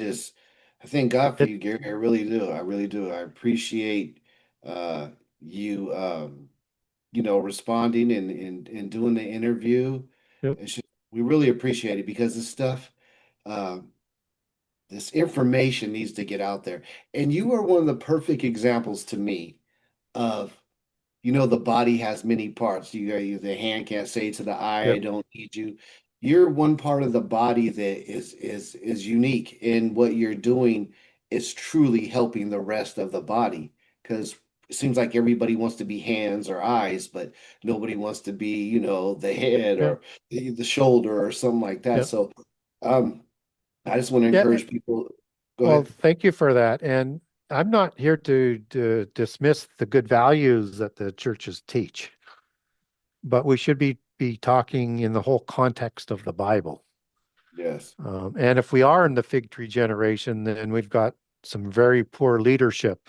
thank God for It, you, Gary. I really do. I really do. I appreciate uh you responding and doing the interview. it, It's just, we really appreciate it because this stuff, um, this information needs to get out there. And you are one of the perfect examples to me of the body has many parts. The hand can't say to the eye, I yep, don't need you. You're one part of the body that is unique, and what you're doing is truly helping the rest of the body. Because it seems like everybody wants to be hands or eyes, but nobody wants to be, the head yeah, or the shoulder or something like that. yeah, So, um, I just want to yeah. encourage people. Go Well, ahead. thank you for that. And I'm not here to dismiss the good values that the churches teach, but we should be talking in the whole context of the Bible. Yes. And if we are in the fig tree generation, then we've got some very poor leadership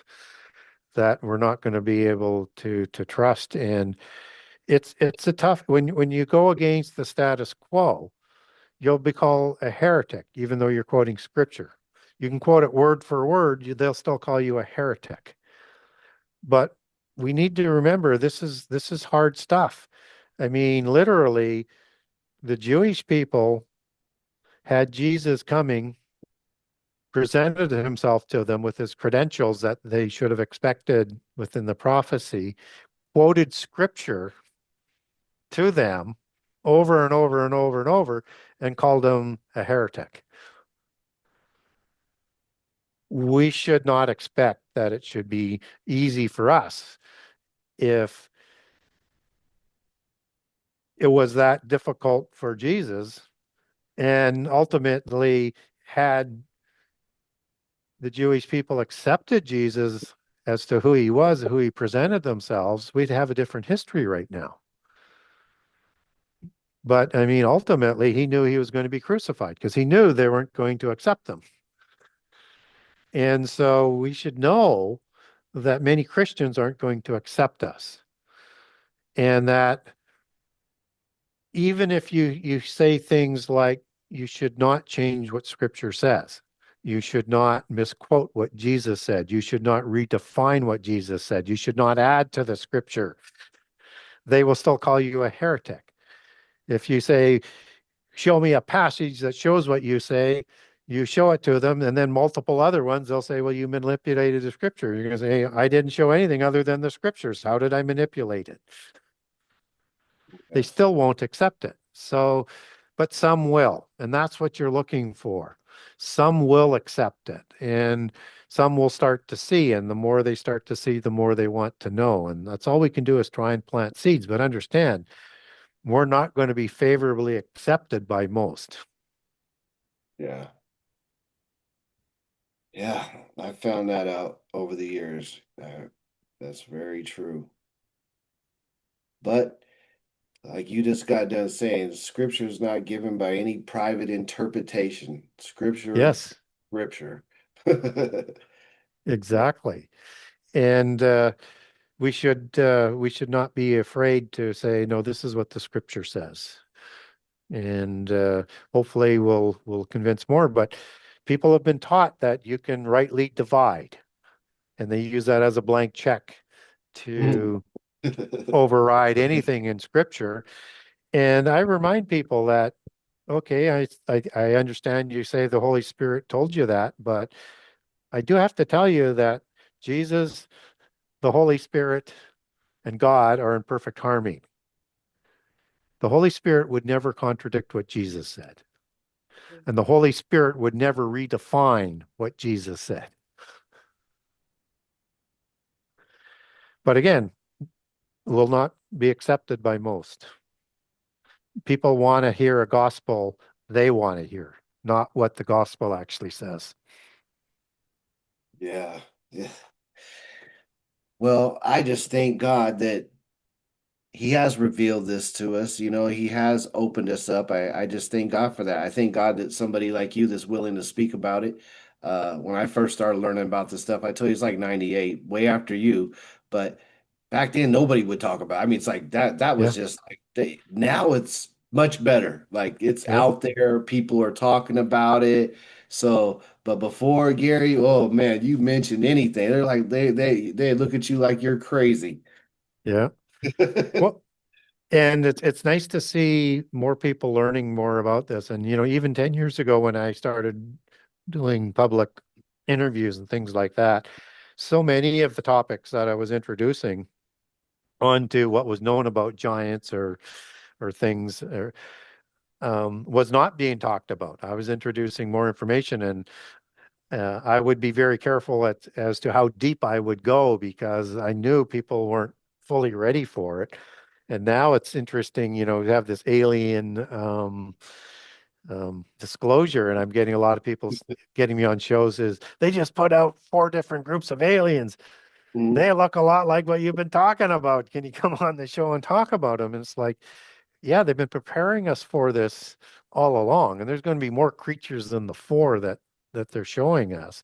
that we're not going to be able to trust. And it's a tough when you go against the status quo, you'll be called a heretic, even though you're quoting scripture. You can quote it word for word, they'll still call you a heretic. But we need to remember this is hard stuff. I mean, literally, the Jewish people had Jesus coming, presented himself to them with his credentials that they should have expected within the prophecy, quoted scripture to them over and over and over and over, and called him a heretic. We should not expect that it should be easy for us if it was that difficult for Jesus. And ultimately, had the Jewish people accepted Jesus as to who he was, who he presented themselves, we'd have a different history right now. But I mean, ultimately, he knew he was going to be crucified because he knew they weren't going to accept him. And so we should know that many Christians aren't going to accept us. And that even if you say things like you should not change what scripture says, you should not misquote what Jesus said, you should not redefine what Jesus said, you should not add to the scripture, they will still call you a heretic. If you say, show me a passage that shows what you say, you show it to them, and then multiple other ones, they'll say, well, you manipulated the scripture. You're going to say, I didn't show anything other than the scriptures. How did I manipulate it? They Yes. still won't accept it. So, but some will, and that's what you're looking for. Some will accept it, and some will start to see, and the more they start to see, the more they want to know. And that's all we can do is try and plant seeds. But understand, we're not going to be favorably accepted by most. Yeah. Yeah. I found that out over the years. That's very true. But like you just got done saying, scripture is not given by any private interpretation. Scripture, Yes, scripture. Yeah. exactly. And we should not be afraid to say, no, this is what the scripture says. And hopefully we'll convince more. But people have been taught that you can rightly divide, and they use that as a blank check Mm. to override anything in scripture. And I remind people that, okay, I understand you say the Holy Spirit told you that, but I do have to tell you that Jesus, the Holy Spirit, and God are in perfect harmony. The Holy Spirit would never contradict what Jesus said, and the Holy Spirit would never redefine what Jesus said. But again, will not be accepted by most. People want to hear a gospel they want to hear, not what the gospel actually says. Yeah. Yeah. Well, I just thank God that he has revealed this to us. He has opened us up. I just thank God for that. I thank God that somebody like you that's willing to speak about it. When I first started learning about this stuff, I told you it's like 98, way after you. But back then, nobody would talk about it. I mean, it's like that was Yeah. just like now it's much better. Like it's Yep. out there, people are talking about it. So, but before Gary, oh man, you mentioned anything, they're like they look at you like you're crazy. Yeah. Well, and it's nice to see more people learning more about this. And even 10 years ago when I started doing public interviews and things like that, so many of the topics that I was introducing onto what was known about giants or things was not being talked about. I was introducing more information, and I would be very careful as to how deep I would go because I knew people weren't fully ready for it. And now it's interesting, to have this alien disclosure, and I'm getting a lot of people getting me on shows is they just put out four different groups of aliens. Mhm. They look a lot like what you've been talking about. Can you come on the show and talk about them? And it's like, yeah, they've been preparing us for this all along, and there's going to be more creatures than the four that they're showing us.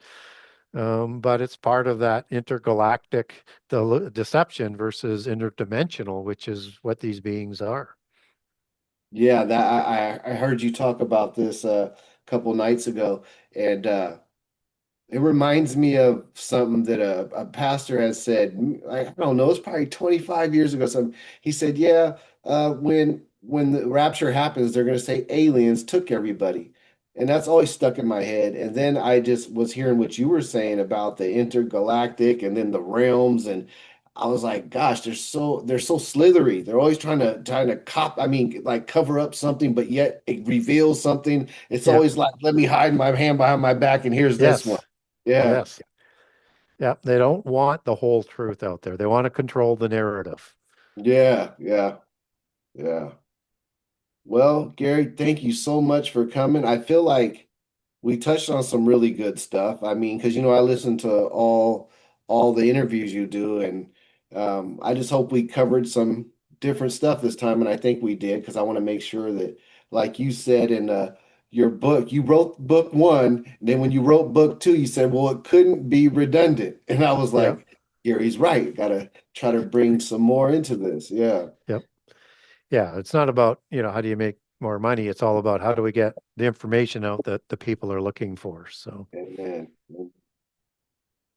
But it's part of that intergalactic deception versus interdimensional, which is what these beings are. Yeah, that I heard you talk about this a couple nights ago, and it reminds me of something that a pastor has said. I don't know, it's probably 25 years ago. Something he said, yeah, when the rapture happens, they're going to say aliens took everybody, and that's always stuck in my head. And then I just was hearing what you were saying about the intergalactic and then the realms, and I was like, gosh, they're so slithery. They're always trying to cop. I mean, like cover up something, but yet it reveals something. It's Yeah. always like, let me hide my hand behind my back, and here's this one. Yes. Yeah, Yes. Yeah. They don't want the whole truth out there. They want to control the narrative. yeah, yeah, yeah. Well, Gary, thank you so much for coming. I feel like we touched on some really good stuff. I mean, because I listen to all the interviews you do, and I just hope we covered some different stuff this time, and I think we did because I want to make sure that, like you said in your book, you wrote book one, and then when you wrote book two, you said, well, it couldn't be redundant, and I was Yep. like, Gary's right. Got to try to bring some more into this. Yeah. Yep. Yeah. It's not about, how do you make more money? It's all about how do we get the information out that the people are looking for. So, Amen.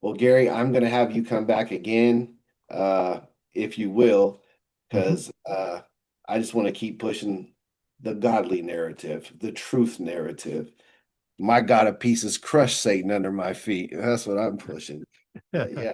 Well, Gary, I'm going to have you come back again, uh, if you will, mhm. because I just want to keep pushing the godly narrative, the truth narrative. My God of pieces, crush Satan under my feet. That's what I'm pushing. But yeah.